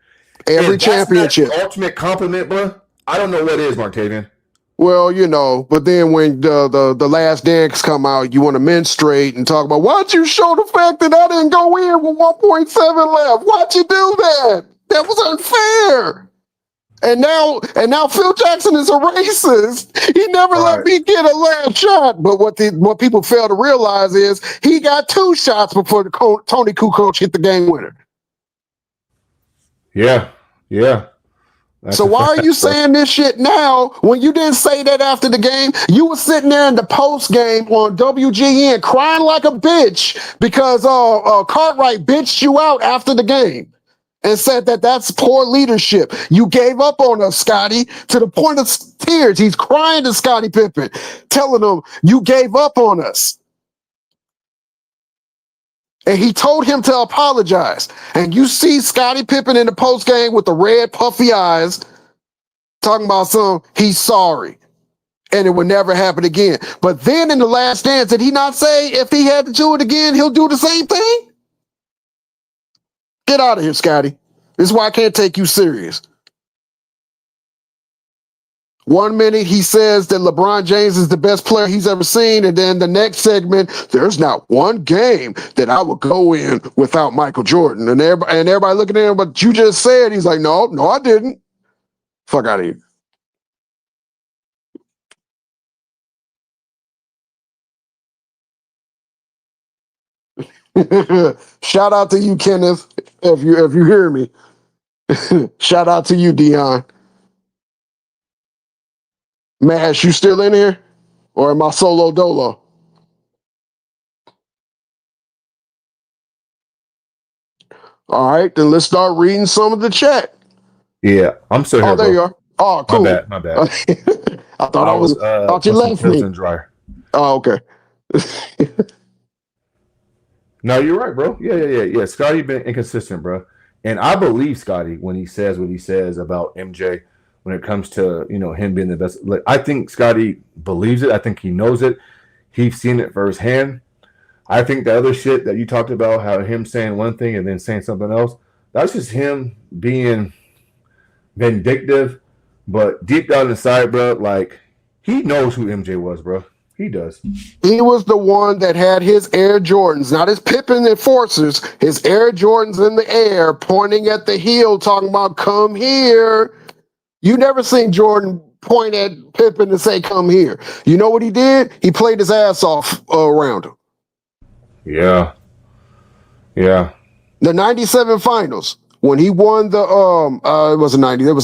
Every If that's not championship. the ultimate compliment, bro, I don't know what is, Martavian. Well, but then when the last dance come out, you want to menstruate and talk about why'd you show the fact that I didn't go in with 1.7 left? Why'd you do that? That was unfair. And now Phil Jackson is a racist. He never let me get a last shot. But what people fail to realize is he got 2 shots before the Tony Kukoc hit the game winner. Yeah. That's So why are you saying this shit now when you didn't say that after the game? You were sitting there in the post game on WGN crying like a bitch because Cartwright bitched you out after the game and said that that's poor leadership. You gave up on us, Scotty, to the point of tears. He's crying to Scottie Pippen, telling him you gave up on us. And he told him to apologize. And you see Scottie Pippen in the post game with the red puffy eyes talking about he's sorry. And it would never happen again. But then in the last dance, did he not say if he had to do it again, he'll do the same thing? Get out of here, Scotty. This is why I can't take you serious. 1 minute he says that LeBron James is the best player he's ever seen, and then the next segment, there's not one game that I would go in without Michael Jordan. And everybody looking at him, but you just said, he's like, no, I didn't. Fuck out of here. Shout out to you, Kenneth, if you hear me. Shout out to you, Dion. Mash, you still in here? Or am I solo dolo? All right, then let's start reading some of the chat. Yeah, I'm still here. Oh, there bro. you are. Oh, cool. My bad. I thought thought you left me. Dryer. Oh, okay. No, you're right, bro. Yeah. Scotty been inconsistent, bro. And I believe Scotty when he says what he says about MJ when it comes to, him being the best. Like, I think Scotty believes it. I think he knows it. He's seen it firsthand. I think the other shit that you talked about, how him saying one thing and then saying something else, that's just him being vindictive. But deep down inside, bro, like, he knows who MJ was, bro. He does. He was the one that had his Air Jordans, not his Pippen Enforcers, his Air Jordans in the air, pointing at the heel, talking about, come here. You never seen Jordan point at Pippen and say, come here. You know what he did? He played his ass off around him. Yeah. The 97 finals, when he won the, it was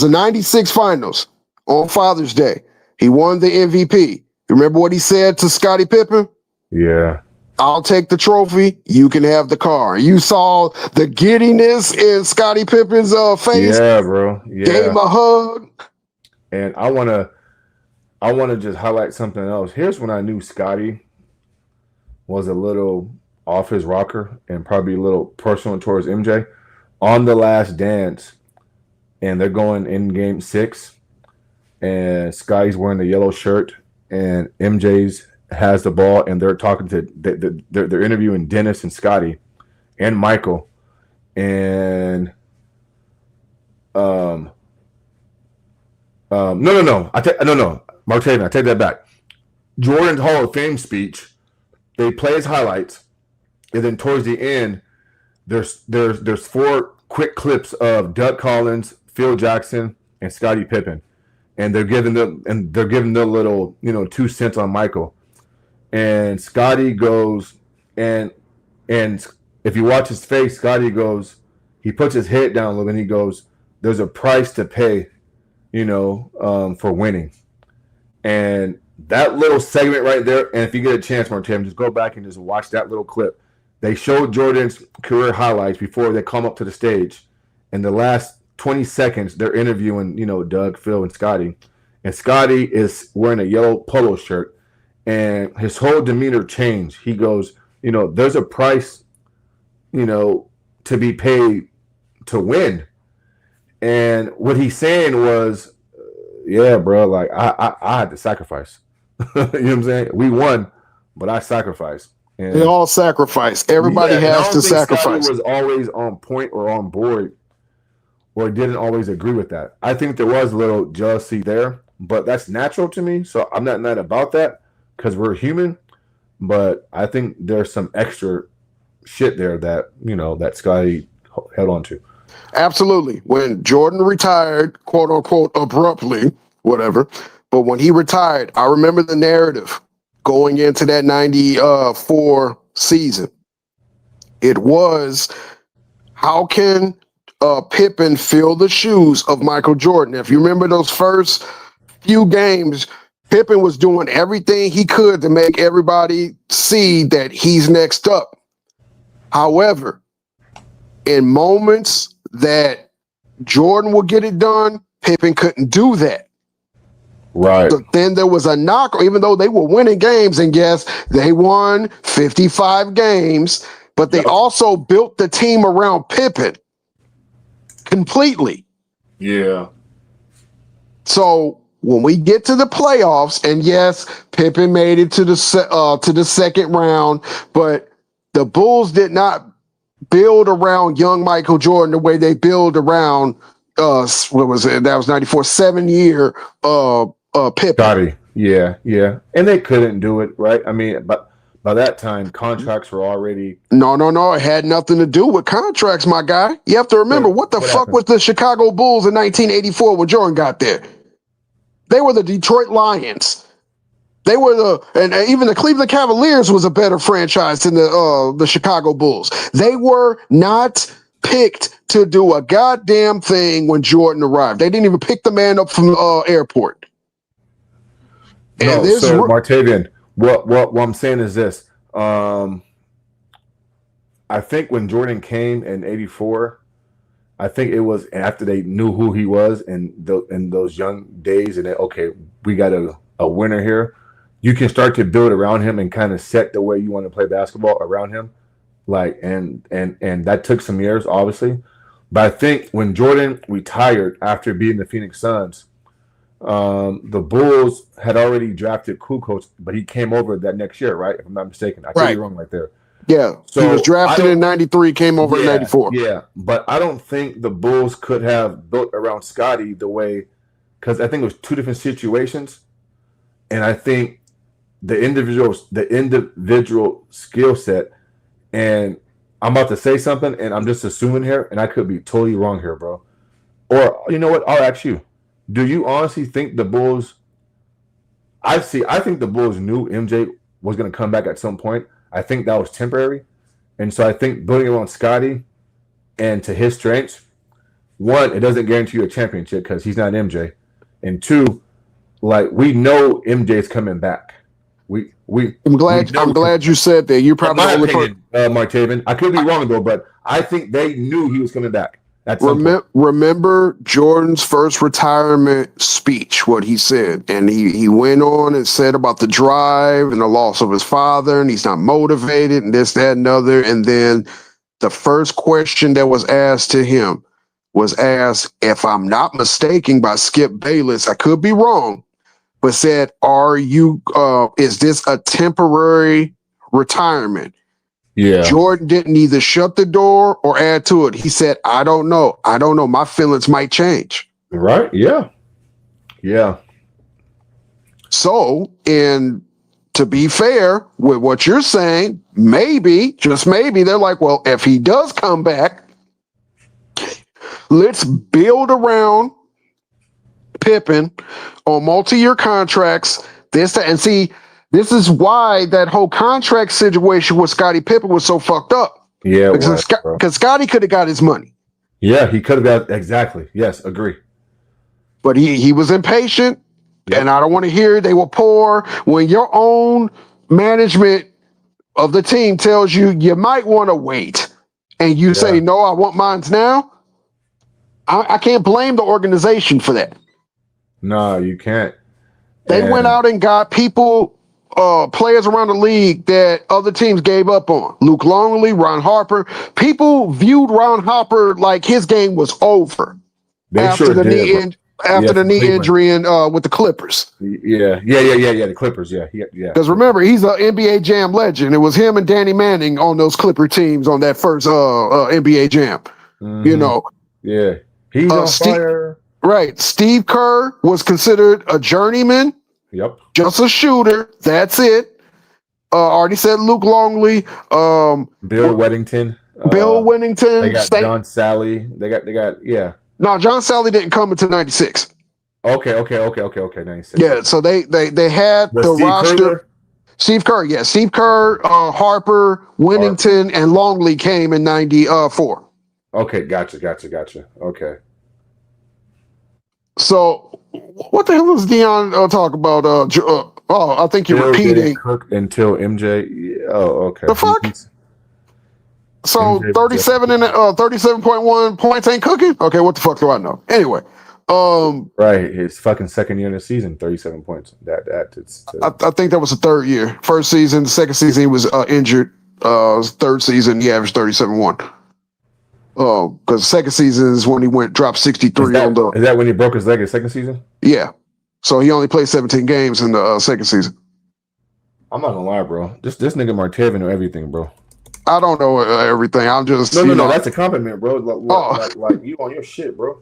a 96 finals on Father's Day. He won the MVP. Remember what he said to Scottie Pippen? Yeah. I'll take the trophy. You can have the car. You saw the giddiness in Scottie Pippen's face. Yeah, bro. Yeah. Gave him a hug. And I wanna just highlight something else. Here's when I knew Scotty was a little off his rocker and probably a little personal towards MJ. On The Last Dance, and they're going in game 6, and Scotty's wearing the yellow shirt, and MJ's has the ball, and they're talking to they're interviewing Dennis and Scotty and Michael, and no, Martavian, I take that back. Jordan's Hall of Fame speech, they play his highlights, and then towards the end, there's 4 quick clips of Doug Collins, Phil Jackson, and Scottie Pippen, and they're giving them little 2 cents on Michael, and Scotty goes and if you watch his face, Scotty goes, he puts his head down a little, and he goes, "There's a price to pay, for winning," and that little segment right there. And if you get a chance, Martin, just go back and just watch that little clip. They showed Jordan's career highlights before they come up to the stage. In the last 20 seconds, they're interviewing, Doug, Phil, and Scotty. And Scotty is wearing a yellow polo shirt, and his whole demeanor changed. He goes, there's a price, to be paid to win. And what he's saying was, yeah, bro, like I had to sacrifice. You know what I'm saying? We won, but I sacrificed. And They all sacrifice. Everybody and I has don't to think Scotty sacrifice. was always on point or on board or didn't always agree with that. I think there was a little jealousy there, but that's natural to me. So I'm not mad about that because we're human. But I think there's some extra shit there that, that Scotty held on to. Absolutely. When Jordan retired, quote unquote, abruptly, whatever, but when he retired, I remember the narrative going into that 94 season. It was, how can Pippen fill the shoes of Michael Jordan? If you remember those first few games, Pippen was doing everything he could to make everybody see that he's next up. However, in moments that Jordan would get it done, Pippen couldn't do that. Right. So then there was a knock, even though they were winning games, and yes, they won 55 games, but they also built the team around Pippen completely. Yeah. So when we get to the playoffs, and yes, Pippen made it to the second round, but the Bulls did not build around young Michael Jordan the way they build around what was it? That was 94, 7-year Pippen. Scotty. Yeah. And they couldn't do it, right? I mean, but by that time, contracts were already. No. It had nothing to do with contracts, my guy. You have to remember, what fuck happened? was the Chicago Bulls in 1984 when Jordan got there? They were the Detroit Lions. They were and even the Cleveland Cavaliers was a better franchise than the Chicago Bulls. They were not picked to do a goddamn thing when Jordan arrived. They didn't even pick the man up from the airport. No, so Martavian, what I'm saying is this. I think when Jordan came in '84, I think it was after they knew who he was in those young days, and okay, we got a winner here. You can start to build around him and kind of set the way you want to play basketball around him, like and that took some years, obviously. But I think when Jordan retired after beating the Phoenix Suns, the Bulls had already drafted Kukoc, but he came over that next year, right? If I'm not mistaken, I could be wrong right there. Yeah, so he was drafted in '93, came over in '94. Yeah, but I don't think the Bulls could have built around Scotty the way, because I think it was two different situations, and I think the individual skill set, and I'm about to say something, and I'm just assuming here, and I could be totally wrong here, bro. Or you know what? I'll ask you. Do you honestly think the Bulls? I think the Bulls knew MJ was going to come back at some point. I think that was temporary, and so I think building around Scotty and to his strengths, one, it doesn't guarantee you a championship because he's not MJ, and two, like we know MJ's coming back. I'm glad you said that. You probably my opinion, Martavian. I could be wrong though, but I think they knew he was coming back. Remember Jordan's first retirement speech, what he said. And he went on and said about the drive and the loss of his father, and he's not motivated, and this, that, and other. And then the first question that was asked to him was asked, if I'm not mistaken, by Skip Bayless, I could be wrong, but said, is this a temporary retirement? Yeah. Jordan didn't either shut the door or add to it. He said, I don't know. My feelings might change. Right. Yeah. Yeah. So, and to be fair with what you're saying, maybe, just maybe, they're like, well, if he does come back, let's build around Pippen on multi-year contracts. And see, this is why that whole contract situation with Scottie Pippen was so fucked up. Yeah, because Scottie could have got his money. Yeah, he could have got exactly. Yes, agree. But he was impatient, and I don't want to hear they were poor. When your own management of the team tells you you might want to wait, and you say, no, I want mines now, I can't blame the organization for that. No, you can't. They went out and got people, players around the league that other teams gave up on. Luke Longley, Ron Harper. People viewed Ron Harper like his game was over after the knee injury and with the Clippers. The Clippers. Yeah. Because remember, he's an NBA Jam legend. It was him and Danny Manning on those Clipper teams on that first NBA Jam. Mm-hmm. You know. Yeah. He's on fire. Right. Steve Kerr was considered a journeyman. Yep. Just a shooter. That's it. Already said Luke Longley. Bill Weddington. Bill Weddington. They got John Sally. They got yeah. No, John Sally didn't come until 96. Okay. 96. Yeah, so they had the roster. Kerr? Steve Kerr, yeah. Steve Kerr, Harper, Weddington, and Longley came in 94. Okay, gotcha. Okay. So, what the hell is Dion talk about? I think you're repeating. Cook until MJ. Oh, okay. The fuck? So MJ 37 and 37.1 points ain't cooking. Okay, what the fuck do I know? Anyway, right, his fucking second year in the season, 37 points. I think that was the third year. First season, second season he was injured. Third season he averaged 37.1. Because second season is when he dropped 63 on the. Is that when he broke his leg his second season? Yeah. So he only played 17 games in the second season. I'm not gonna lie, bro. This nigga Martevin know everything, bro. I don't know everything. I'm just no. That's a compliment, bro. Like you on your shit, bro.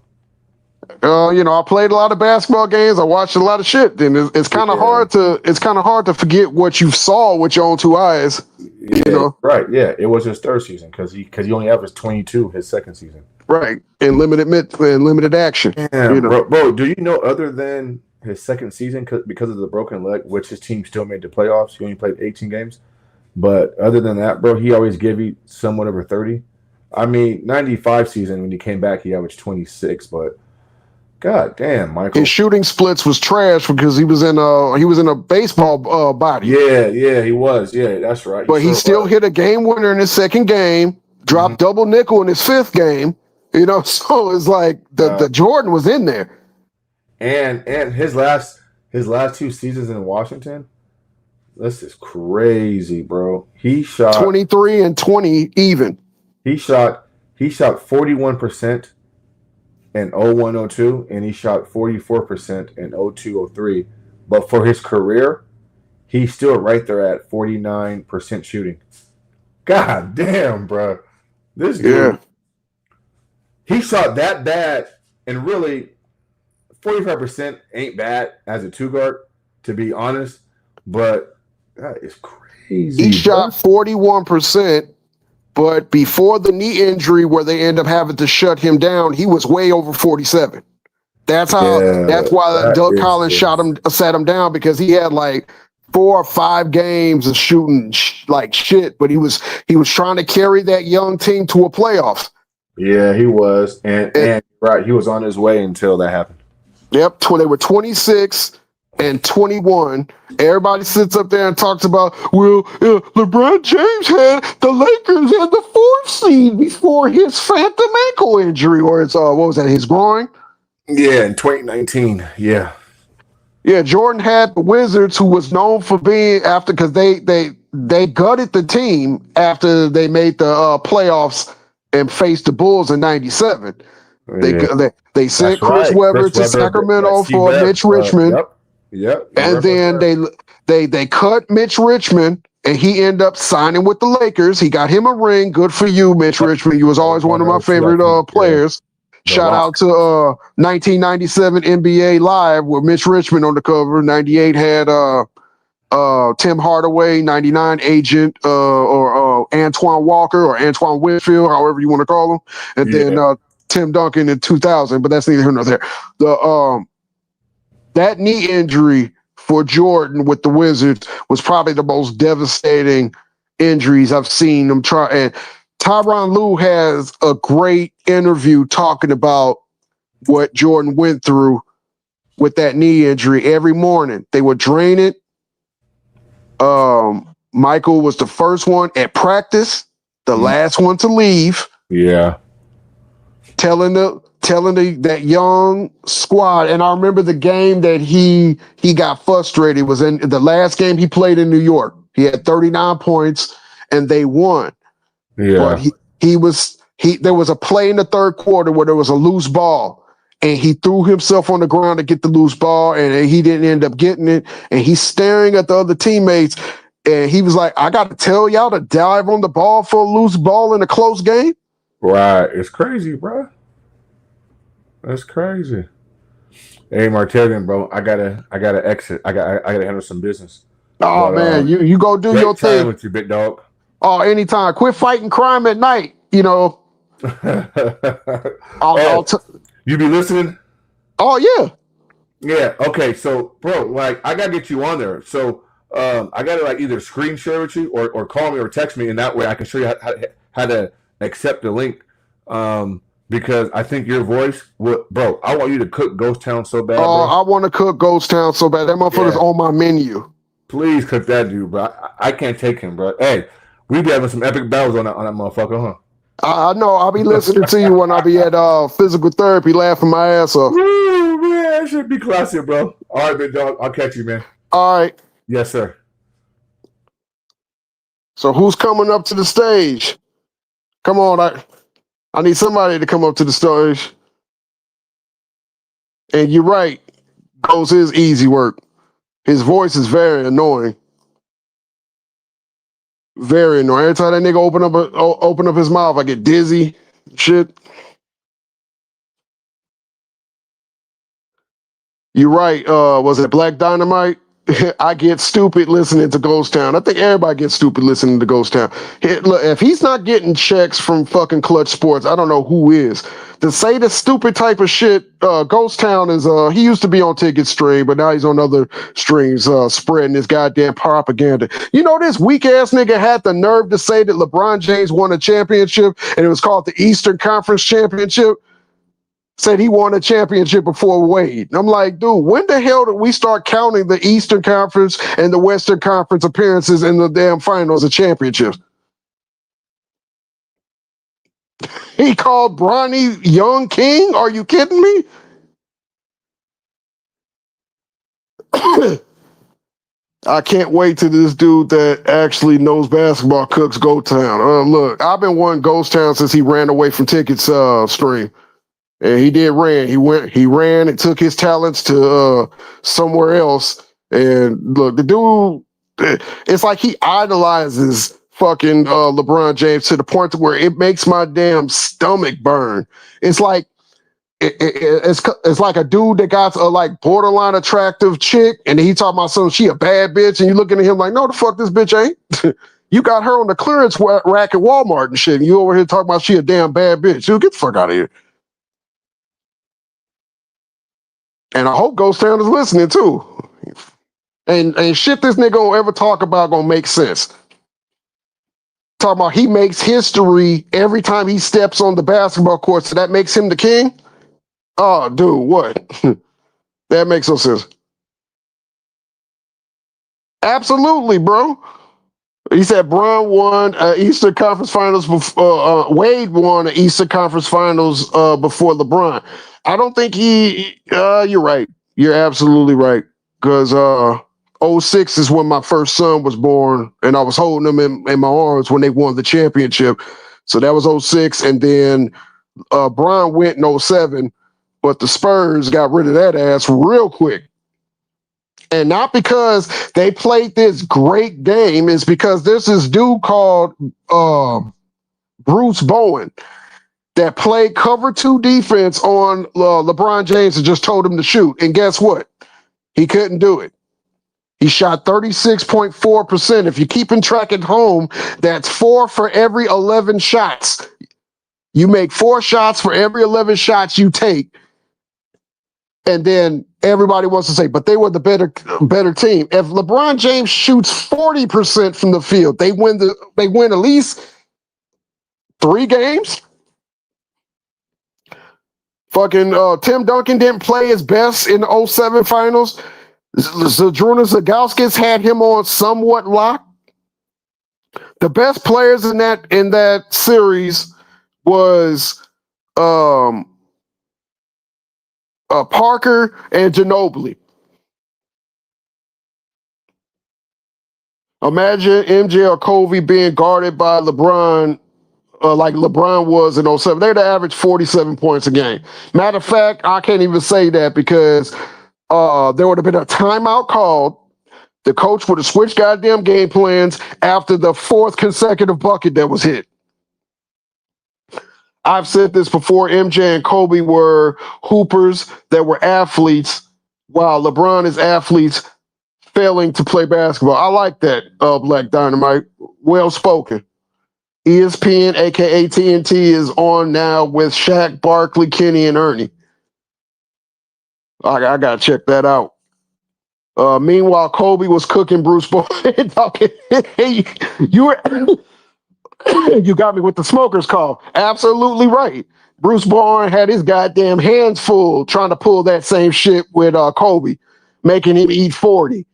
I played a lot of basketball games. I watched a lot of shit. And it's kind of hard to forget what you saw with your own two eyes. Yeah, right. Yeah, it was his third season because he only averaged 22 his second season. Right, in limited action. Damn, bro. Do you know other than his second season because of the broken leg, which his team still made the playoffs? He only played 18 games, but other than that, bro, he always gave you somewhat over 30. I mean, 95 season when he came back, he averaged 26, but. God damn, Michael. His shooting splits was trash because he was in a baseball body. Yeah, he was. Yeah, that's right. But he still hit a game winner in his second game, dropped double nickel in his fifth game. So it's like the Jordan was in there. And his last two seasons in Washington, this is crazy, bro. He shot 23 and 20 even. He shot 41% in 01-02, and he shot 44% in 02-03. But for his career, he's still right there at 49% shooting. God damn, bro. This dude, he shot that bad, and really, 45% ain't bad as a two guard, to be honest. But that is crazy. He shot 41%. But before the knee injury, where they end up having to shut him down, he was way over 47. That's why Doug Collins sat him down, because he had like 4 or 5 games of shooting like shit. But he was trying to carry that young team to a playoffs. Yeah, he was, and right, he was on his way until that happened. Yep, they were 26 and 21. Everybody sits up there and talks about, LeBron James had the Lakers at the 4th seed before his phantom ankle injury, or it's what was that, his groin? Yeah, in 2019. Yeah, Jordan had the Wizards, who was known for being because they gutted the team after they made the playoffs and faced the Bulls in 97. Yeah. They sent Chris Webber to Sacramento for Mitch Richmond. Yep. And then they cut Mitch Richmond, and he ended up signing with the Lakers. He got him a ring. Good for you, Mitch Richmond. You was always one of my favorite players. Shout out to 1997 NBA Live with Mitch Richmond on the cover. 98 had Tim Hardaway, 99 Agent or Antoine Walker or Antoine Whitfield, however you want to call him. And then Tim Duncan in 2000, but that's neither here nor there. That knee injury for Jordan with the Wizards was probably the most devastating injuries I've seen them try. And Tyronn Lue has a great interview talking about what Jordan went through with that knee injury. Every morning they would drain it. Michael was the first one at practice, the last one to leave. Yeah. Telling that young squad, and I remember the game that he got frustrated was in the last game he played in New York. He had 39 points and they won. Yeah. But there was a play in the third quarter where there was a loose ball and he threw himself on the ground to get the loose ball and he didn't end up getting it. And he's staring at the other teammates and he was like, I got to tell y'all to dive on the ball for a loose ball in a close game. Right. It's crazy, bro. That's crazy. Hey, Martellian, bro, I gotta exit. I gotta handle some business. Oh But man, you go do great your time thing. with you, big dog. Oh, anytime. Quit fighting crime at night. Oh, I'll you be listening? oh yeah. Yeah. Okay. So, bro, like, I gotta get you on there. So, I gotta like either screen share with you or call me or text me, and that way I can show you how to accept the link. Because I think your voice will, bro. I want you to cook Ghost Town so bad, Oh, bro. I want to cook Ghost Town so bad. That motherfucker's on my menu. Please cook that dude, bro. I can't take him, bro. Hey, we be having some epic battles on that motherfucker, huh? I know. I'll be listening to you when I'll be at physical therapy, laughing my ass off. Woo, man, that should be classic, bro. All right, big dog. I'll catch you, man. All right. Yes, sir. So who's coming up to the stage? Come on, I need somebody to come up to the stage. And you're right. Ghost is easy work. His voice is very annoying. Very annoying. Every time that nigga open up his mouth, I get dizzy. Shit. You're right. Was it Black Dynamite? I get stupid listening to Ghost Town. I think everybody gets stupid listening to Ghost Town. Look, if he's not getting checks from fucking Clutch Sports, I don't know who is. To say the stupid type of shit, Ghost Town is, he used to be on Ticket Stream, but now he's on other streams spreading this goddamn propaganda. You know, this weak ass nigga had the nerve to say that LeBron James won a championship and it was called the Eastern Conference Championship. Said he won a championship before Wade. And I'm like, dude, when the hell did we start counting the Eastern Conference and the Western Conference appearances in the damn finals of championships? He called Bronny Young King? Are you kidding me? I can't wait till this dude that actually knows basketball cooks Ghost Town. Look, I've been wanting Ghost Town since he ran away from Tickets stream. And he did ran. He ran and took his talents to somewhere else. And look, the dude, it's like he idolizes fucking LeBron James to the point to where it makes my damn stomach burn. It's like it's like a dude that got a like borderline attractive chick, and he talking about something, she a bad bitch, and you looking at him like, no, the fuck this bitch ain't. You got her on the clearance rack at Walmart and shit, and you over here talking about she a damn bad bitch. Dude, get the fuck out of here. And I hope Ghost Town is listening too. And shit this nigga gonna ever talk about gonna make sense. Talking about he makes history every time he steps on the basketball court, so that makes him the king? Oh, dude, what? That makes no sense. Absolutely, bro. He said Bron won Eastern Conference Finals before Wade won the Eastern Conference Finals before LeBron. I don't think you're right. You're absolutely right. Because 06 is when my first son was born, and I was holding him in my arms when they won the championship. So that was 06, and then Bron went in 07, but the Spurs got rid of that ass real quick. And not because they played this great game, it's because there's this dude called Bruce Bowen that played cover 2 defense on LeBron James and just told him to shoot. And guess what? He couldn't do it. He shot 36.4%. If you're keeping track at home, that's 4 for every 11 shots. You make 4 shots for every 11 shots you take. And then everybody wants to say, but they were the better team. If LeBron James shoots 40% from the field, they win at least 3 games. Fucking Tim Duncan didn't play his best in the 07 finals. Zydrunas Ilgauskas had him on somewhat lock. The best players in that series was Parker and Ginobili. Imagine MJ or Kobe being guarded by LeBron, like LeBron was in 07. They'd average 47 points a game. Matter of fact, I can't even say that because there would have been a timeout called. The coach would have switched goddamn game plans after the fourth consecutive bucket that was hit. I've said this before. MJ and Kobe were hoopers that were athletes, while LeBron is athletes failing to play basketball. I like that, Black Dynamite. Well spoken. ESPN, aka TNT, is on now with Shaq, Barkley, Kenny, and Ernie. I gotta check that out. Meanwhile, Kobe was cooking Bruce Bowen. you were you got me with the smoker's call. Absolutely right. Bruce Bowen had his goddamn hands full trying to pull that same shit with Kobe, making him eat 40.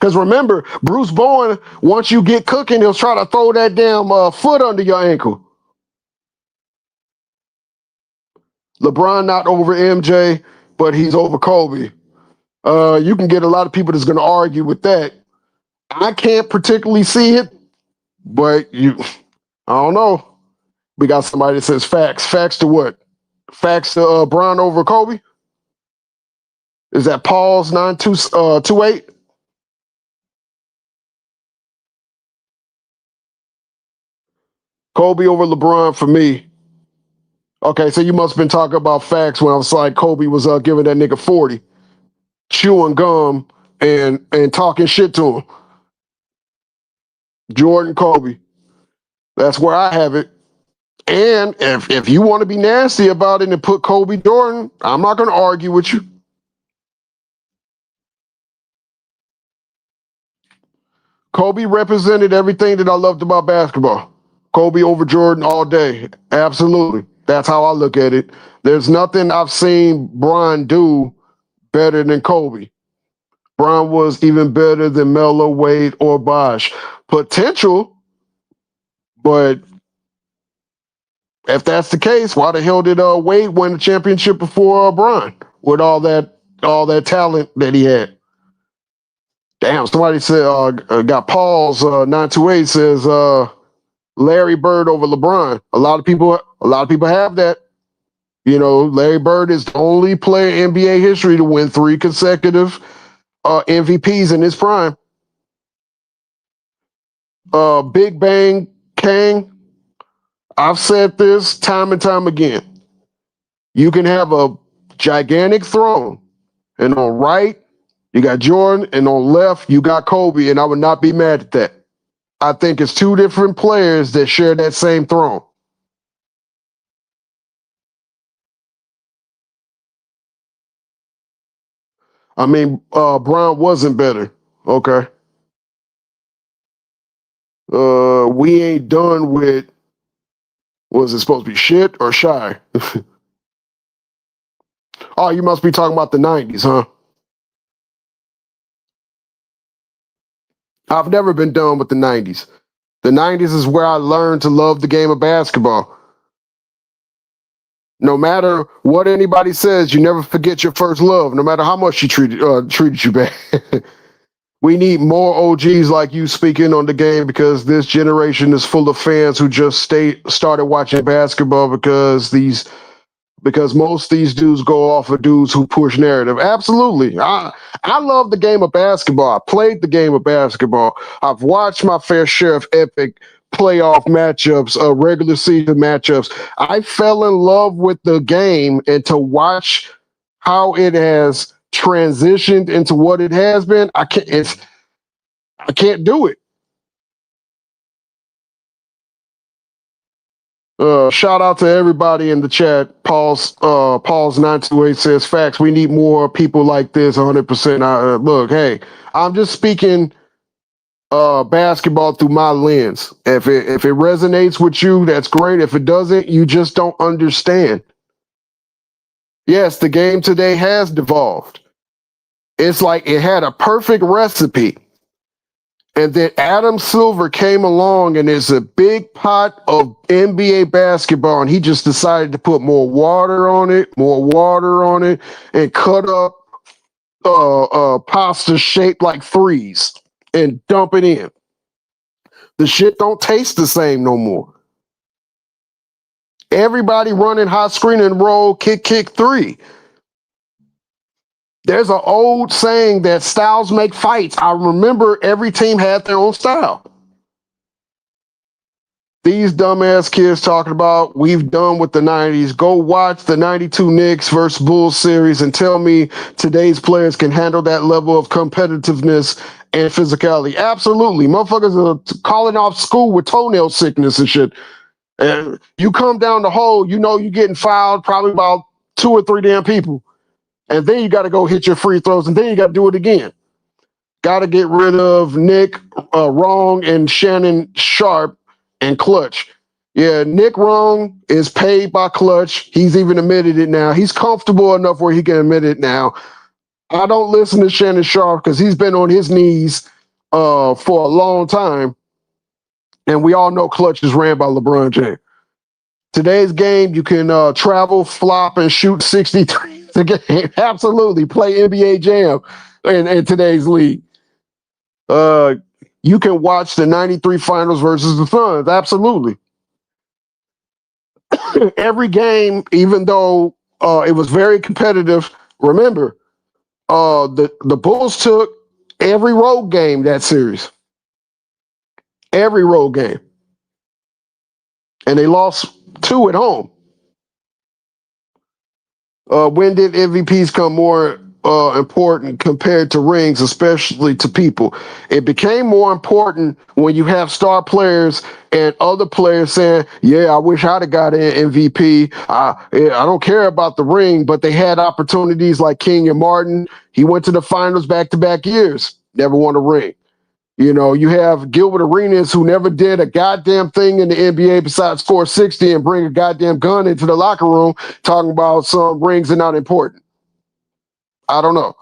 Because remember, Bruce Bowen, once you get cooking, he'll try to throw that damn foot under your ankle. LeBron not over MJ, but he's over Kobe. You can get a lot of people that's going to argue with that. I can't particularly see it, but I don't know. We got somebody that says facts. Facts to what? Facts to Bron over Kobe? Is that Paul's 9228? Kobe over LeBron for me. Okay, so you must have been talking about facts when I was like Kobe was giving that nigga 40, chewing gum and talking shit to him. Jordan, Kobe. That's where I have it. And if you want to be nasty about it and put Kobe Jordan, I'm not going to argue with you. Kobe represented everything that I loved about basketball. Kobe over Jordan all day. Absolutely. That's how I look at it. There's nothing I've seen Bron do better than Kobe. Bron was even better than Melo, Wade, or Bosh. Potential, but if that's the case, why the hell did Wade win the championship before Bron with all that talent that he had? Damn, somebody said got Paul's 928 says Larry Bird over LeBron. A lot of people have that. You know, Larry Bird is the only player in NBA history to win 3 consecutive MVPs in his prime. Big Bang Kang, I've said this time and time again. You can have a gigantic throne, and on right, you got Jordan, and on left, you got Kobe, and I would not be mad at that. I think it's 2 different players that share that same throne. I mean, Bron wasn't better. Okay. We ain't done with, was it supposed to be shit or shy? Oh, you must be talking about the 90s, huh? I've never been done with the 90s. The 90s is where I learned to love the game of basketball. No matter what anybody says, you never forget your first love, no matter how much she treated you bad. We need more OGs like you speaking on the game because this generation is full of fans who just started watching basketball because most of these dudes go off of dudes who push narrative. Absolutely. I love the game of basketball. I played the game of basketball. I've watched my fair share of epic playoff matchups, regular season matchups. I fell in love with the game, and to watch how it has transitioned into what it has been, I can't do it. Shout out to everybody in the chat. Paul's 928 says facts. We need more people like this. 100%. Look, hey, I'm just speaking basketball through my lens. If it resonates with you, that's great. If it doesn't, you just don't understand. Yes, the game today has devolved. It's like it had a perfect recipe. And then Adam Silver came along, and there's a big pot of NBA basketball, and he just decided to put more water on it, and cut up pasta shaped like threes and dump it in. The shit don't taste the same no more. Everybody running hot screen and roll, kick, three. There's an old saying that styles make fights. I remember every team had their own style. These dumbass kids talking about we've done with the 90s. Go watch the 92 Knicks versus Bulls series and tell me today's players can handle that level of competitiveness and physicality. Absolutely. Motherfuckers are calling off school with toenail sickness and shit. And you come down the hole, you know you're getting fouled probably about 2 or 3 damn people. And then you got to go hit your free throws, and then you got to do it again. Got to get rid of Nick Wrong and Shannon Sharp and Clutch. Yeah, Nick Wrong is paid by Clutch. He's even admitted it now. He's comfortable enough where he can admit it now. I don't listen to Shannon Sharp because he's been on his knees for a long time. And we all know Clutch is ran by LeBron James. Today's game, you can travel, flop, and shoot 63 a game. Absolutely. Play NBA Jam in today's league. You can watch the 93 finals versus the Suns. Absolutely. Every game, even though it was very competitive, remember, the Bulls took every road game that series. Every road game. And they lost 2 at home. When did MVPs come more important compared to rings, especially to people? It became more important when you have star players and other players saying, yeah, I wish I'd have got an MVP. I don't care about the ring, but they had opportunities like King and Martin. He went to the finals back-to-back years, never won a ring. You know, you have Gilbert Arenas, who never did a goddamn thing in the NBA besides score 60 and bring a goddamn gun into the locker room, talking about some rings are not important. I don't know.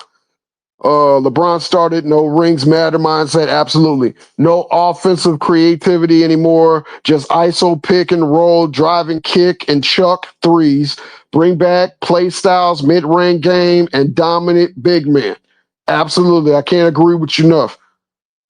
LeBron started no rings matter mindset. Absolutely. No offensive creativity anymore. Just ISO pick and roll, driving kick and chuck threes. Bring back play styles, mid-range game, and dominant big man. Absolutely. I can't agree with you enough.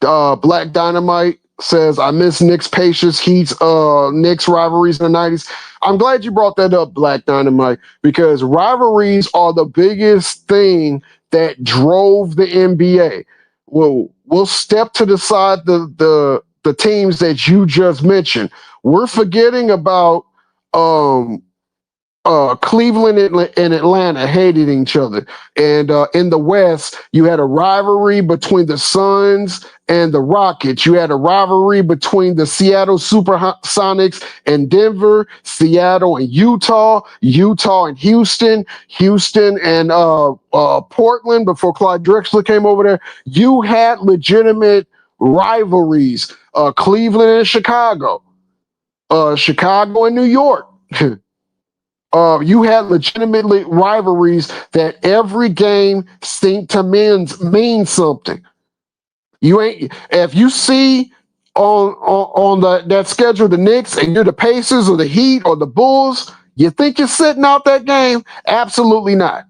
Black Dynamite says, I miss Knicks patience, Heat's Knicks rivalries in the 90s. I'm glad you brought that up, Black Dynamite, because rivalries are the biggest thing that drove the NBA. We'll step to the side the teams that you just mentioned. We're forgetting about Cleveland and Atlanta hated each other. And in the West, you had a rivalry between the Suns and the Rockets. You had a rivalry between the Seattle Supersonics and Denver, Seattle and Utah, Utah and Houston, Houston and Portland before Clyde Drexler came over there. You had legitimate rivalries, Cleveland and Chicago, Chicago and New York. You had legitimately rivalries that every game seemed to mean something. You ain't if you see on that schedule the Knicks and you're the Pacers or the Heat or the Bulls, you think you're sitting out that game? Absolutely not.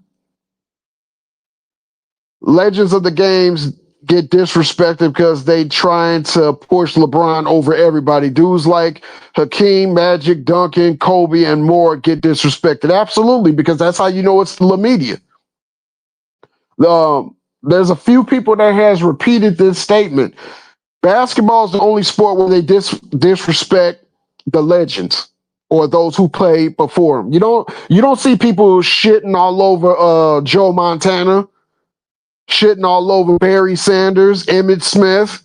Legends of the games get disrespected because they trying to push LeBron over everybody. Dudes like Hakeem, Magic, Duncan, Kobe, and more get disrespected. Absolutely, because that's how you know it's the media. There's a few people that has repeated this statement. Basketball is the only sport where they disrespect the legends or those who played before them. You don't see people shitting all over Joe Montana, shitting all over Barry Sanders, Emmitt Smith.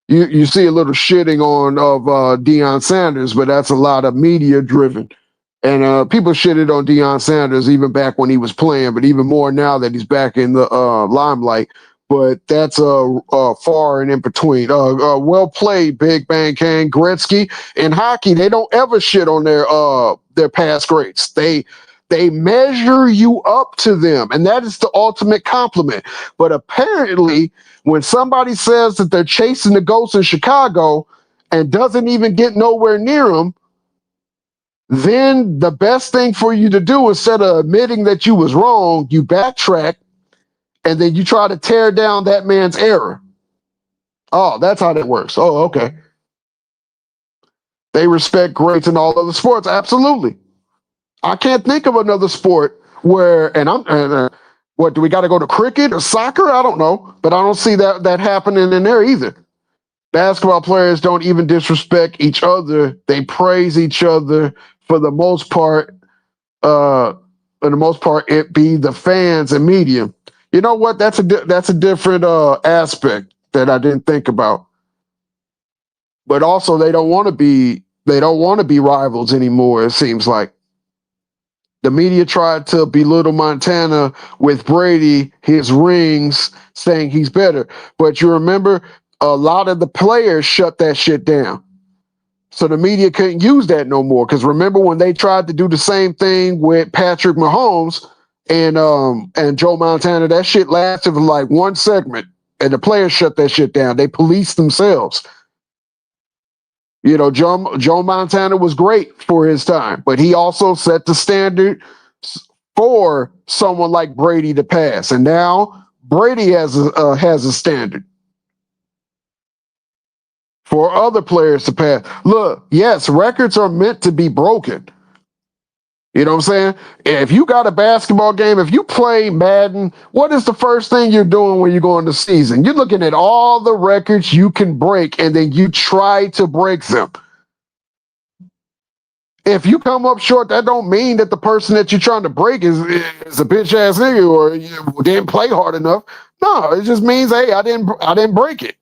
You see a little shitting of Deion Sanders, but that's a lot of media driven. And people shitted on Deion Sanders even back when he was playing, but even more now that he's back in the limelight. But that's far and in between. Well played, Big Bang Kang, Gretzky. In hockey, they don't ever shit on their past greats. They They measure you up to them, and that is the ultimate compliment. But apparently, when somebody says that they're chasing the ghosts in Chicago and doesn't even get nowhere near them, then the best thing for you to do, instead of admitting that you was wrong, you backtrack and then you try to tear down that man's error. Oh, that's how that works. Oh, okay. They respect greats in all other sports. Absolutely. I can't think of another sport where, what, do we got to go to cricket or soccer? I don't know, but I don't see that happening in there either. Basketball players don't even disrespect each other. They praise each other for the most part. For the most part, it be the fans and media. You know what? That's a different aspect that I didn't think about. But also, they don't want to be rivals anymore. It seems like the media tried to belittle Montana with Brady, his rings, saying he's better. But you remember, a lot of the players shut that shit down. So the media couldn't use that no more. Because remember when they tried to do the same thing with Patrick Mahomes and Joe Montana, that shit lasted for like one segment, and the players shut that shit down. They policed themselves. You know, Joe Montana was great for his time, but he also set the standard for someone like Brady to pass. And now Brady has a standard for other players to pass. Look, yes, records are meant to be broken. You know what I'm saying? If you got a basketball game, if you play Madden, what is the first thing you're doing when you go into season? You're looking at all the records you can break, and then you try to break them. If you come up short, that don't mean that the person that you're trying to break is a bitch ass nigga or you didn't play hard enough. No, it just means, hey, I didn't break it.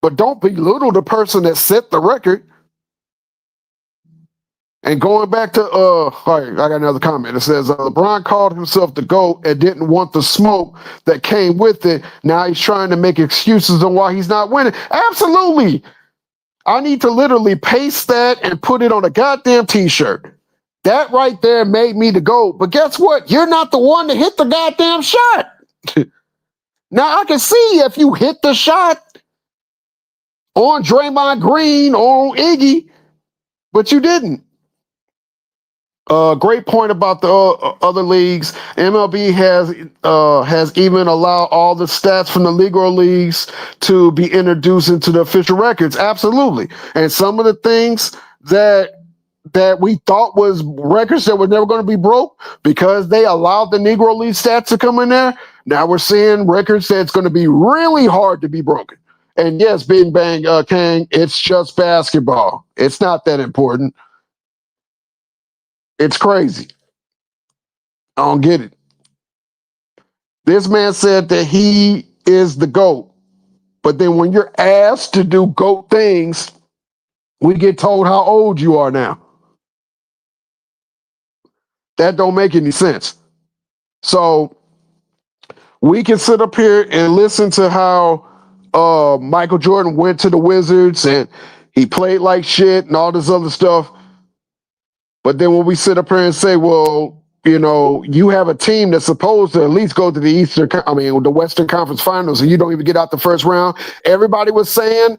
But don't belittle the person that set the record. And going back to, all right, I got another comment. It says, LeBron called himself the GOAT and didn't want the smoke that came with it. Now he's trying to make excuses on why he's not winning. Absolutely. I need to literally paste that and put it on a goddamn t-shirt. That right there made me the GOAT. But guess what? You're not the one to hit the goddamn shot. Now I can see if you hit the shot on Draymond Green or on Iggy, but you didn't. Great point about the other leagues. MLB has even allowed all the stats from the Negro leagues to be introduced into the official records. Absolutely, and some of the things that we thought was records that were never going to be broke because they allowed the Negro league stats to come in there. Now we're seeing records that's going to be really hard to be broken. And yes, Big Bang Kang, it's just basketball. It's not that important. It's crazy. I don't get it. This man said that he is the GOAT. But then when you're asked to do GOAT things, we get told how old you are now. That don't make any sense. So we can sit up here and listen to how Michael Jordan went to the Wizards and he played like shit and all this other stuff. But then when we sit up here and say, well, you know, you have a team that's supposed to at least go to the Western Conference Finals, and you don't even get out the first round. Everybody was saying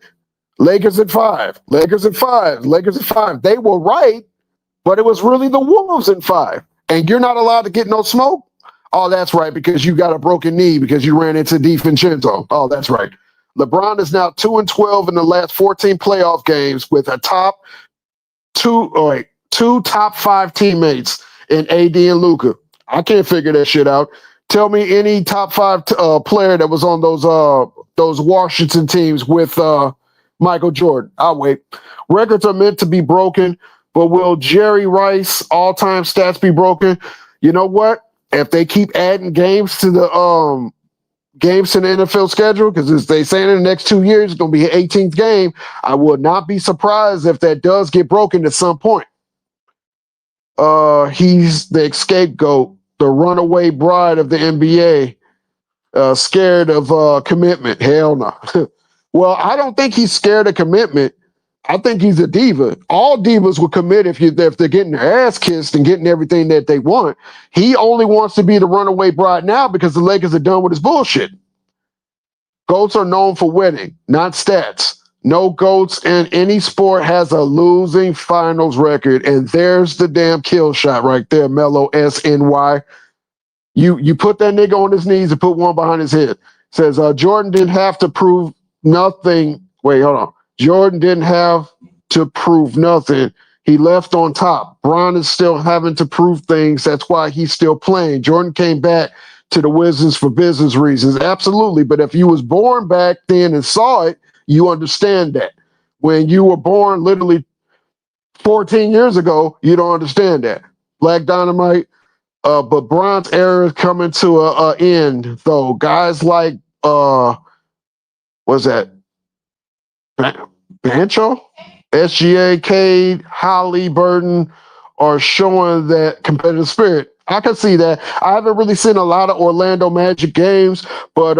Lakers at 5, Lakers at 5, Lakers at 5. They were right, but it was really the Wolves in 5. And you're not allowed to get no smoke? Oh, that's right, because you got a broken knee because you ran into DiVincenzo. Oh, that's right. LeBron is now 2-12 in the last 14 playoff games with a two top 5 teammates in AD and Luka. I can't figure that shit out. Tell me any top 5 player that was on those Washington teams with Michael Jordan. I'll wait. Records are meant to be broken, but will Jerry Rice all-time stats be broken? You know what? If they keep adding games to the NFL schedule, because as they say in the next 2 years, it's going to be an 18th game, I would not be surprised if that does get broken at some point. He's the scapegoat, the runaway bride of the NBA, scared of commitment. Hell no. Well, I don't think he's scared of commitment. I think he's a diva. All divas will commit if they're getting their ass kissed and getting everything that they want. He only wants to be the runaway bride now because the Lakers are done with his bullshit. Goats are known for winning, not stats. No goats in any sport has a losing finals record, and there's the damn kill shot right there, Mello SNY. You put that nigga on his knees and put one behind his head. Says Jordan didn't have to prove nothing. Wait, hold on. Jordan didn't have to prove nothing. He left on top. Bron is still having to prove things. That's why he's still playing. Jordan came back to the Wizards for business reasons. Absolutely. But if you was born back then and saw it, you understand that. When you were born literally 14 years ago, you don't understand that. Black Dynamite. But Bron's era is coming to a end, though. Guys like what's that? Bancho, SGA, Cade, Holly, Burton are showing that competitive spirit. I can see that. I haven't really seen a lot of Orlando Magic games, but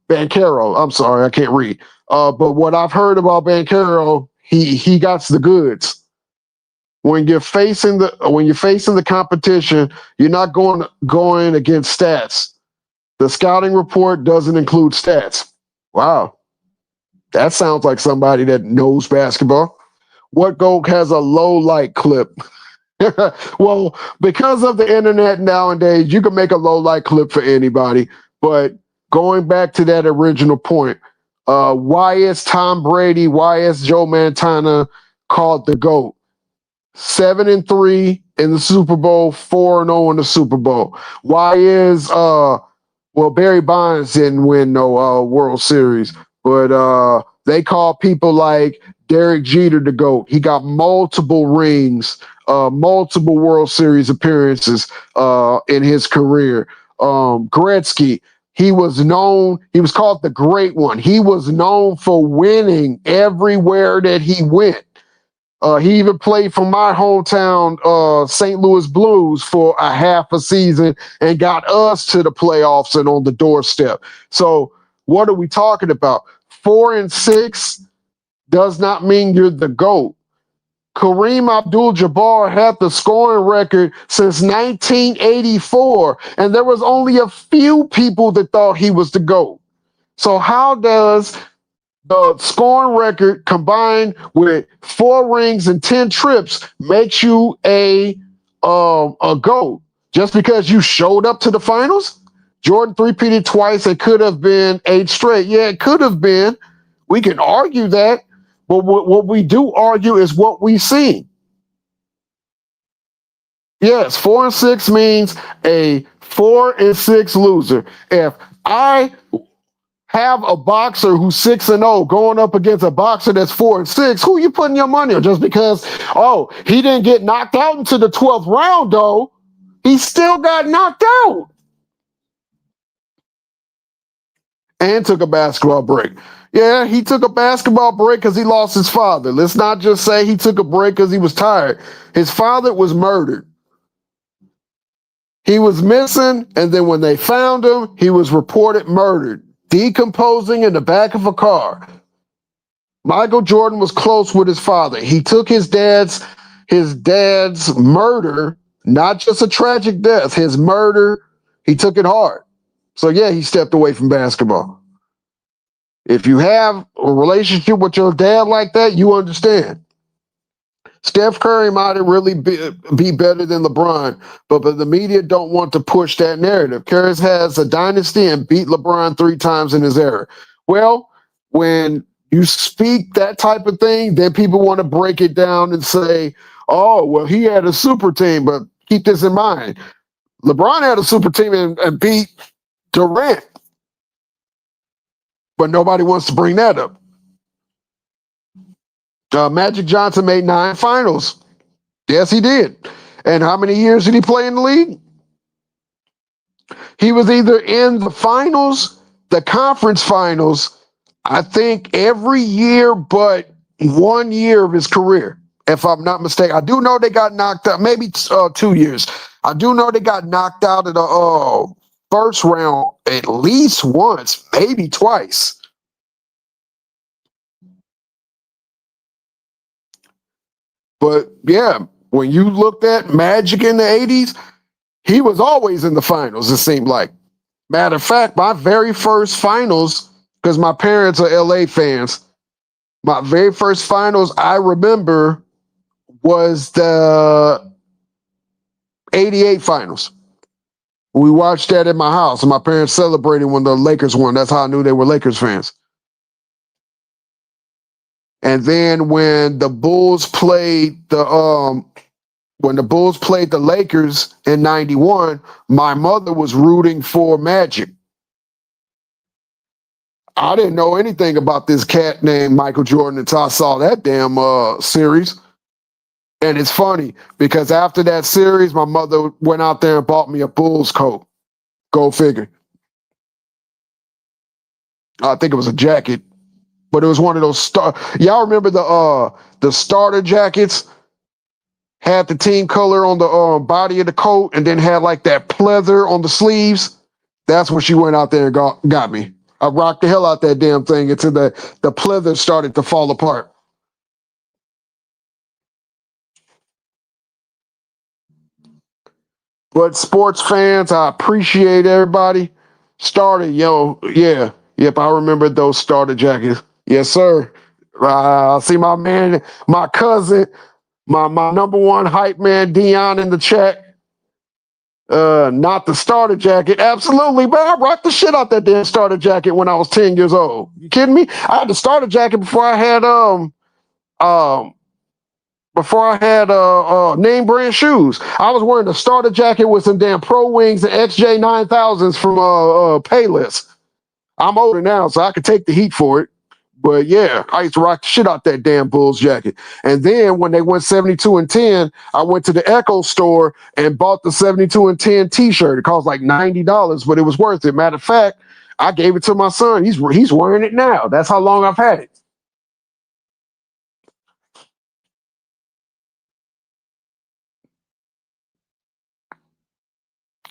Banchero, I'm sorry, I can't read. But what I've heard about Banchero, he got the goods. When you're facing the competition, you're not going against stats. The scouting report doesn't include stats. Wow. That sounds like somebody that knows basketball. What GOAT has a low light clip? Well, because of the internet nowadays, you can make a low light clip for anybody. But going back to that original point, why is Tom Brady, why is Joe Montana called the GOAT? 7-3 in the Super Bowl, 4-0 in the Super Bowl. Why is Barry Bonds didn't win no World Series, but they call people like Derek Jeter the GOAT. He got multiple rings, multiple World Series appearances in his career. Gretzky, he was called the Great One. He was known for winning everywhere that he went. He even played for my hometown, St. Louis Blues, for a half a season and got us to the playoffs and on the doorstep. So what are we talking about? 4-6 does not mean you're the GOAT. Kareem Abdul-Jabbar had the scoring record since 1984, and there was only a few people that thought he was the GOAT. So how does the scoring record combined with 4 rings and 10 trips makes you a GOAT? Just because you showed up to the finals? Jordan three-peated twice. It could have been 8 straight. Yeah, it could have been. We can argue that. But what we do argue is what we see. Yes, 4-6 means a 4-6 loser. If I have a boxer who's 6-0 going up against a boxer that's 4-6, who you putting your money on? Just because, he didn't get knocked out into the 12th round, though, he still got knocked out and took a basketball break. Yeah, he took a basketball break because he lost his father. Let's not just say he took a break because he was tired. His father was murdered. He was missing, and then when they found him, he was reported murdered, decomposing in the back of a car. Michael Jordan was close with his father. He took his dad's murder, not just a tragic death, his murder, he took it hard. So yeah, he stepped away from basketball. If you have a relationship with your dad like that, you understand. Steph Curry might really be better than LeBron, but the media don't want to push that narrative. Curry has a dynasty and beat LeBron 3 times in his era. Well, when you speak that type of thing, then people want to break it down and say, oh, well, he had a super team, but keep this in mind. LeBron had a super team and beat Durant, but nobody wants to bring that up. Magic Johnson made 9 finals. Yes, he did. And how many years did he play in the league? He was either in the finals, the conference finals, I think every year but 1 year of his career, if I'm not mistaken. I do know they got knocked out, maybe 2 years. I do know they got knocked out of the first round at least once, maybe twice. But yeah, when you looked at Magic in the 80s, he was always in the finals, it seemed like. Matter of fact, my very first finals, because my parents are LA fans, my very first finals I remember was the 88 finals. We watched that at my house, and my parents celebrated when the Lakers won. That's how I knew they were Lakers fans. And then when the Bulls played the Lakers in 91, my mother was rooting for Magic. I didn't know anything about this cat named Michael Jordan until I saw that damn series. And it's funny because after that series, my mother went out there and bought me a Bulls coat. Go figure. I think it was a jacket, but it was one of those Y'all remember the starter jackets? Had the team color on the body of the coat, and then had like that pleather on the sleeves. That's when she went out there and got me. I rocked the hell out that damn thing until the pleather started to fall apart. But sports fans, I appreciate everybody. Yep, I remember those starter jackets. Yes, sir. I see my man, my cousin, my number one hype man, Dion, in the chat. Not the starter jacket. Absolutely, man. I rocked the shit out that damn starter jacket when I was 10 years old. You kidding me? I had the starter jacket before I had name brand shoes. I was wearing the starter jacket with some damn Pro Wings and XJ 9000s from Payless. I'm older now, so I could take the heat for it. But yeah, I used to rock the shit out that damn Bulls jacket. And then when they went 72 and 10, I went to the Echo store and bought the 72 and 10 t-shirt. It cost like $90, but it was worth it. Matter of fact, I gave it to my son. He's wearing it now. That's how long I've had it.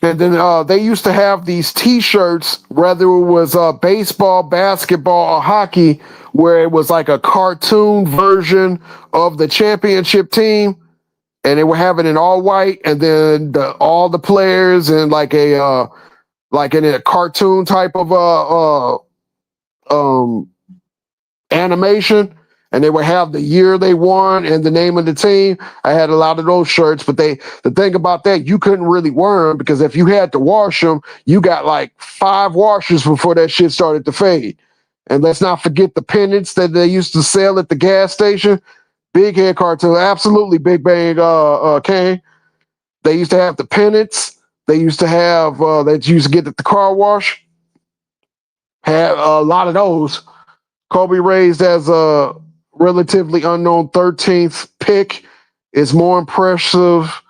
And then they used to have these T-shirts, whether it was baseball, basketball, or hockey, where it was like a cartoon version of the championship team, and they would have it in all white, and then all the players in like in a cartoon type of animation, and they would have the year they won and the name of the team. I had a lot of those shirts, but the thing about that, you couldn't really wear them because if you had to wash them, you got like 5 washes before that shit started to fade. And let's not forget the pennants that they used to sell at the gas station. Big head cartoon, absolutely Big Bang Kane. They used to have the pennants. They used to have that you used to get at the car wash. Had a lot of those. Kobe raised as a relatively unknown 13th pick is more impressive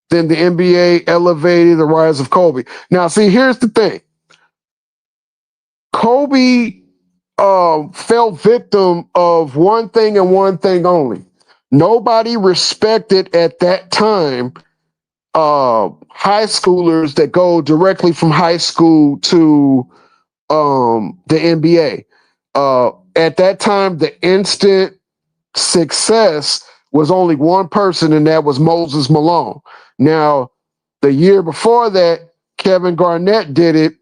than the NBA elevated the rise of Kobe. Now, see, here's the thing. Kobe fell victim of one thing and one thing only. Nobody respected at that time high schoolers that go directly from high school to the NBA. At that time, the instant success was only one person, and that was Moses Malone. Now, the year before that, Kevin Garnett did it,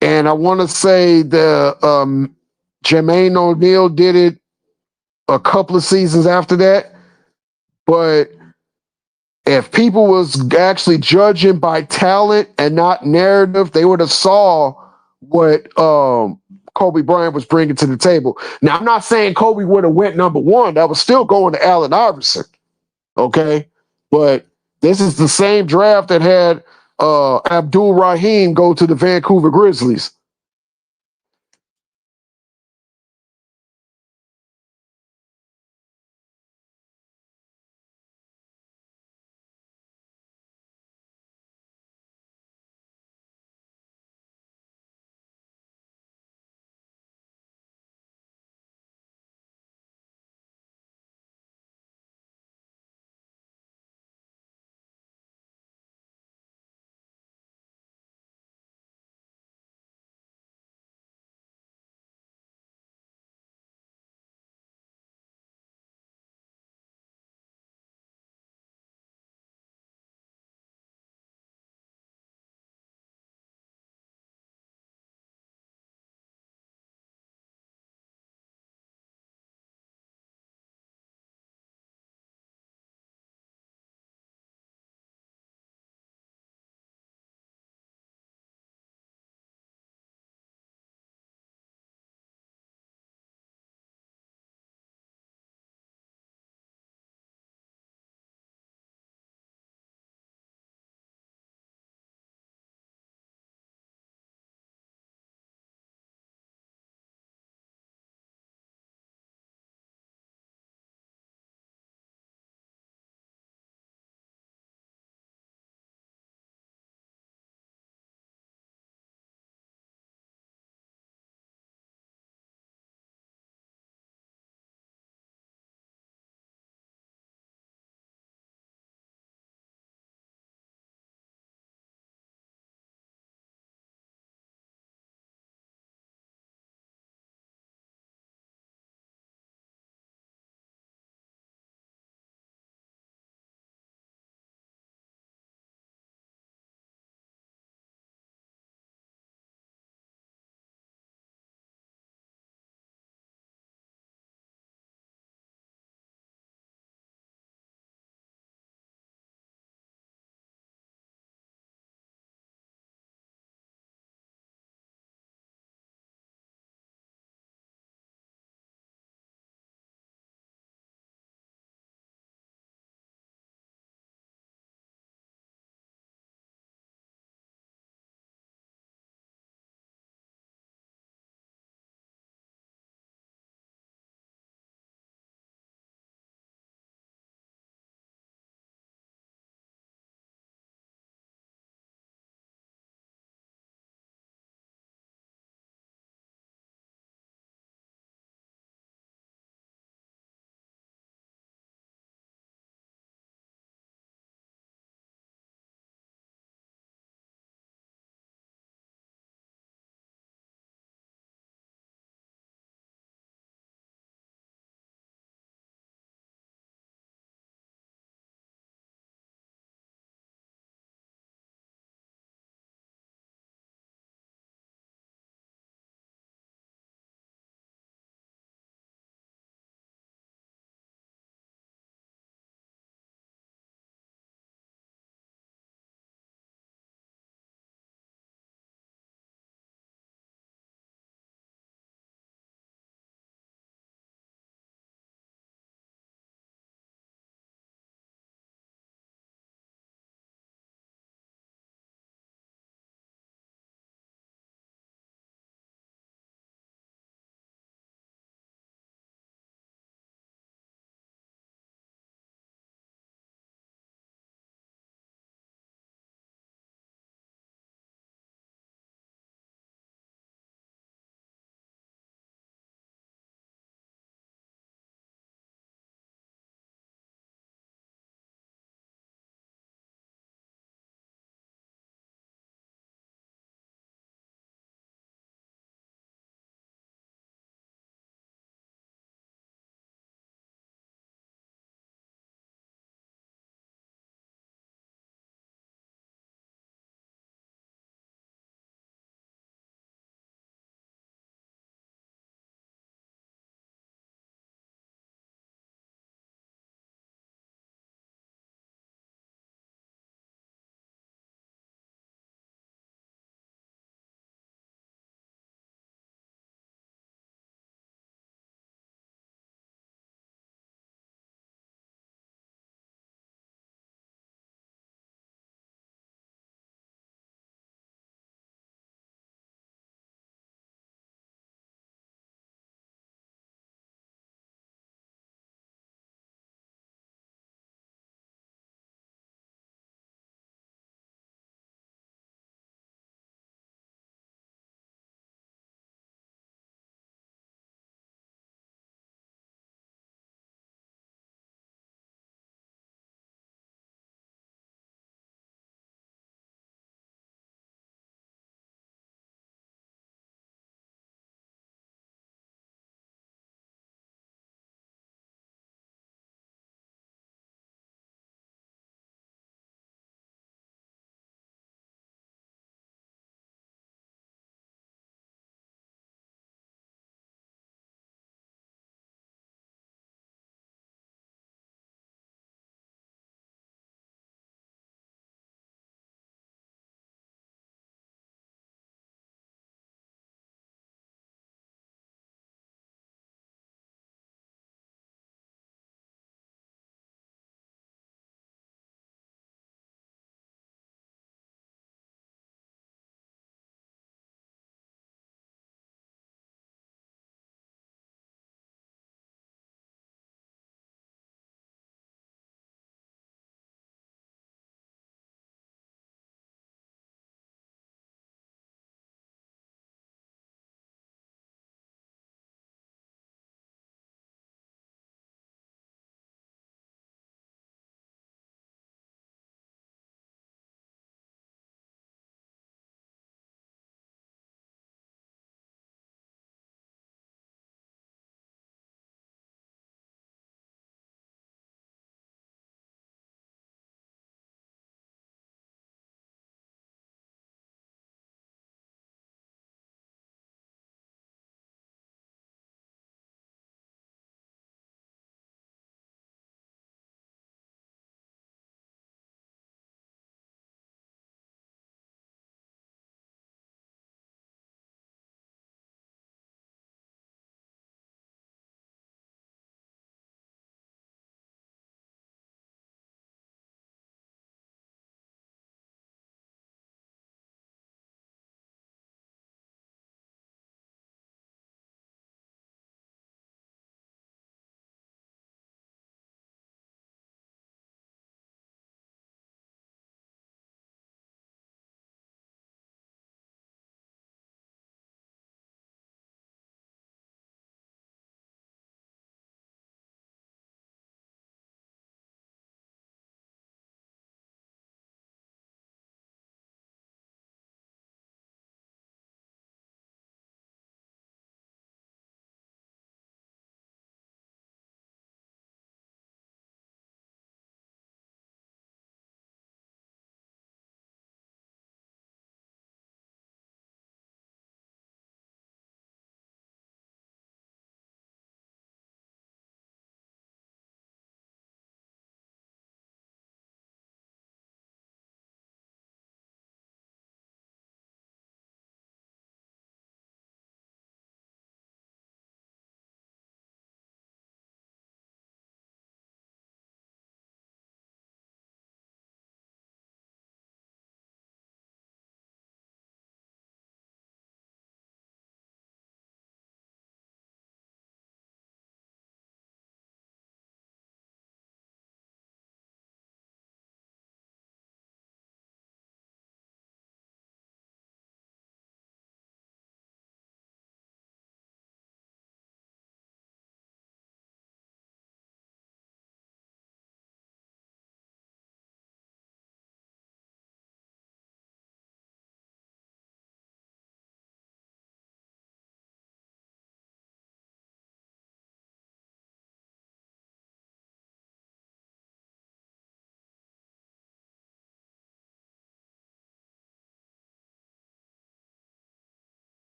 and I want to say the Jermaine O'Neal did it a couple of seasons after that. But if people was actually judging by talent and not narrative, they would have saw what Kobe Bryant was bringing to the table. Now, I'm not saying Kobe would have went number one. That was still going to Allen Iverson. Okay. But this is the same draft that had Abdul Rahim go to the Vancouver Grizzlies.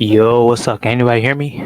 Yo, what's up? Can anybody hear me?